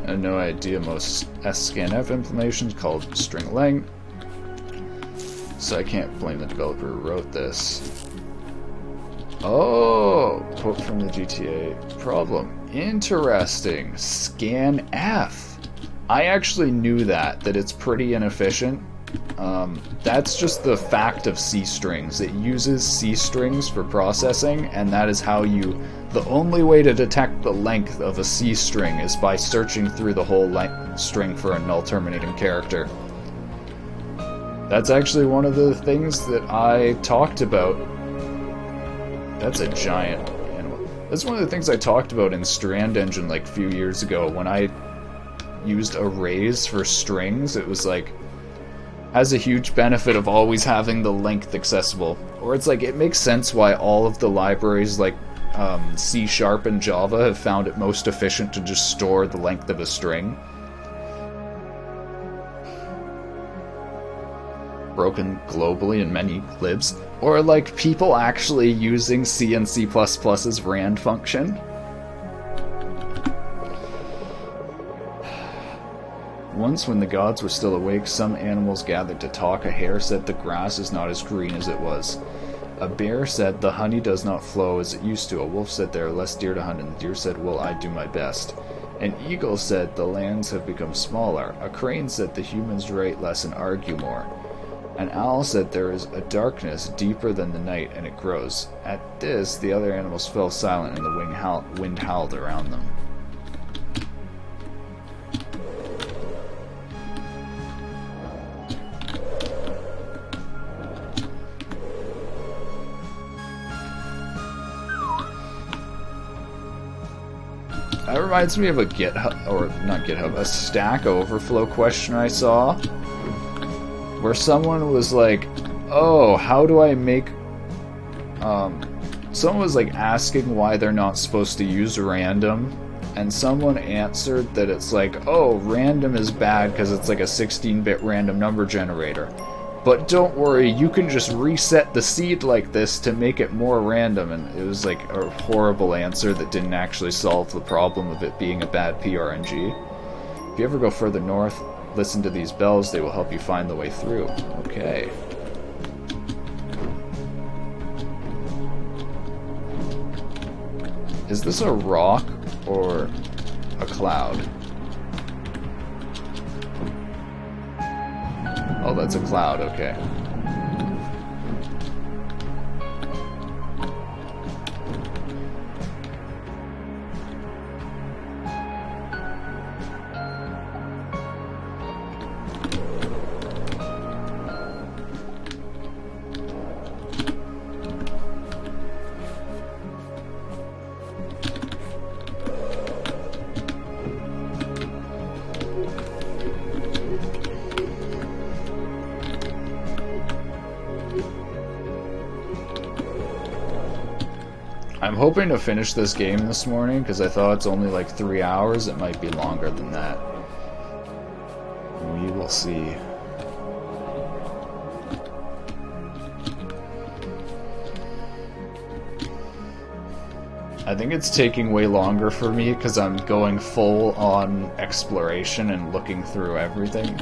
I have no idea most scanf implementations called string length, so I can't blame the developer who wrote this. Oh, quote from the GTA problem. Interesting. Scanf. I actually knew that it's pretty inefficient. That's just the fact of C strings. It uses C strings for processing, and that is how you... The only way to detect the length of a C string is by searching through the whole string for a null terminating character. That's actually one of the things that I talked about. That's a giant animal. That's one of the things I talked about in Strand Engine like a few years ago when I used arrays for strings. It was like, has a huge benefit of always having the length accessible. Or it's like, it makes sense why all of the libraries like C# and Java have found it most efficient to just store the length of a string. Broken globally in many libs. Or like people actually using C and C++'s rand function. Once, when the gods were still awake, some animals gathered to talk. A hare said the grass is not as green as it was. A bear said the honey does not flow as it used to. A wolf said there are less deer to hunt, and the deer said, well, I do my best. An eagle said the lands have become smaller. A crane said the humans write less and argue more. An owl said there is a darkness deeper than the night, and it grows. At this, the other animals fell silent, and the wind howled around them. That reminds me of a GitHub, or not GitHub, a Stack Overflow question I saw, where someone was like, oh, how do I make, someone was like asking why they're not supposed to use random, and someone answered that it's like, oh, random is bad because it's like a 16-bit random number generator. But don't worry, you can just reset the seed like this to make it more random. And it was like a horrible answer that didn't actually solve the problem of it being a bad PRNG. If you ever go further north, listen to these bells, they will help you find the way through. Okay. Is this a rock or a cloud? Oh, that's a cloud, okay. I'm hoping to finish this game this morning, because I thought it's only like 3 hours. It might be longer than that. We will see. I think it's taking way longer for me, because I'm going full on exploration and looking through everything.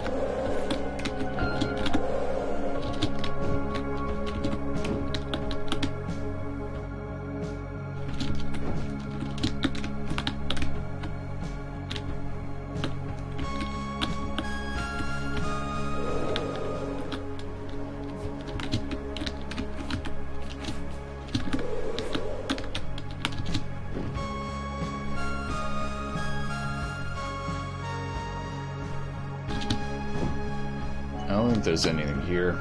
I don't think there's anything here.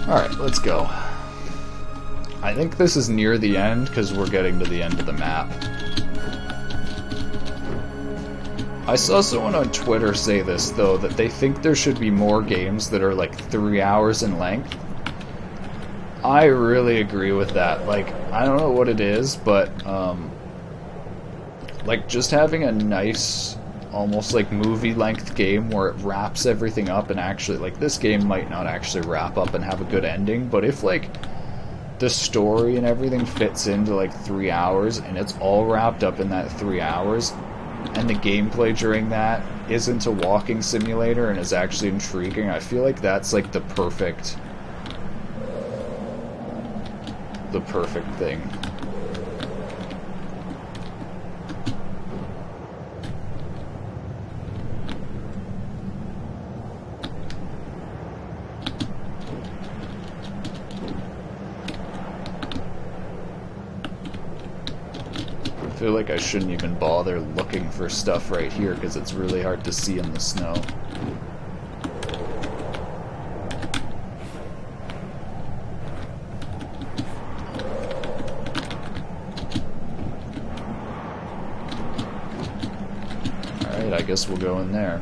Alright, let's go. I think this is near the end, because we're getting to the end of the map. I saw someone on Twitter say this, though, that they think there should be more games that are like 3 hours in length. I really agree with that. Like, I don't know what it is, but, like, just having a nice, almost like movie-length game where it wraps everything up and actually, like, this game might not actually wrap up and have a good ending, but if, like, the story and everything fits into, like, 3 hours and it's all wrapped up in that 3 hours, and the gameplay during that isn't a walking simulator and is actually intriguing, I feel like that's, like, the perfect thing. I feel like I shouldn't even bother looking for stuff right here because it's really hard to see in the snow. Alright, I guess we'll go in there.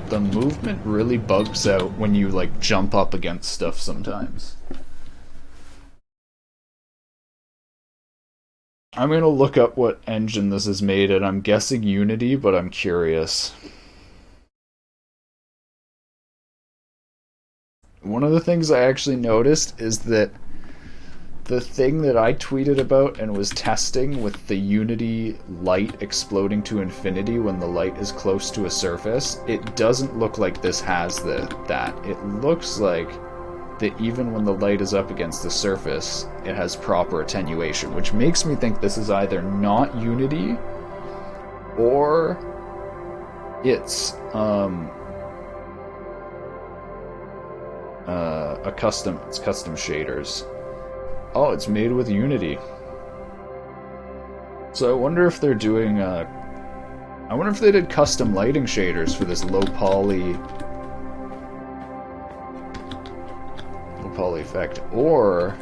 The movement really bugs out when you, like, jump up against stuff sometimes. I'm gonna look up what engine this is made in. I'm guessing Unity, but I'm curious. One of the things I actually noticed is that the thing that I tweeted about and was testing with the Unity light exploding to infinity when the light is close to a surface, it doesn't look like this has that. It looks like that even when the light is up against the surface, it has proper attenuation, which makes me think this is either not Unity or it's custom shaders. Oh, it's made with Unity. So I wonder if they're doing, I wonder if they did custom lighting shaders for this low poly effect. Or,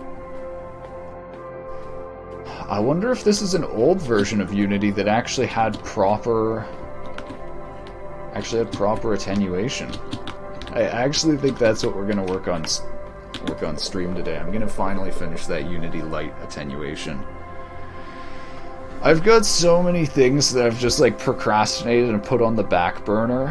I wonder if this is an old version of Unity that actually had proper attenuation. I actually think that's what we're going to work on stream today. I'm gonna finally finish that Unity light attenuation. I've got so many things that I've just like procrastinated and put on the back burner.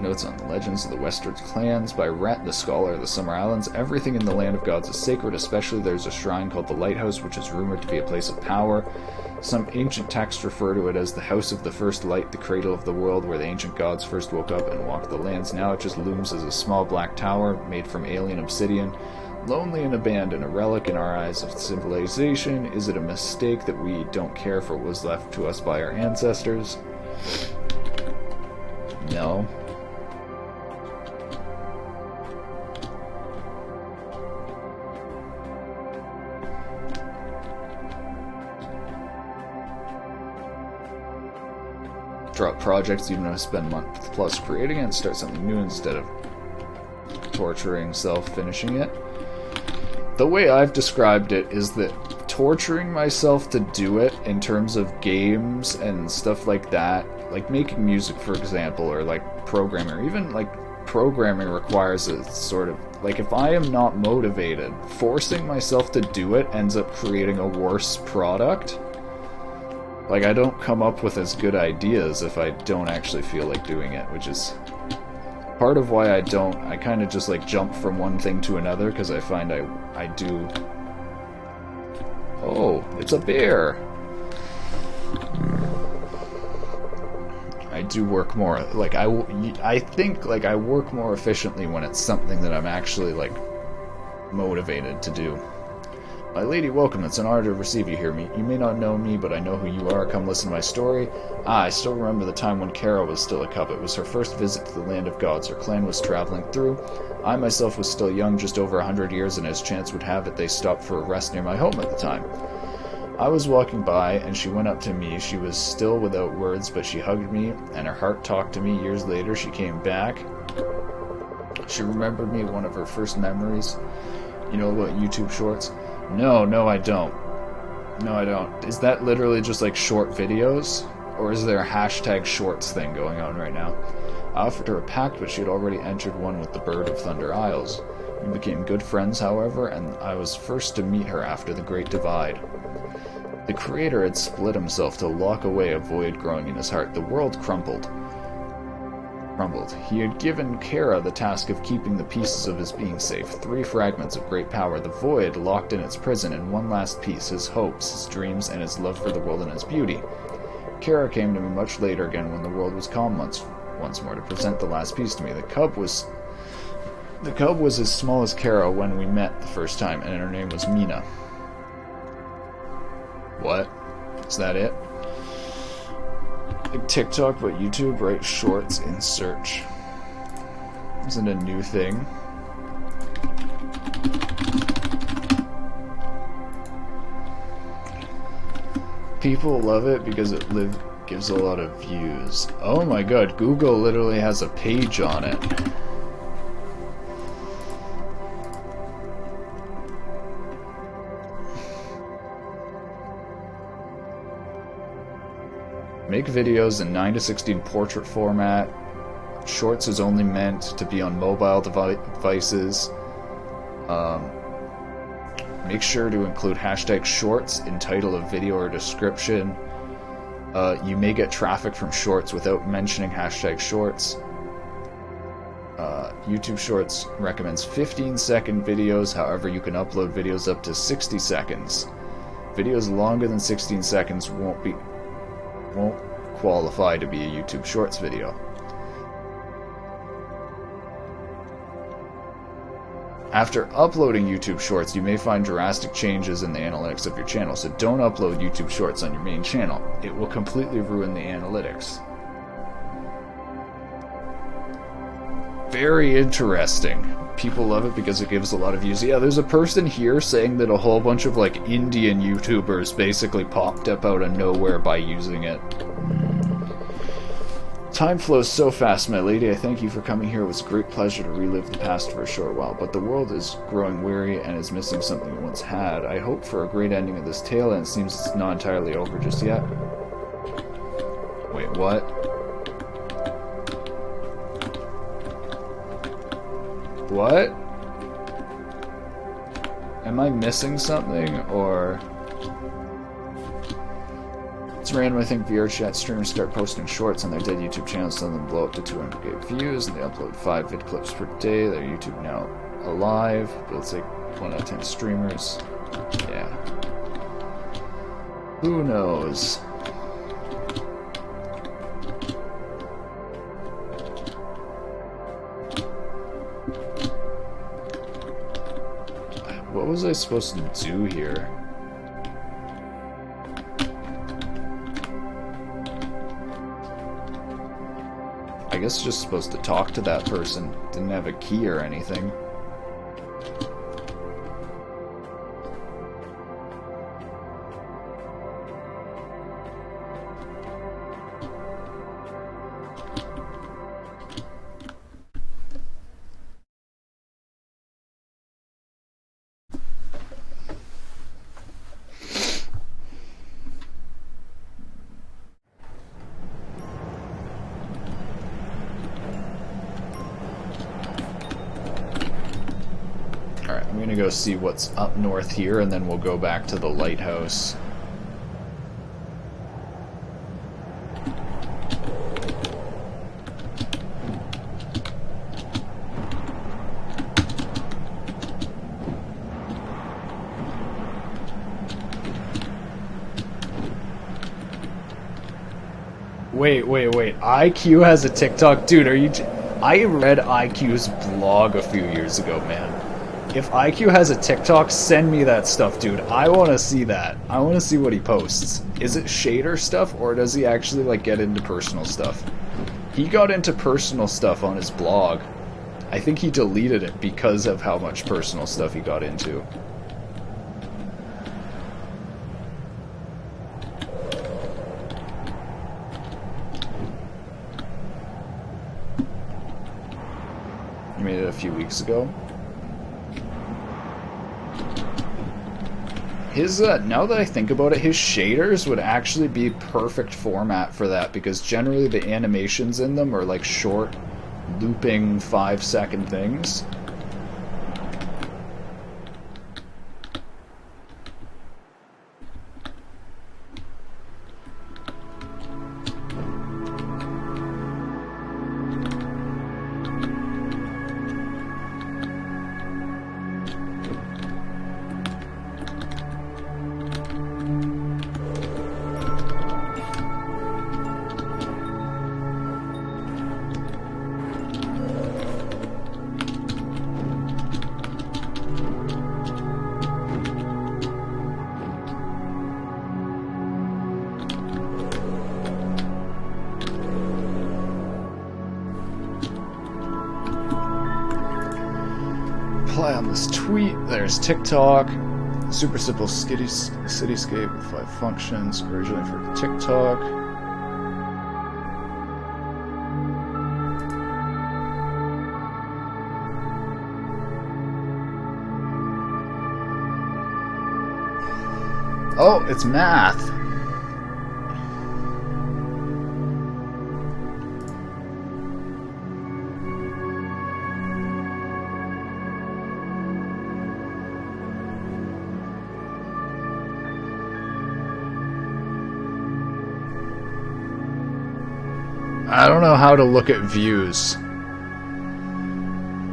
Notes on the legends of the Westward clans by Rhett, the scholar of the Summer Islands. Everything in the land of gods is sacred, especially there's a shrine called the Lighthouse, which is rumored to be a place of power. Some ancient texts refer to it as the house of the first light, the cradle of the world, where the ancient gods first woke up and walked the lands. Now it just looms as a small black tower made from alien obsidian, lonely and abandoned, a relic in our eyes of civilization. Is it a mistake that we don't care for what was left to us by our ancestors? No. Drop projects even if I spend months plus creating it and start something new instead of torturing self finishing it. The way I've described it is that torturing myself to do it in terms of games and stuff like that, like making music for example, or like programming, or even like programming requires a sort of, like if I am not motivated, forcing myself to do it ends up creating a worse product. Like, I don't come up with as good ideas if I don't actually feel like doing it, which is part of why I kind of just, like, jump from one thing to another, because I find I do... Oh, it's a bear! I do work more, like, I think, like, I work more efficiently when it's something that I'm actually, like, motivated to do. My lady, welcome. It's an honor to receive you here. You may not know me, but I know who you are. Come listen to my story. I still remember the time when Kara was still a cub. It was her first visit to the land of gods her clan was traveling through. I myself was still young, just over 100 years, and as chance would have it, they stopped for a rest near my home at the time. I was walking by, and she went up to me. She was still without words, but she hugged me, and her heart talked to me. Years later, she came back. She remembered me, one of her first memories. You know about YouTube Shorts? No, I don't. No, I don't. Is that literally just like short videos? Or is there a hashtag shorts thing going on right now? I offered her a pact, but she had already entered one with the Bird of Thunder Isles. We became good friends, however, and I was first to meet her after the Great Divide. The Creator had split himself to lock away a void growing in his heart. The world crumbled. He had given Kara the task of keeping the pieces of his being safe. 3 fragments of great power, the void locked in its prison, and one last piece, his hopes, his dreams, and his love for the world and its beauty. Kara came to me much later again when the world was calm once more to present the last piece to me. The cub was as small as Kara when we met the first time, and her name was Mina. What? Is that it? Like TikTok, but YouTube, right? Shorts in search. Isn't a new thing. People love it because it gives a lot of views. Oh my god, Google literally has a page on it. Make videos in 9:16 portrait format. Shorts is only meant to be on mobile devices. Make sure to include hashtag shorts in title of video or description. You may get traffic from shorts without mentioning hashtag shorts. YouTube Shorts recommends 15-second videos, however you can upload videos up to 60 seconds. Videos longer than 16 seconds won't qualify to be a YouTube Shorts video. After uploading YouTube Shorts, you may find drastic changes in the analytics of your channel, so don't upload YouTube Shorts on your main channel. It will completely ruin the analytics. Very interesting. People love it because it gives a lot of views. Yeah, there's a person here saying that a whole bunch of like Indian YouTubers basically popped up out of nowhere by using it. Time flows so fast, my lady. I thank you for coming here. It was a great pleasure to relive the past for a short while, but the world is growing weary and is missing something it once had. I hope for a great ending of this tale, and it seems it's not entirely over just yet. Wait, what? What? Am I missing something, or... It's random. I think VR chat streamers start posting shorts on their dead YouTube channels, some of them blow up to 200k views, and they upload 5 vid clips per day. Their YouTube now alive, but it's like 1 out of 10 streamers. Yeah. Who knows? What was I supposed to do here? I guess just supposed to talk to that person. Didn't have a key or anything. I'm gonna go see what's up north here, and then we'll go back to the lighthouse. Wait. IQ has a TikTok? Dude, are you... I read IQ's blog a few years ago, man. If IQ has a TikTok, send me that stuff, dude. I want to see that. I want to see what he posts. Is it shader stuff, or does he actually, like, get into personal stuff? He got into personal stuff on his blog. I think he deleted it because of how much personal stuff he got into. made it a few weeks ago. His, now that I think about it, his shaders would actually be perfect format for that, because generally the animations in them are like short, looping 5-second things. Apply on this tweet. There's TikTok. Super simple cityscape with 5 functions. Originally for TikTok. Oh, it's math. I don't know how to look at views.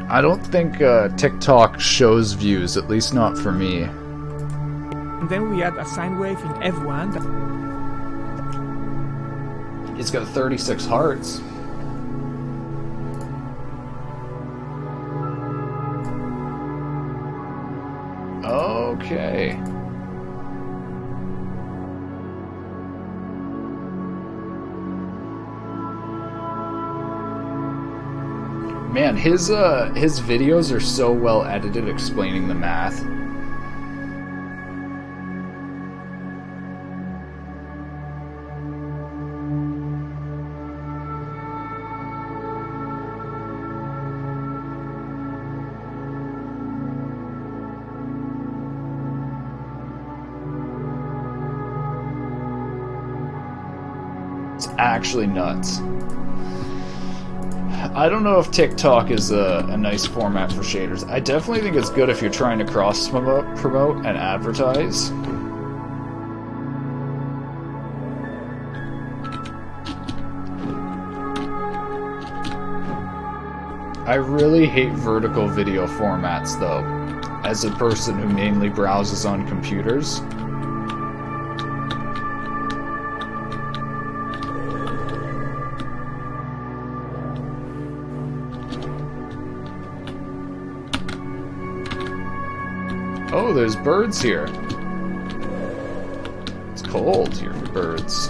I don't think TikTok shows views, at least not for me. And then we add a sine wave in F1. It's got 36 hearts. Okay. Man, his videos are so well edited explaining the math. It's actually nuts. I don't know if TikTok is a nice format for shaders. I definitely think it's good if you're trying to cross-promote and advertise. I really hate vertical video formats, though, as a person who mainly browses on computers. Oh, there's birds here. It's cold here for birds.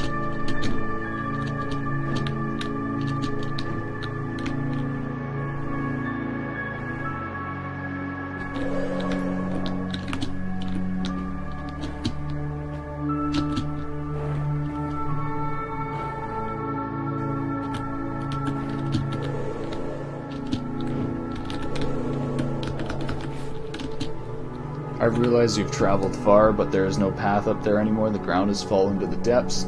I realize you've traveled far, but there is no path up there anymore. The ground has fallen to the depths.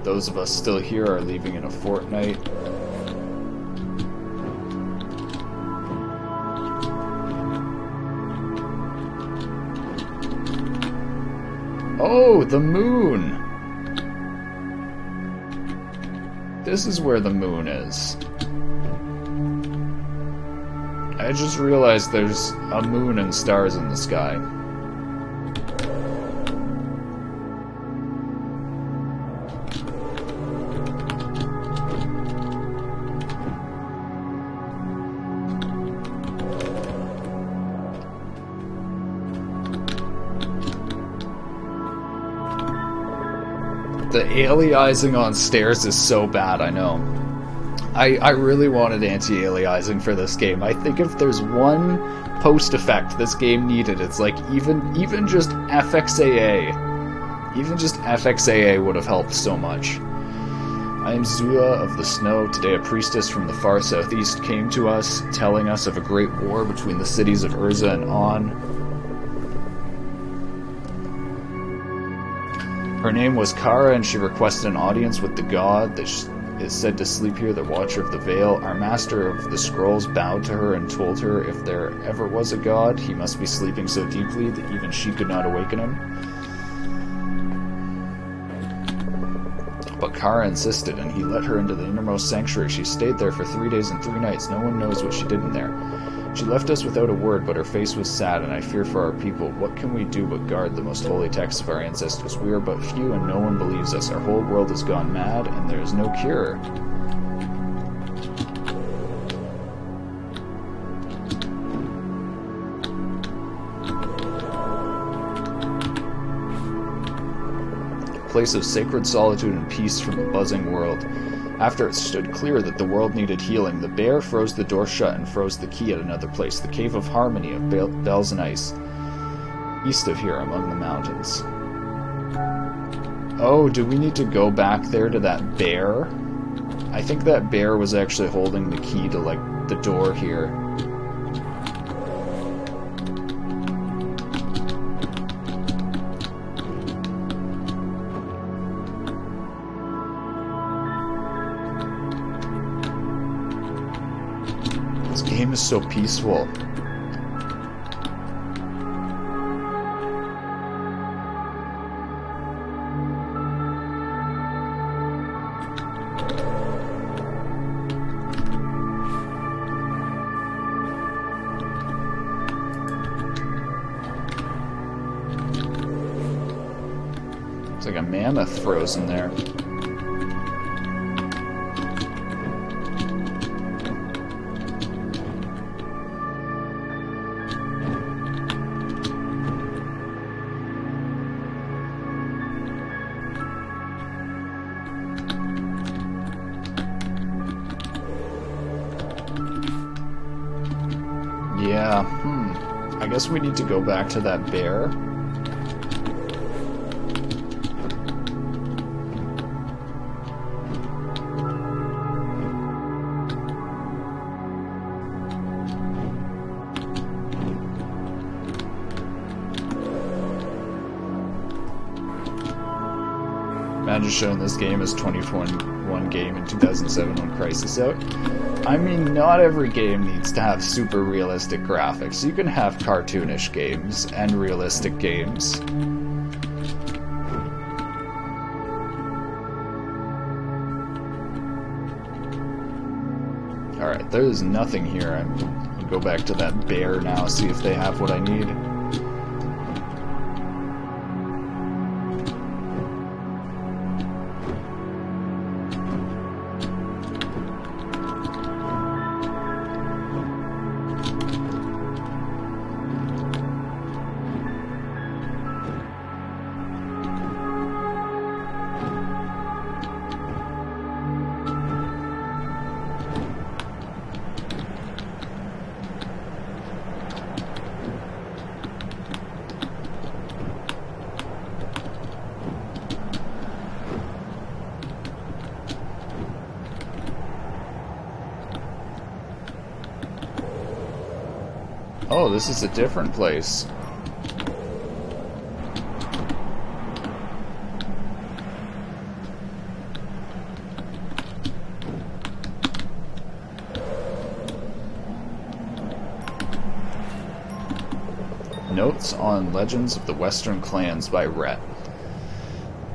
Those of us still here are leaving in a fortnight. Oh, the moon! This is where the moon is. I just realized there's a moon and stars in the sky. The aliasing on stairs is so bad, I know. I really wanted anti-aliasing for this game. I think if there's one post-effect this game needed, it's like even just FXAA. Even just FXAA would have helped so much. I am Zula of the Snow. Today a priestess from the far southeast came to us, telling us of a great war between the cities of Urza and On. Her name was Kara, and she requested an audience with the god that is said to sleep here, the Watcher of the Veil. Our master of the scrolls bowed to her and told her if there ever was a god, he must be sleeping so deeply that even she could not awaken him. But Kara insisted, and he let her into the innermost sanctuary. She stayed there for 3 days and 3 nights. No one knows what she did in there. She left us without a word, but her face was sad, and I fear for our people. What can we do but guard the most holy texts of our ancestors? We are but few, and no one believes us. Our whole world has gone mad, and there is no cure. Place of sacred solitude and peace from the buzzing world. After it stood clear that the world needed healing, the bear froze the door shut and froze the key at another place, the Cave of Harmony of Bells and Ice, east of here among the mountains. Oh, do we need to go back there to that bear? I think that bear was actually holding the key to, like, the door here. This game is so peaceful. It's like a mammoth frozen there. Yeah, I guess we need to go back to that bear. Imagine showing this game as 2021 game in 2007 when Crisis out. I mean, not every game needs to have super realistic graphics. You can have cartoonish games and realistic games. Alright, there's nothing here. I'm gonna go back to that bear now, see if they have what I need. Oh, this is a different place. Notes on Legends of the Western Clans by Rhett.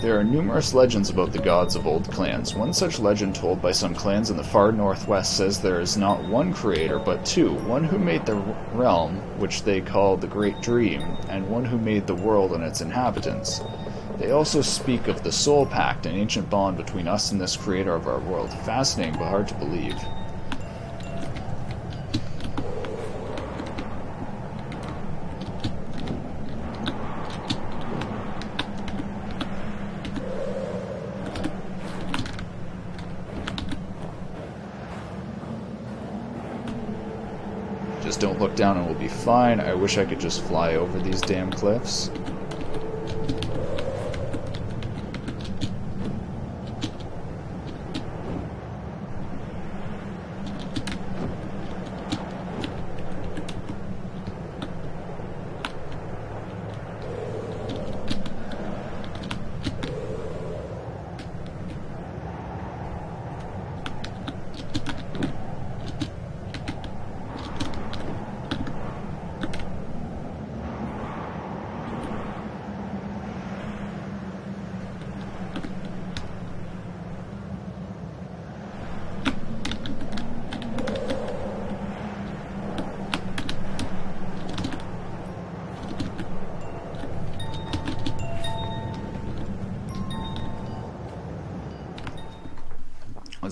There are numerous legends about the gods of old clans. One such legend told by some clans in the far northwest says there is not one creator, but two. One who made the realm, which they call the Great Dream, and one who made the world and its inhabitants. They also speak of the Soul Pact, an ancient bond between us and this creator of our world. Fascinating, but hard to believe. Just don't look down and we'll be fine. I wish I could just fly over these damn cliffs.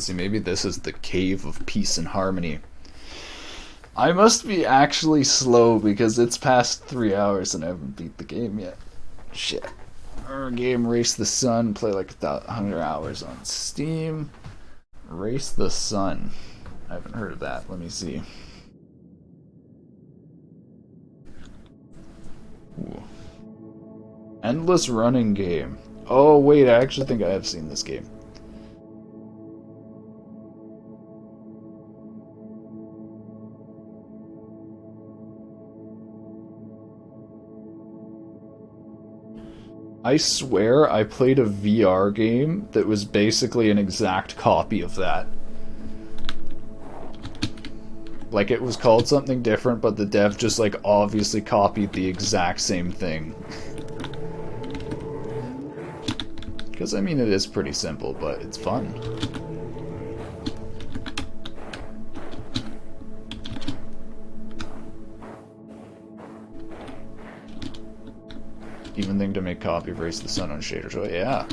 see, maybe this is the Cave of Peace and Harmony. I must be actually slow because it's past 3 hours and I haven't beat the game yet. Shit. Our game, Race the Sun, play like 100 hours on Steam. Race the Sun. I haven't heard of that. Let me see. Ooh. Endless running game. Oh wait, I actually think I have seen this game. I swear I played a VR game that was basically an exact copy of that. Like, it was called something different, but the dev just, like, obviously copied the exact same thing. Because, I mean, it is pretty simple, but it's fun. Even thing to make copy of Race the Sun on Shader Toy, yeah.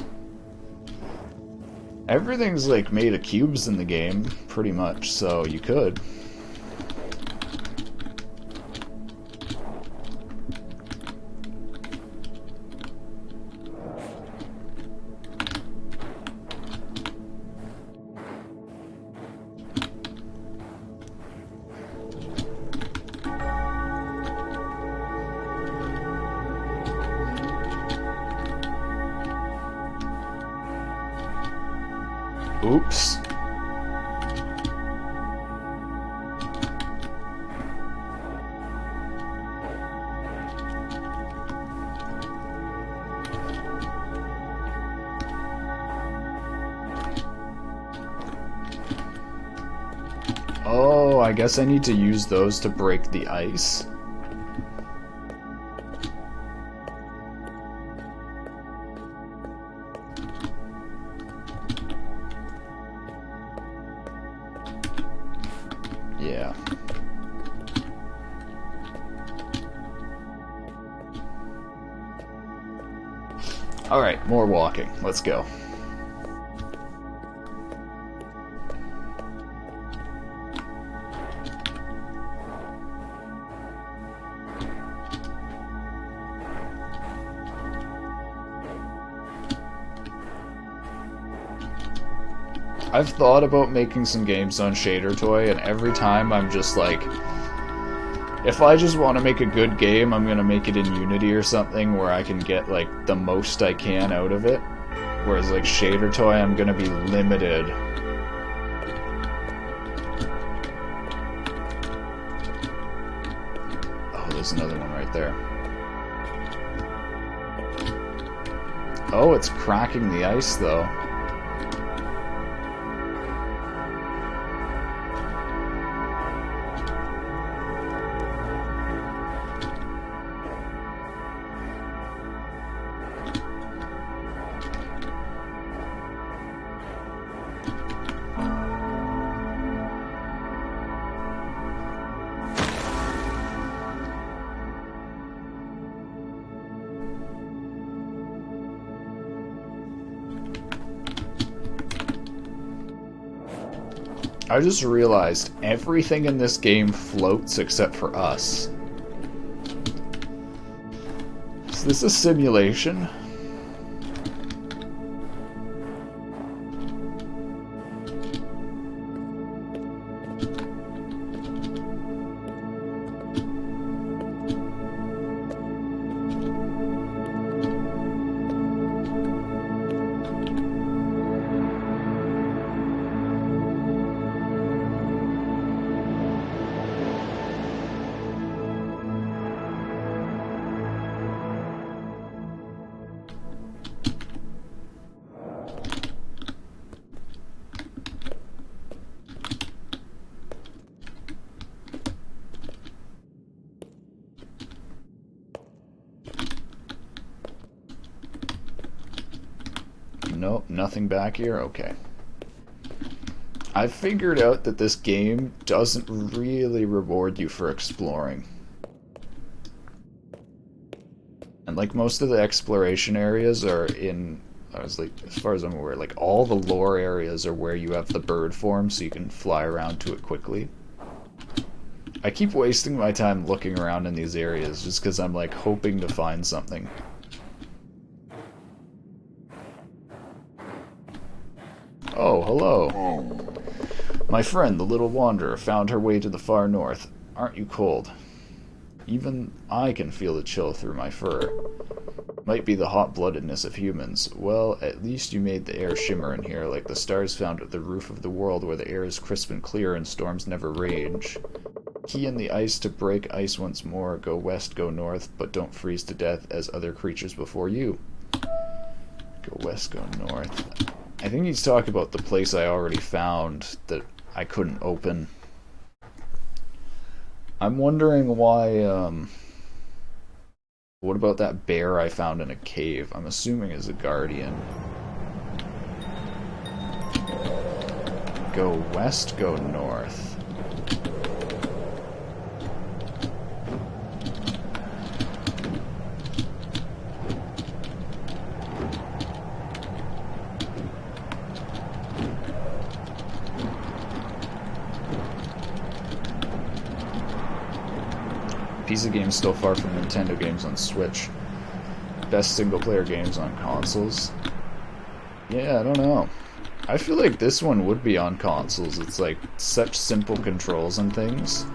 Everything's like made of cubes in the game, pretty much, so you could. Oops. Oh, I guess I need to use those to break the ice. Yeah. Alright, more walking. Let's go. I've thought about making some games on Shader Toy, and every time I'm just like, if I just want to make a good game, I'm going to make it in Unity or something where I can get like the most I can out of it. Whereas like Shader Toy, I'm going to be limited. Oh, there's another one right there. Oh, it's cracking the ice though. I just realized everything in this game floats except for us. Is this a simulation? Nope, nothing back here? Okay. I figured out that this game doesn't really reward you for exploring. And like most of the exploration areas are in I was like, as far as I'm aware, like all the lore areas are where you have the bird form so you can fly around to it quickly. I keep wasting my time looking around in these areas just because I'm like hoping to find something. Oh, hello. My friend, the little wanderer, found her way to the far north. Aren't you cold? Even I can feel the chill through my fur. Might be the hot-bloodedness of humans. Well, at least you made the air shimmer in here, like the stars found at the roof of the world where the air is crisp and clear and storms never rage. Key in the ice to break ice once more. Go west, go north, but don't freeze to death as other creatures before you. Go west, go north. I think he's talking about the place I already found that I couldn't open. I'm wondering why, what about that bear I found in a cave? I'm assuming is a guardian. Go west, go north. PC games still far from Nintendo games on Switch. Best single-player games on consoles. Yeah, I don't know. I feel like this one would be on consoles. It's like such simple controls and things.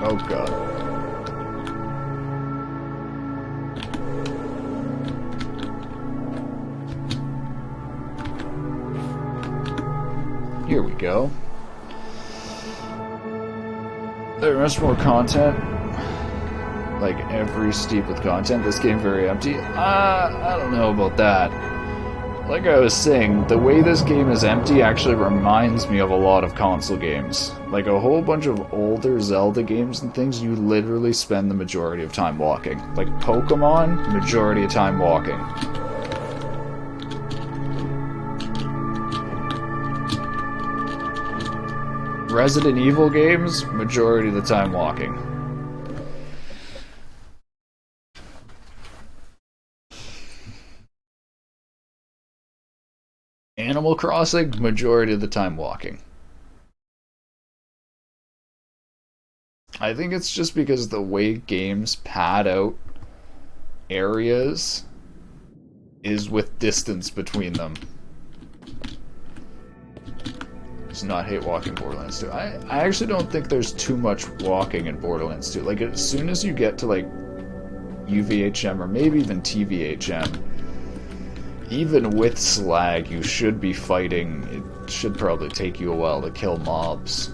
Oh god. Here we go. There's much more content. Like every steep with content. This game very empty. I don't know about that. Like I was saying, the way this game is empty actually reminds me of a lot of console games. Like a whole bunch of older Zelda games and things, you literally spend the majority of time walking. Like Pokemon, majority of time walking. Resident Evil games, majority of the time walking. Animal Crossing, majority of the time walking. I think it's just because the way games pad out areas is with distance between them. Not hate walking Borderlands 2. I actually don't think there's too much walking in Borderlands 2. Like, as soon as you get to, like, UVHM or maybe even TVHM, even with slag, you should be fighting. It should probably take you a while to kill mobs.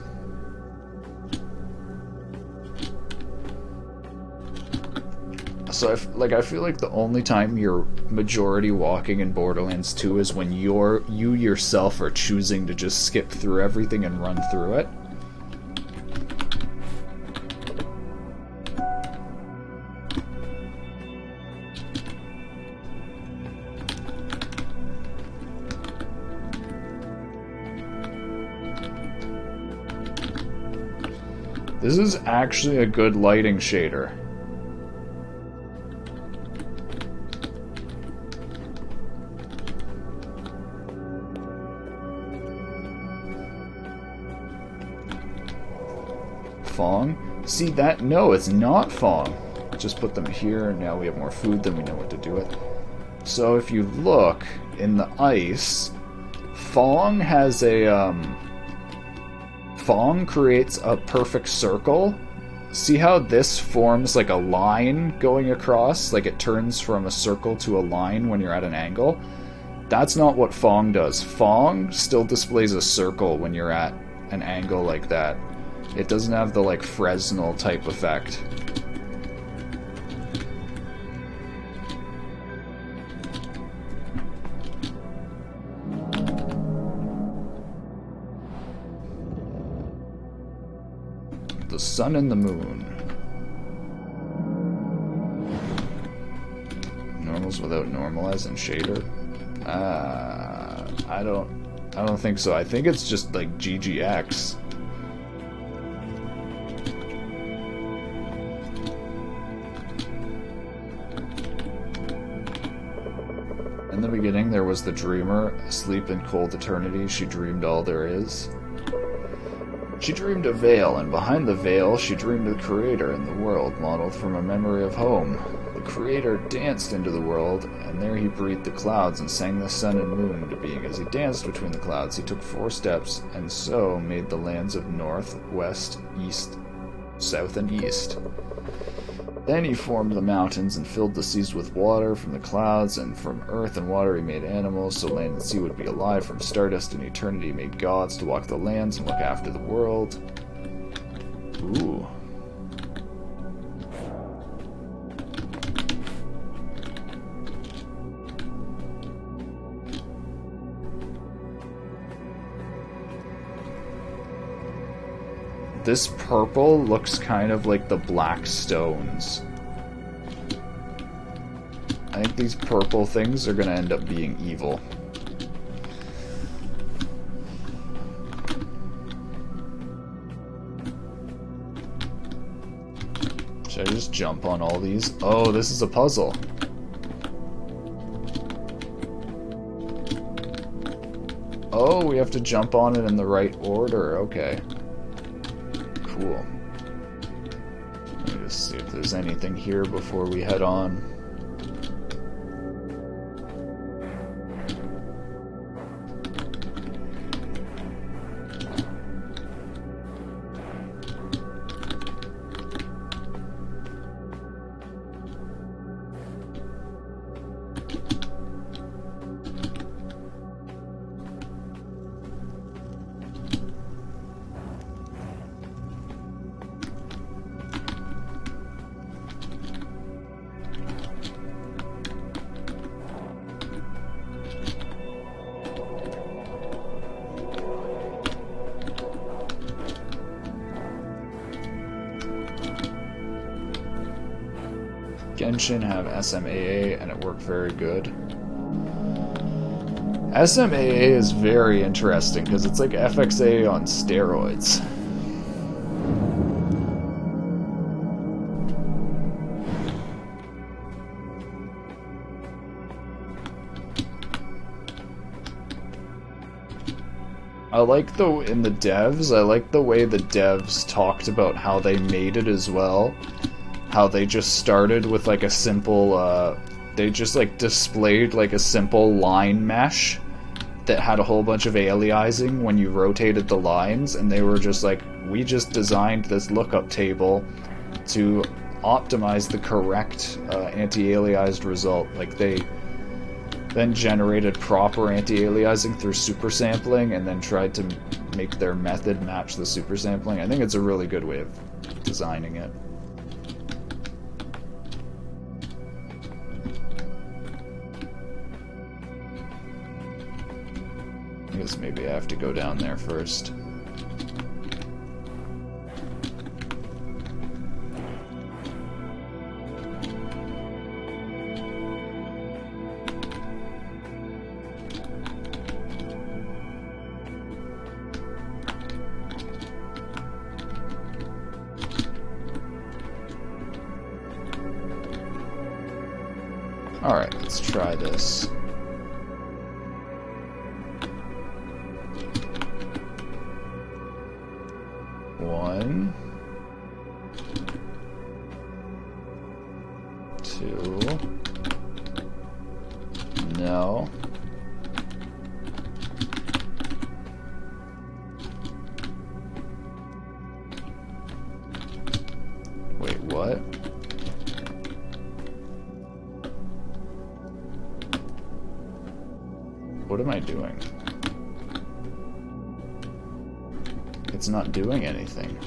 So, I feel like the only time you're majority walking in Borderlands 2 is when you yourself are choosing to just skip through everything and run through it. This is actually a good lighting shader. Fong? See that? No, it's not Fong. Just put them here, now we have more food, then we know what to do with. So if you look in the ice, Fong has a, Fong creates a perfect circle. See how this forms like a line going across? Like it turns from a circle to a line when you're at an angle? That's not what Fong does. Fong still displays a circle when you're at an angle like that. It doesn't have the, like, Fresnel type effect. The sun and the moon. Normals without normalize and shader. Ah. I don't think so. I think it's just like GGX. In the beginning, there was the dreamer, asleep in cold eternity. She dreamed all there is. She dreamed a veil, and behind the veil, she dreamed the creator in the world, modeled from a memory of home. The creator danced into the world, and there he breathed the clouds and sang the sun and moon into being. As he danced between the clouds, he took 4 steps, and so made the lands of north, west, east, south, and east. Then he formed the mountains and filled the seas with water from the clouds, and from earth and water he made animals, so land and sea would be alive. From stardust and eternity he made gods to walk the lands and look after the world. Ooh. This purple looks kind of like the black stones. I think these purple things are gonna end up being evil. Should I just jump on all these? Oh, this is a puzzle. Oh, we have to jump on it in the right order. Okay. Cool. Let me just see if there's anything here before we head on. Genshin have SMAA and it worked very good. SMAA is very interesting because it's like FXA on steroids. I like in the devs, I like the way the devs talked about how they made it as well. How they just started with like a simple, they just like displayed like a simple line mesh that had a whole bunch of aliasing when you rotated the lines, and they were just like, we just designed this lookup table to optimize the correct anti-aliased result. Like they then generated proper anti-aliasing through super sampling and then tried to make their method match the super sampling. I think it's a really good way of designing it. I guess maybe I have to go down there first. Alright, let's try this. One, two, no. Wait, what? What am I doing? It's not doing anything.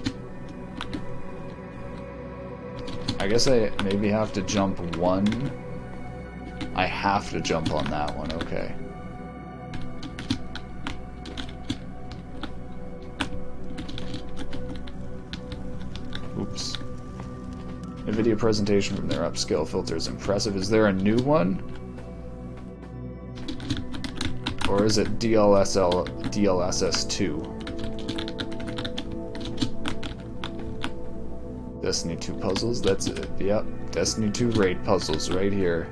I guess I maybe have to jump one. I have to jump on that one, okay. Oops. NVIDIA presentation from their upscale filter is impressive. Is there a new one? Or is it DLSS2? Destiny 2 puzzles, that's it. Yep, Destiny 2 raid puzzles right here.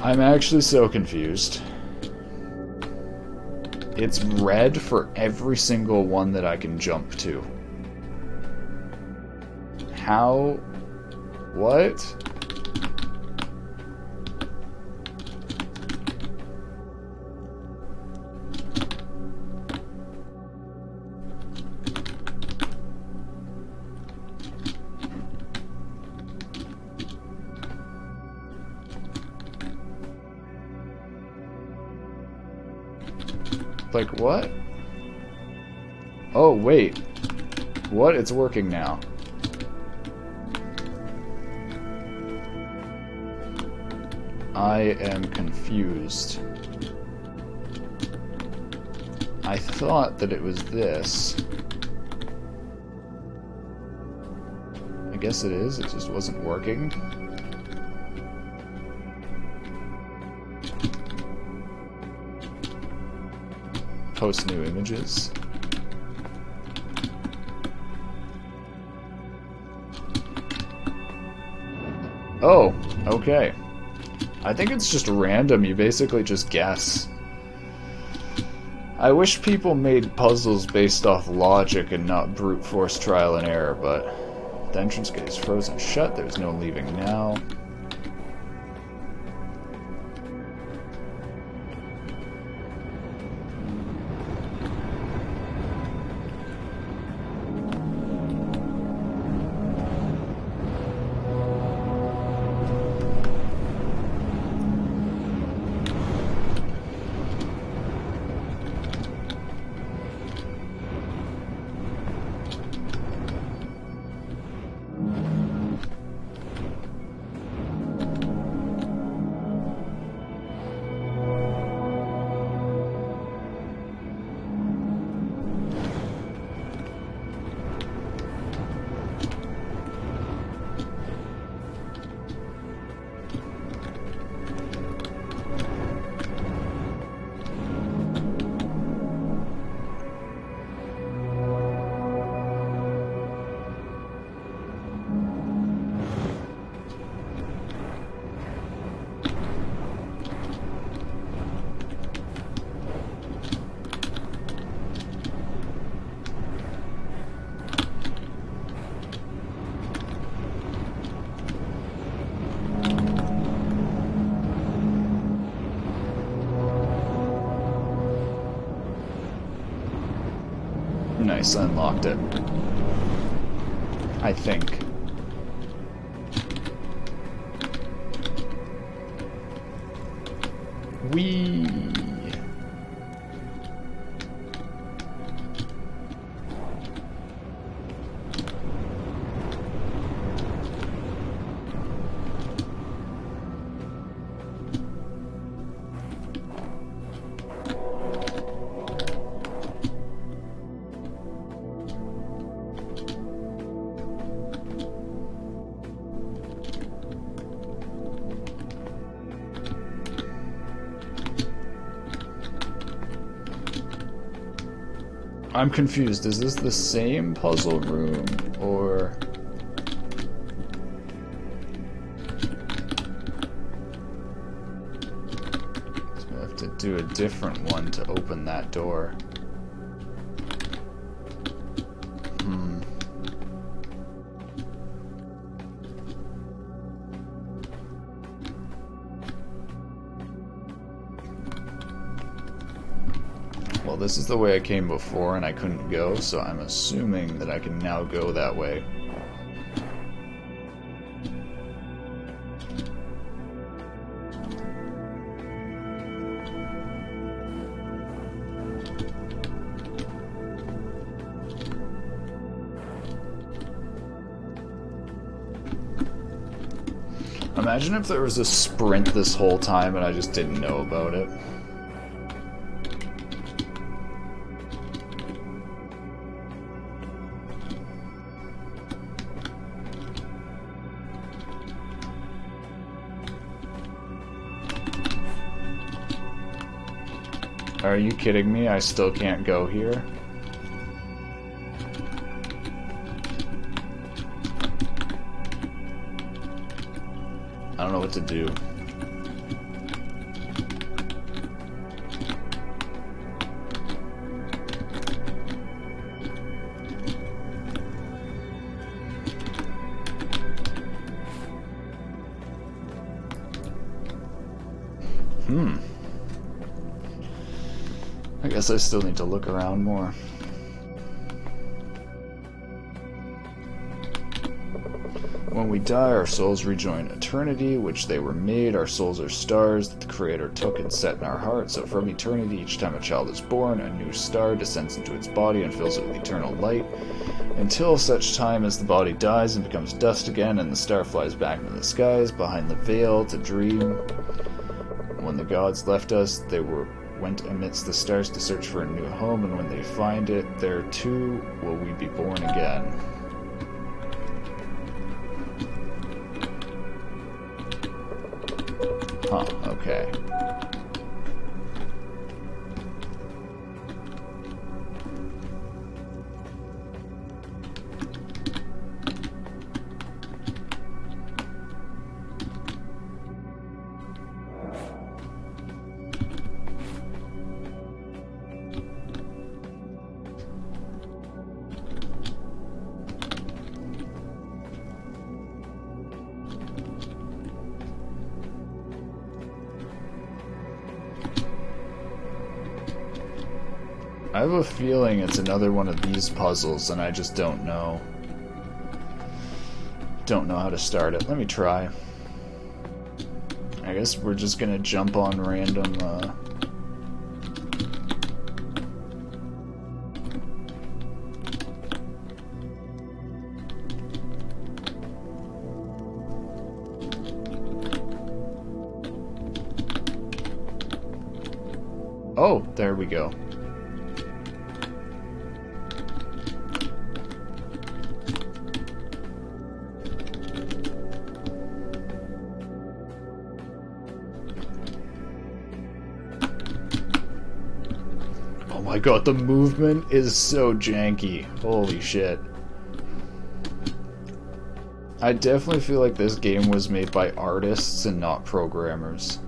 I'm actually so confused. It's red for every single one that I can jump to. How? What? Like, what? Oh, wait. What? It's working now. I am confused. I thought that it was this. I guess it is. It just wasn't working. Post new images. Oh, okay. I think it's just random. You basically just guess. I wish people made puzzles based off logic and not brute force trial and error, but the entrance gate is frozen shut. There's no leaving now. Nice, unlocked it. I think. Whee! I'm confused. Is this the same puzzle room, or... So I have to do a different one to open that door. Well, this is the way I came before and I couldn't go, so I'm assuming that I can now go that way. Imagine if there was a sprint this whole time and I just didn't know about it. Are you kidding me? I still can't go here? I don't know what to do. I guess I still need to look around more. When we die, our souls rejoin eternity, which they were made. Our souls are stars that the Creator took and set in our hearts. So from eternity, each time a child is born, a new star descends into its body and fills it with eternal light, until such time as the body dies and becomes dust again, and the star flies back into the skies, behind the veil, to dream. When the gods left us, they went amidst the stars to search for a new home, and when they find it, there too will we be born again. Huh, okay. I have a feeling it's another one of these puzzles, and I just don't know. Don't know how to start it. Let me try. I guess we're just gonna jump on random, Oh, there we go. Oh my god, the movement is so janky. Holy shit. I definitely feel like this game was made by artists and not programmers.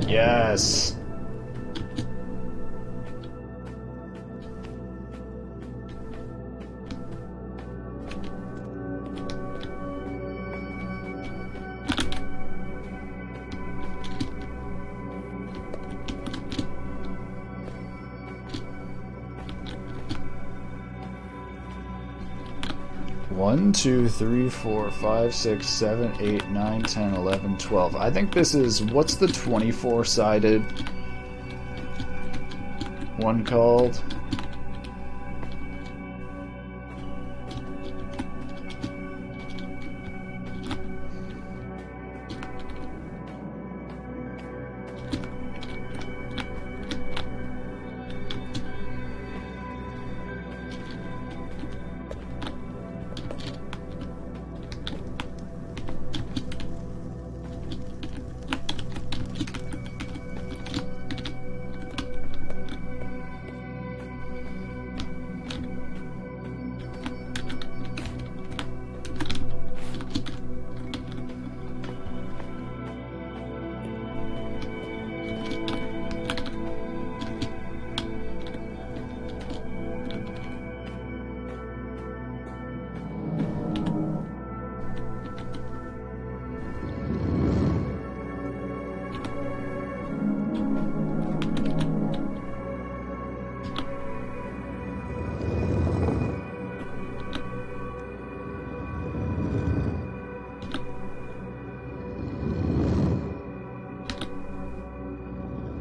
Yes. One, 2, 3, 4, 5, 6, 7, 8, 9, 10, 11, 12. I think this is, what's the 24-sided one called?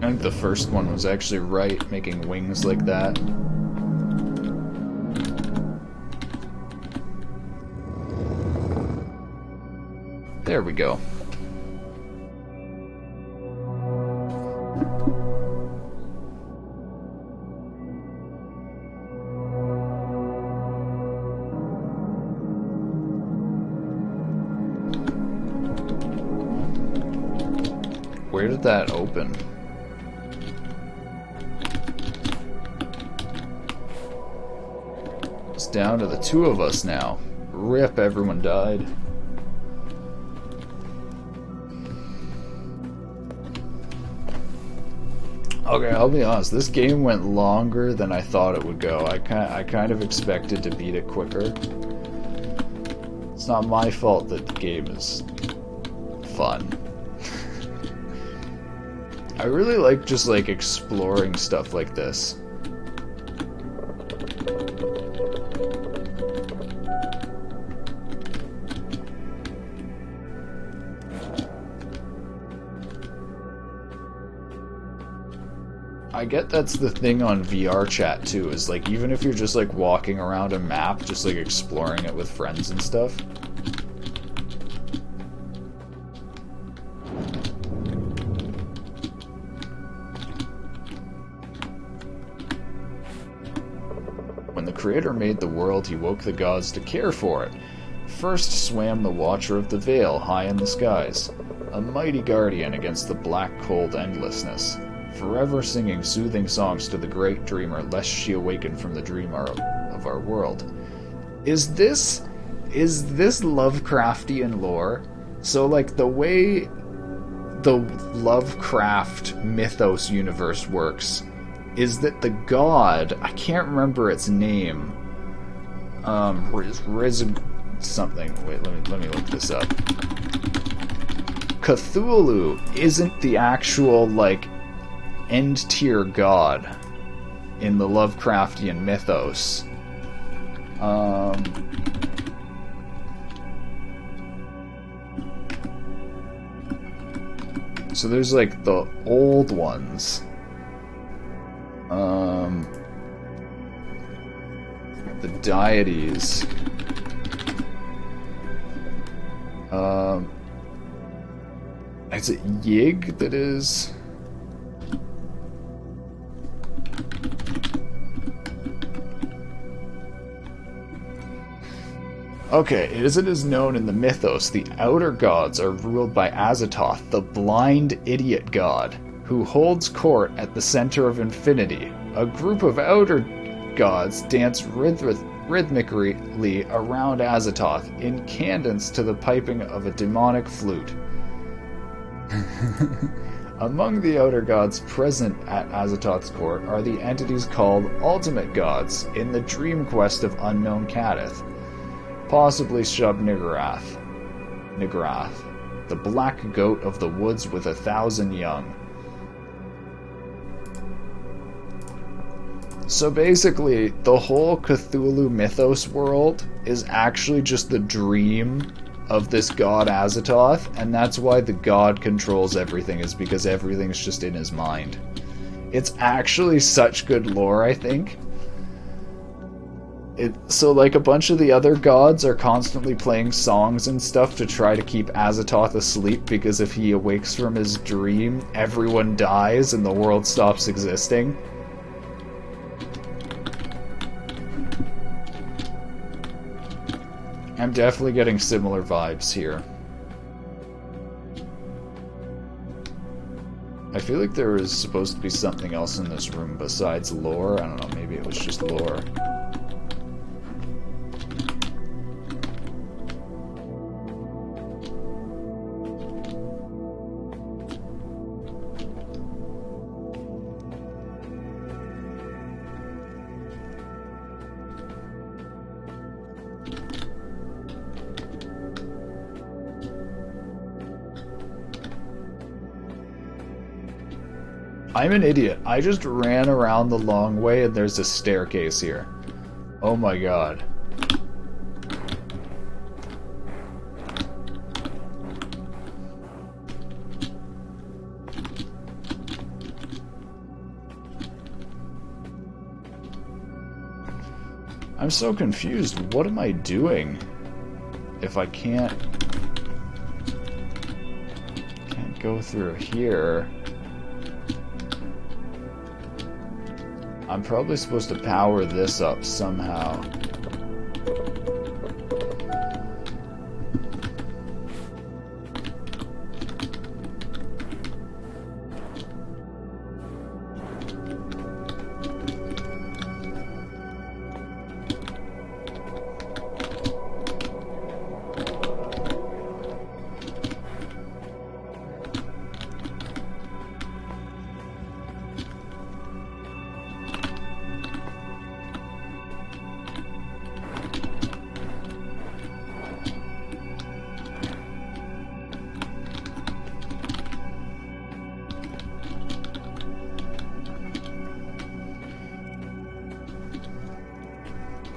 I think the first one was actually right, making wings like that. There we go. Where did that open? It's down to the two of us now. Rip, everyone died. Okay, I'll be honest, this game went longer than I thought it would go. I kind of expected to beat it quicker. It's not my fault that the game is fun. I really like just like exploring stuff like this. I get that's the thing on VR chat too, is like even if you're just like walking around a map, just like exploring it with friends and stuff. When the Creator made the world, he woke the gods to care for it. First swam the Watcher of the Veil high in the skies, a mighty guardian against the black cold endlessness, forever singing soothing songs to the great dreamer lest she awaken from the dream of our world. Is this Lovecraftian lore? So like the way the Lovecraft mythos universe works is that the god, I can't remember its name, something, wait, let me look this up. Cthulhu isn't the actual like end tier god in the Lovecraftian mythos. So there's like the old ones. The deities. Is it Yig that is? Okay, as it is known in the mythos, the outer gods are ruled by Azathoth, the blind idiot god, who holds court at the center of infinity. A group of outer gods dance rhythmically around Azathoth in cadence to the piping of a demonic flute. Among the outer gods present at Azathoth's court are the entities called Ultimate Gods in the dream quest of unknown Kadith. Possibly Shub-Niggurath, the black goat of the woods with 1,000 young. So basically, the whole Cthulhu mythos world is actually just the dream of this god Azathoth, and that's why the god controls everything, is because everything's just in his mind. It's actually such good lore, I think. So like a bunch of the other gods are constantly playing songs and stuff to try to keep Azathoth asleep, because if he awakes from his dream, everyone dies and the world stops existing. I'm definitely getting similar vibes here. I feel like there was supposed to be something else in this room besides lore. I don't know, maybe it was just lore. I'm an idiot. I just ran around the long way and there's a staircase here. Oh my god. I'm so confused. What am I doing if I can't... go through here, I'm probably supposed to power this up somehow.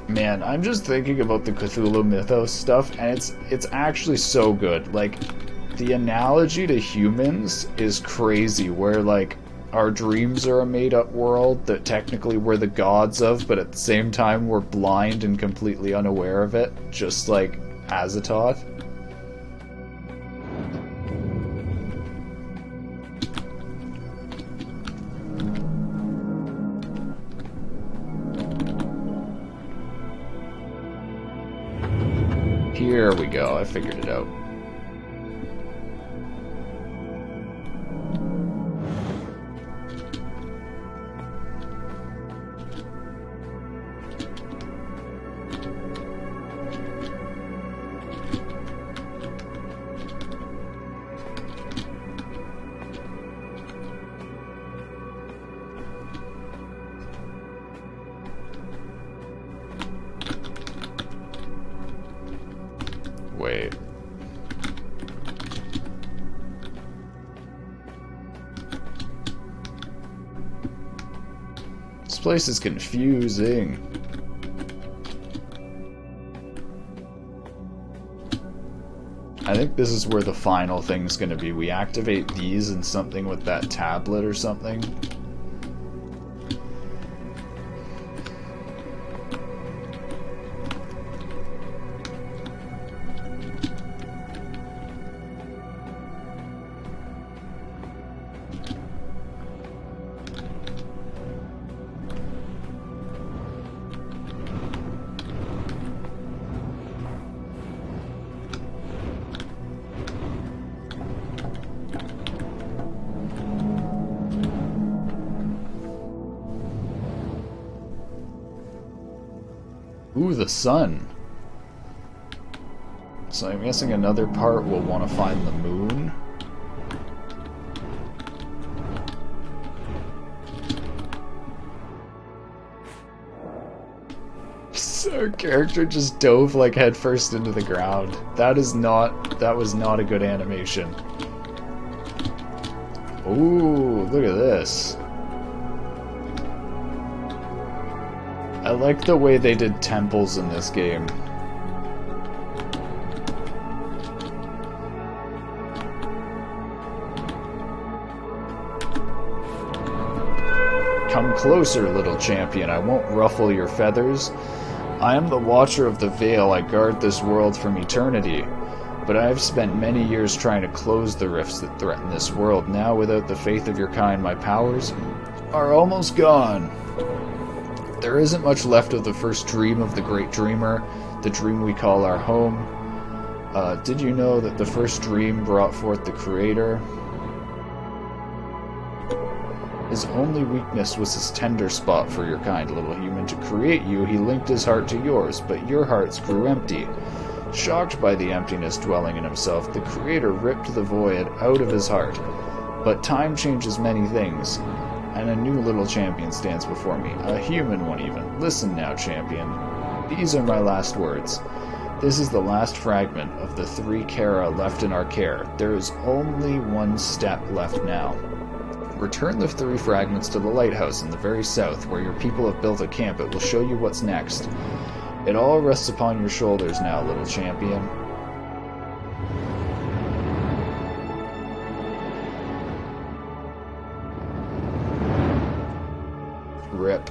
Man, I'm just thinking about the Cthulhu Mythos stuff, and it's actually so good. Like, the analogy to humans is crazy, where, like, our dreams are a made-up world that technically we're the gods of, but at the same time we're blind and completely unaware of it, just like Azathoth. Here we go, I figured it out. Wait. This place is confusing. I think this is where the final thing's gonna be. We activate these and something with that tablet or something. Ooh, the sun. So I'm guessing another part will want to find the moon. So character just dove like headfirst into the ground. That was not a good animation. Ooh, look at this. I like the way they did temples in this game. Come closer, little champion. I won't ruffle your feathers. I am the Watcher of the Veil. I guard this world from eternity. But I have spent many years trying to close the rifts that threaten this world. Now, without the faith of your kind, my powers are almost gone. There isn't much left of the first dream of the great dreamer, the dream we call our home. Did you know that the first dream brought forth the Creator? His only weakness was his tender spot for your kind, little human. To create you, he linked his heart to yours, but your hearts grew empty. Shocked by the emptiness dwelling in himself, the Creator ripped the void out of his heart. But time changes many things, and a new little champion stands before me. A human one, even. Listen now, champion. These are my last words. This is the last fragment of the 3 Kara left in our care. There is only one step left now. Return the 3 fragments to the lighthouse in the very south, where your people have built a camp. It will show you what's next. It all rests upon your shoulders now, little champion. Rip.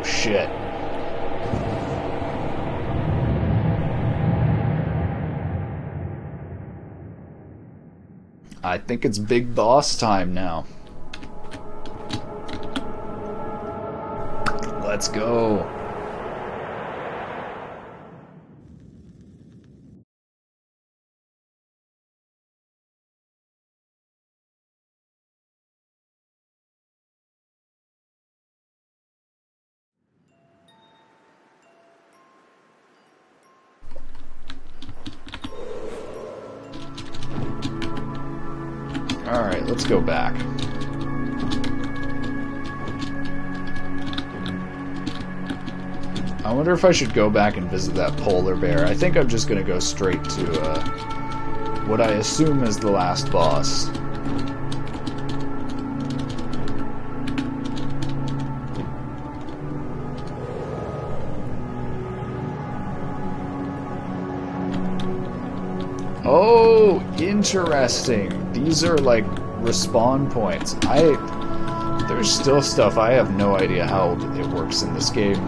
Oh shit. I think it's big boss time now. Let's go. Alright, let's go back. I wonder if I should go back and visit that polar bear. I think I'm just gonna go straight to what I assume is the last boss. Oh, interesting. These are like respawn points. There's still stuff I have no idea how it works in this game.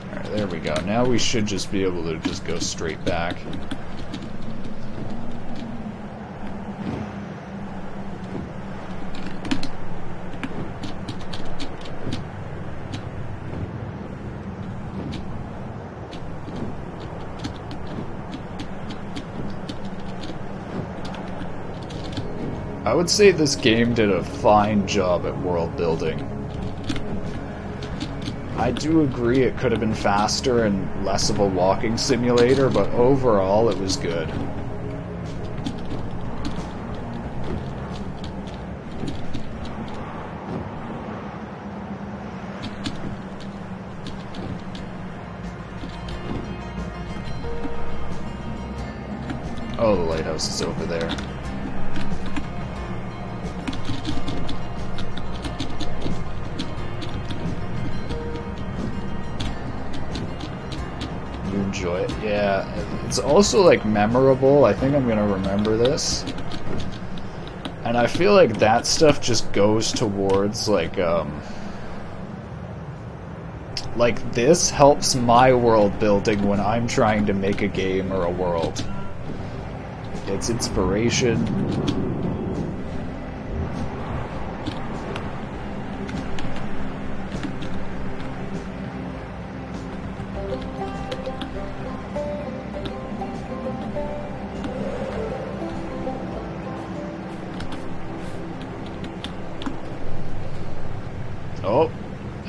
Alright, there we go. Now we should just be able to just go straight back. I would say this game did a fine job at world building. I do agree it could have been faster and less of a walking simulator, but overall it was good. Oh, the lighthouse is over there. Enjoy it. Yeah, it's also like memorable. I think I'm gonna remember this, and I feel like that stuff just goes towards like this helps my world building when I'm trying to make a game or a world. It's inspiration. Oh,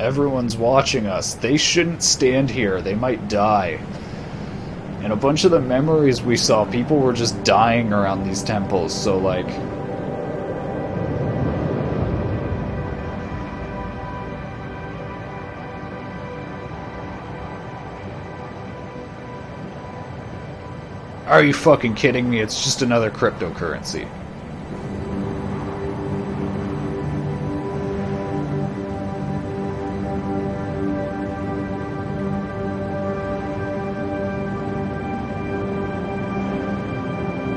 everyone's watching us. They shouldn't stand here. They might die. And a bunch of the memories we saw, people were just dying around these temples, so like... Are you fucking kidding me? It's just another cryptocurrency.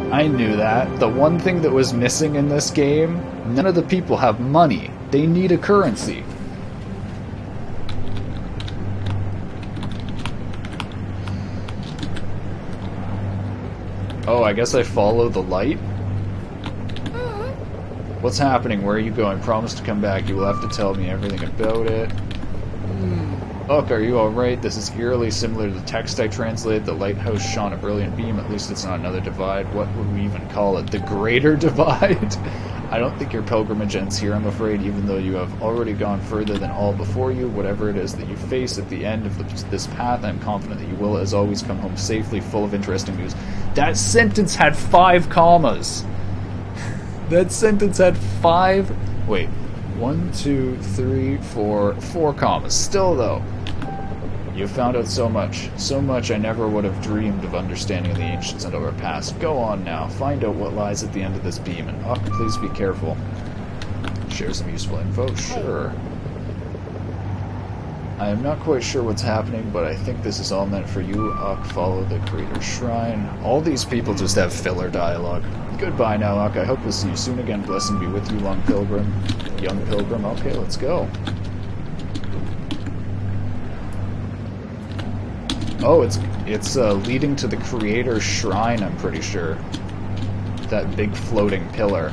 I knew that. The one thing that was missing in this game, none of the people have money. They need a currency. Oh, I guess I follow the light? What's happening? Where are you going? Promise to come back. You will have to tell me everything about it. Look, are you alright? This is eerily similar to the text I translated. The lighthouse shone a brilliant beam. At least it's not another divide. What would we even call it? The Greater Divide? I don't think your pilgrimage ends here, I'm afraid, even though you have already gone further than all before you. Whatever it is that you face at the end of this path, I'm confident that you will, as always, come home safely, full of interesting news. That sentence had 5 commas! That sentence had 5... Wait. 1, 2, 3, 4 commas. Still, though. You found out so much I never would have dreamed of understanding the ancients and our past. Go on now, find out what lies at the end of this beam, and please be careful. Share some useful info? Sure. I am not quite sure what's happening, but I think this is all meant for you. Uck, follow the Creator's Shrine. All these people just have filler dialogue. Goodbye now, Uck. I hope to see you soon again. Blessing be with you, Young Pilgrim. Okay, let's go. Oh, it's leading to the Creator's Shrine, I'm pretty sure. That big floating pillar.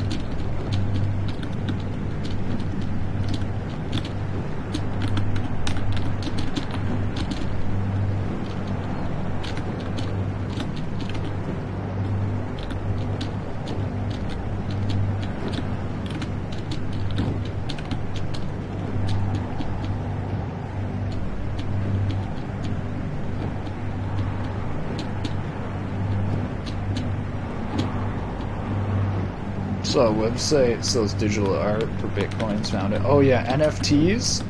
So, website sells digital art for bitcoins found it. Oh yeah, NFTs?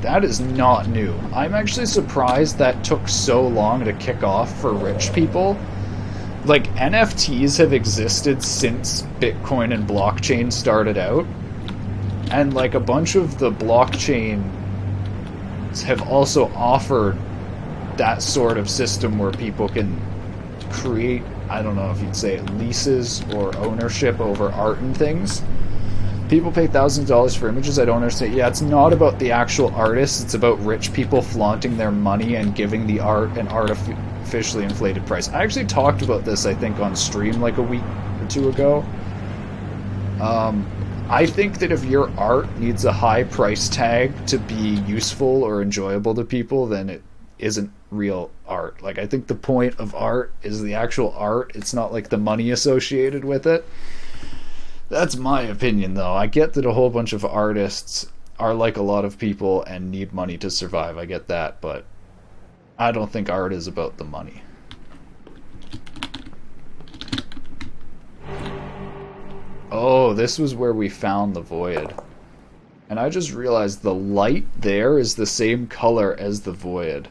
That is not new. I'm actually surprised that took so long to kick off for rich people. Like, NFTs have existed since Bitcoin and blockchain started out. And like a bunch of the blockchains have also offered that sort of system where people can create, I don't know if you'd say leases or ownership over art and things. People pay thousands of dollars for images. I don't understand. Yeah, it's not about the actual artists. It's about rich people flaunting their money and giving the art an artificially inflated price. I actually talked about this, I think, on stream like a week or two ago. I think that if your art needs a high price tag to be useful or enjoyable to people, then it isn't real art. Like, I think the point of art is the actual art. It's not like the money associated with it. That's my opinion, though. I get that a whole bunch of artists are like a lot of people and need money to survive. I get that, but I don't think art is about the money. Oh, this was where we found the void. And I just realized the light there is the same color as the void.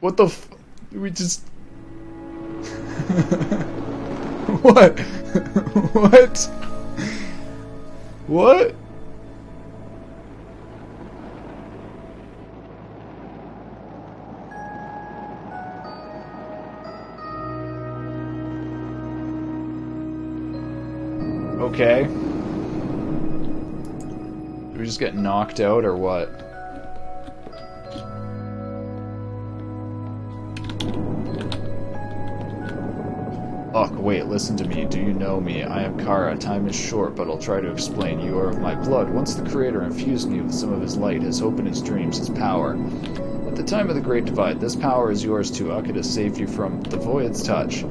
What the f... We just... What? What? What? Okay. Did we just get knocked out or what? Ugh, wait, listen to me. Do you know me? I am Kara. Time is short, but I'll try to explain. You are of my blood. Once the Creator infused me with some of his light, his hope and his dreams, his power. At the time of the Great Divide, this power is yours too. Uck has saved you from the Void's touch.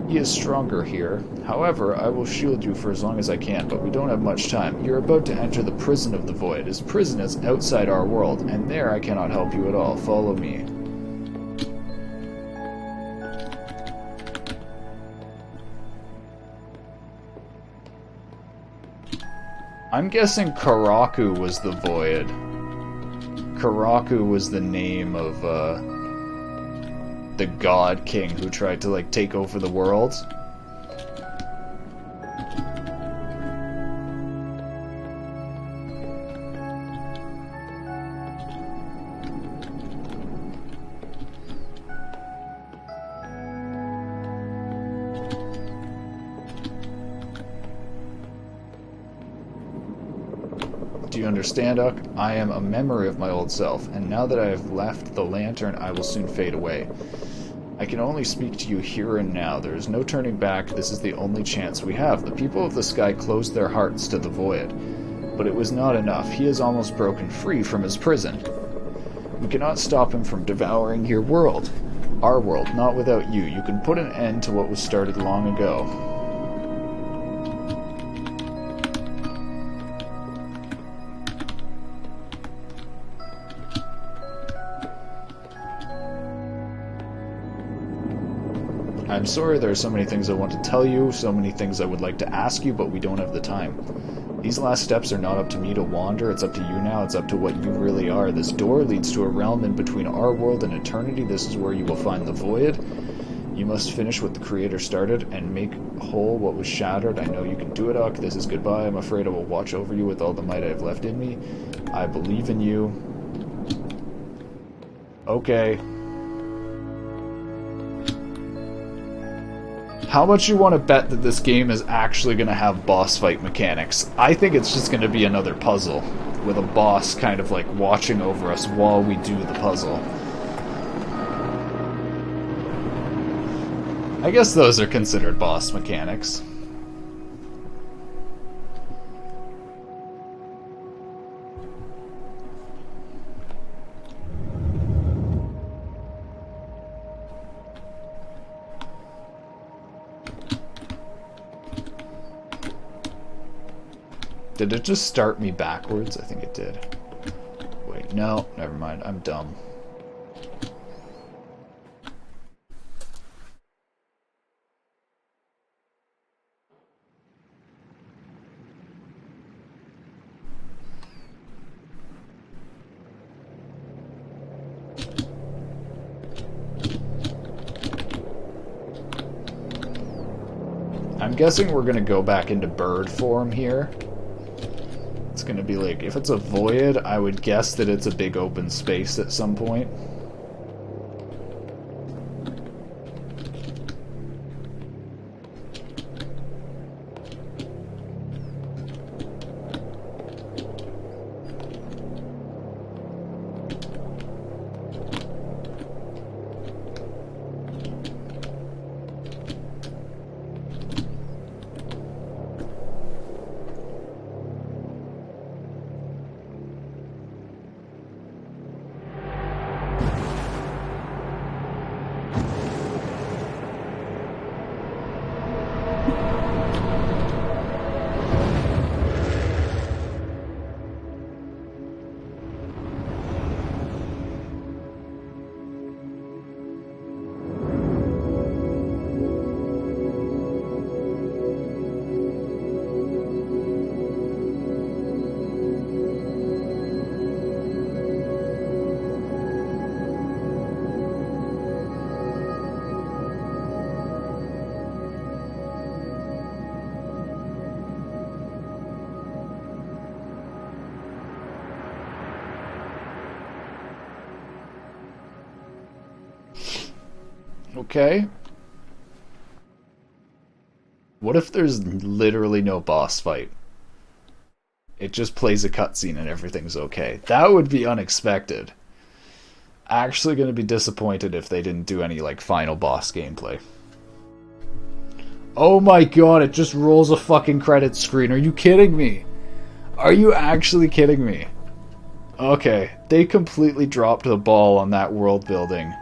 He is stronger here. However, I will shield you for as long as I can, but we don't have much time. You're about to enter the prison of the Void. His prison is outside our world, and there I cannot help you at all. Follow me. I'm guessing Karaku was the Void. Karaku was the name of, the God King who tried to, like, take over the world. Do you understand, Uck? I am a memory of my old self, and now that I have left the lantern, I will soon fade away. I can only speak to you here and now. There is no turning back. This is the only chance we have. The people of the sky closed their hearts to the Void. But it was not enough. He has almost broken free from his prison. We cannot stop him from devouring your world. Our world, not without you. You can put an end to what was started long ago. I'm sorry there are so many things I want to tell you, so many things I would like to ask you, but we don't have the time. These last steps are not up to me to wander, it's up to you now, it's up to what you really are. This door leads to a realm in between our world and eternity. This is where you will find the Void. You must finish what the Creator started and make whole what was shattered. I know you can do it, Uck. This is goodbye. I'm afraid I will watch over you with all the might I have left in me. I believe in you. Okay. How much you want to bet that this game is actually going to have boss fight mechanics? I think it's just going to be another puzzle with a boss kind of like watching over us while we do the puzzle. I guess those are considered boss mechanics. Did it just start me backwards? I think it did. Wait, no, never mind. I'm dumb. I'm guessing we're gonna go back into bird form here. It's gonna be like, if it's a void, I would guess that it's a big open space at some point. Okay. What if there's literally no boss fight? It just plays a cutscene and everything's okay. That would be unexpected. Actually gonna be disappointed if they didn't do any, like, final boss gameplay. Oh my god, it just rolls a fucking credits screen. Are you kidding me? Are you actually kidding me? Okay, they completely dropped the ball on that world building.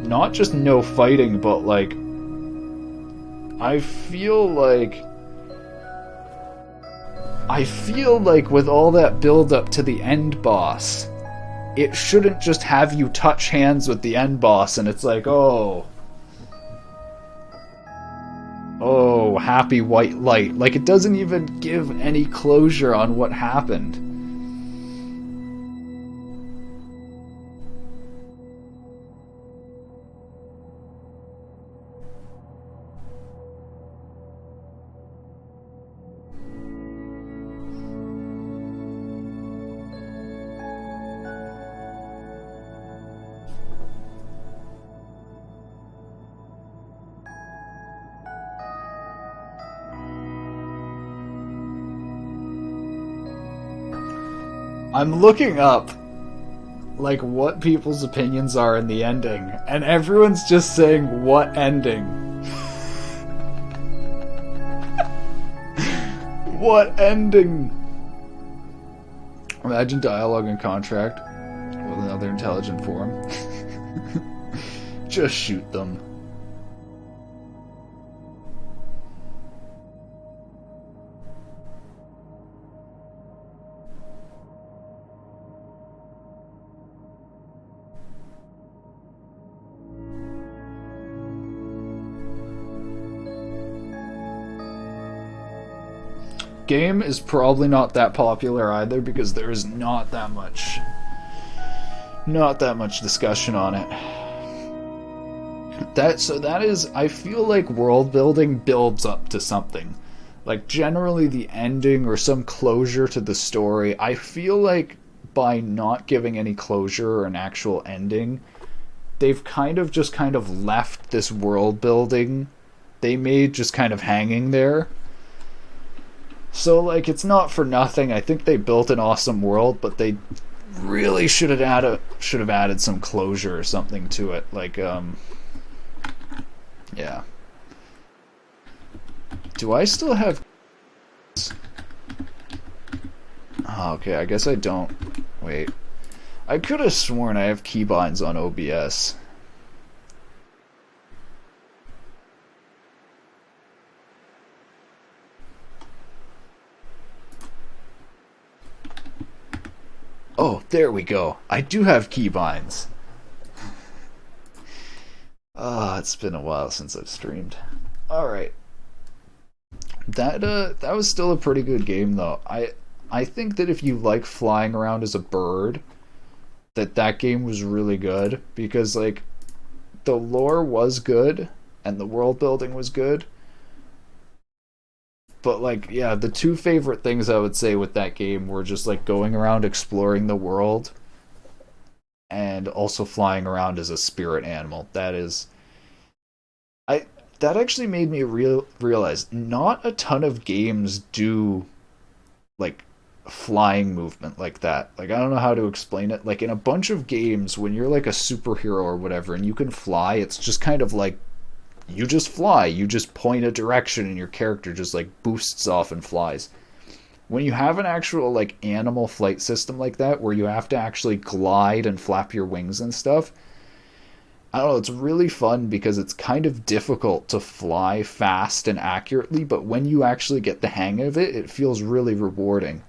Not just no fighting, but like, I feel like with all that build up to the end boss, it shouldn't just have you touch hands with the end boss and it's like, oh, happy white light. Like, it doesn't even give any closure on what happened. I'm looking up, like, what people's opinions are in the ending, and everyone's just saying, what ending? What ending? Imagine dialogue and contract with another intelligent form. Just shoot them. Game is probably not that popular either because there is not that much not that much discussion on it. That is, I feel like world building builds up to something. Like, generally the ending or some closure to the story, I feel like by not giving any closure or an actual ending, they've kind of left this world building they made just kind of hanging there. So, like, it's not for nothing. I think they built an awesome world, but they really should have added some closure or something to it. Like, yeah. Do I still have... Oh, okay, I guess I don't. Wait. I could have sworn I have keybinds on OBS. Oh, there we go. I do have keybinds. Ah, it's been a while since I've streamed. Alright. That was still a pretty good game, though. I think that if you like flying around as a bird, that game was really good, because, like, the lore was good and the world building was good. But, like, yeah, the two favorite things I would say with that game were just, like, going around exploring the world and also flying around as a spirit animal. That actually made me realize not a ton of games do, like, flying movement like that. Like, I don't know how to explain it. Like, in a bunch of games, when you're like a superhero or whatever and you can fly, it's just kind of like you just fly. You just point a direction and your character just, like, boosts off and flies. When you have an actual, like, animal flight system like that, where you have to actually glide and flap your wings and stuff, I don't know, it's really fun because it's kind of difficult to fly fast and accurately, but when you actually get the hang of it, it feels really rewarding.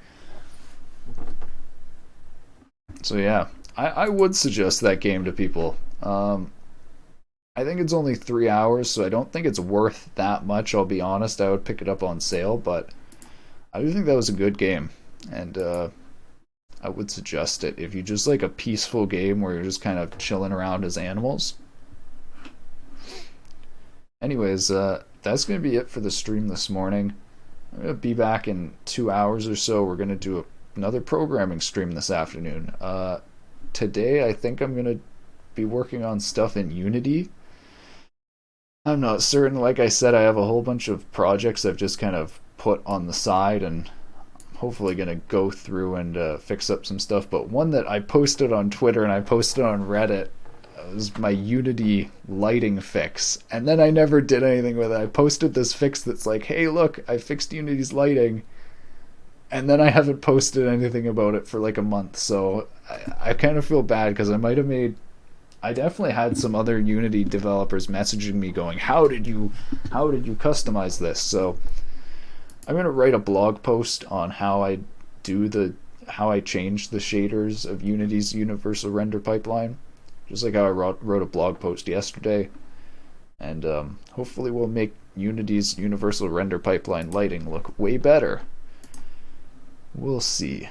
So yeah, I would suggest that game to people. I think it's only 3 hours, so I don't think it's worth that much, I'll be honest. I would pick it up on sale, but I do think that was a good game, and I would suggest it if you just like a peaceful game where you're just kind of chilling around as animals. Anyways, that's going to be it for the stream this morning. I'm going to be back in 2 hours or so. We're going to do another programming stream this afternoon. Today, I think I'm going to be working on stuff in Unity. I'm not certain. Like I said, I have a whole bunch of projects I've just kind of put on the side, and I'm hopefully going to go through and fix up some stuff. But one that I posted on Twitter and I posted on Reddit was my Unity lighting fix. And then I never did anything with it. I posted this fix that's like, hey, look, I fixed Unity's lighting. And then I haven't posted anything about it for like a month. So I kind of feel bad because I definitely had some other Unity developers messaging me going, how did you customize this? So I'm going to write a blog post on how I change the shaders of Unity's universal render pipeline, just like how I wrote a blog post yesterday. And hopefully we'll make Unity's universal render pipeline lighting look way better. We'll see.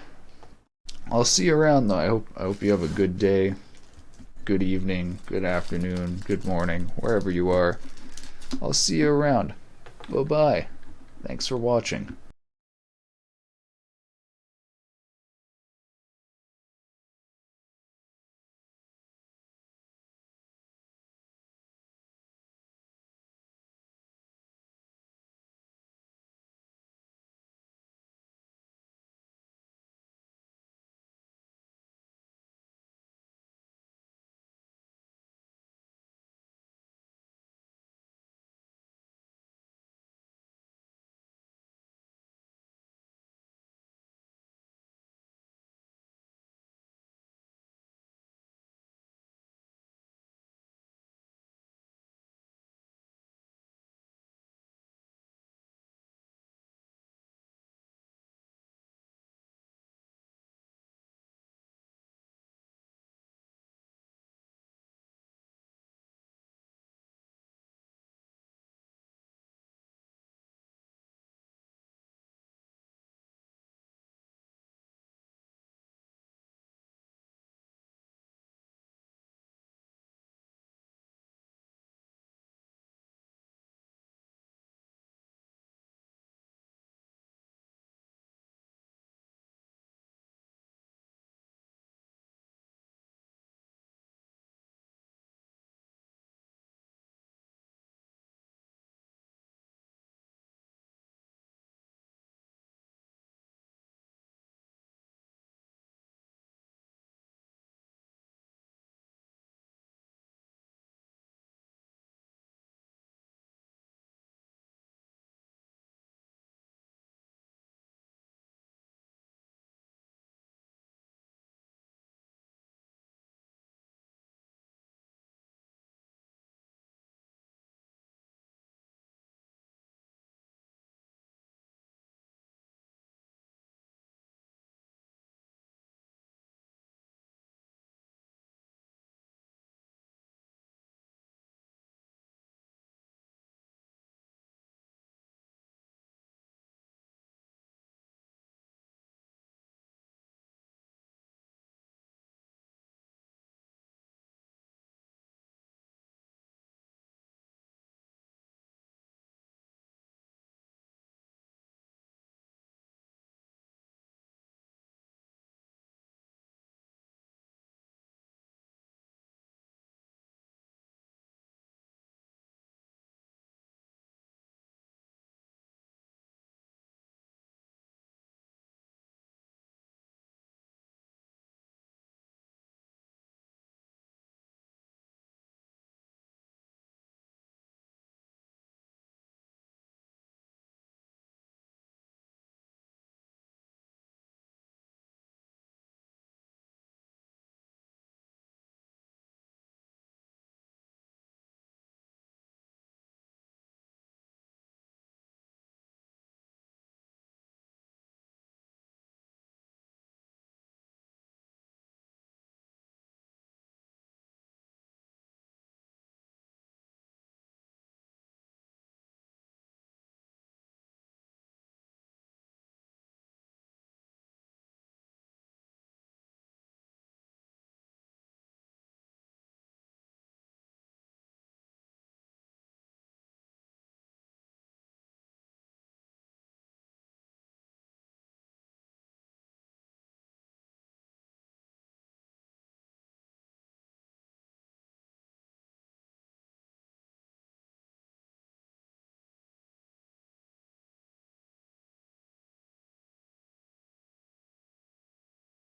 I'll see you around though. I hope you have a good day, good evening, good afternoon, good morning, wherever you are. I'll see you around. Bye-bye. Thanks for watching.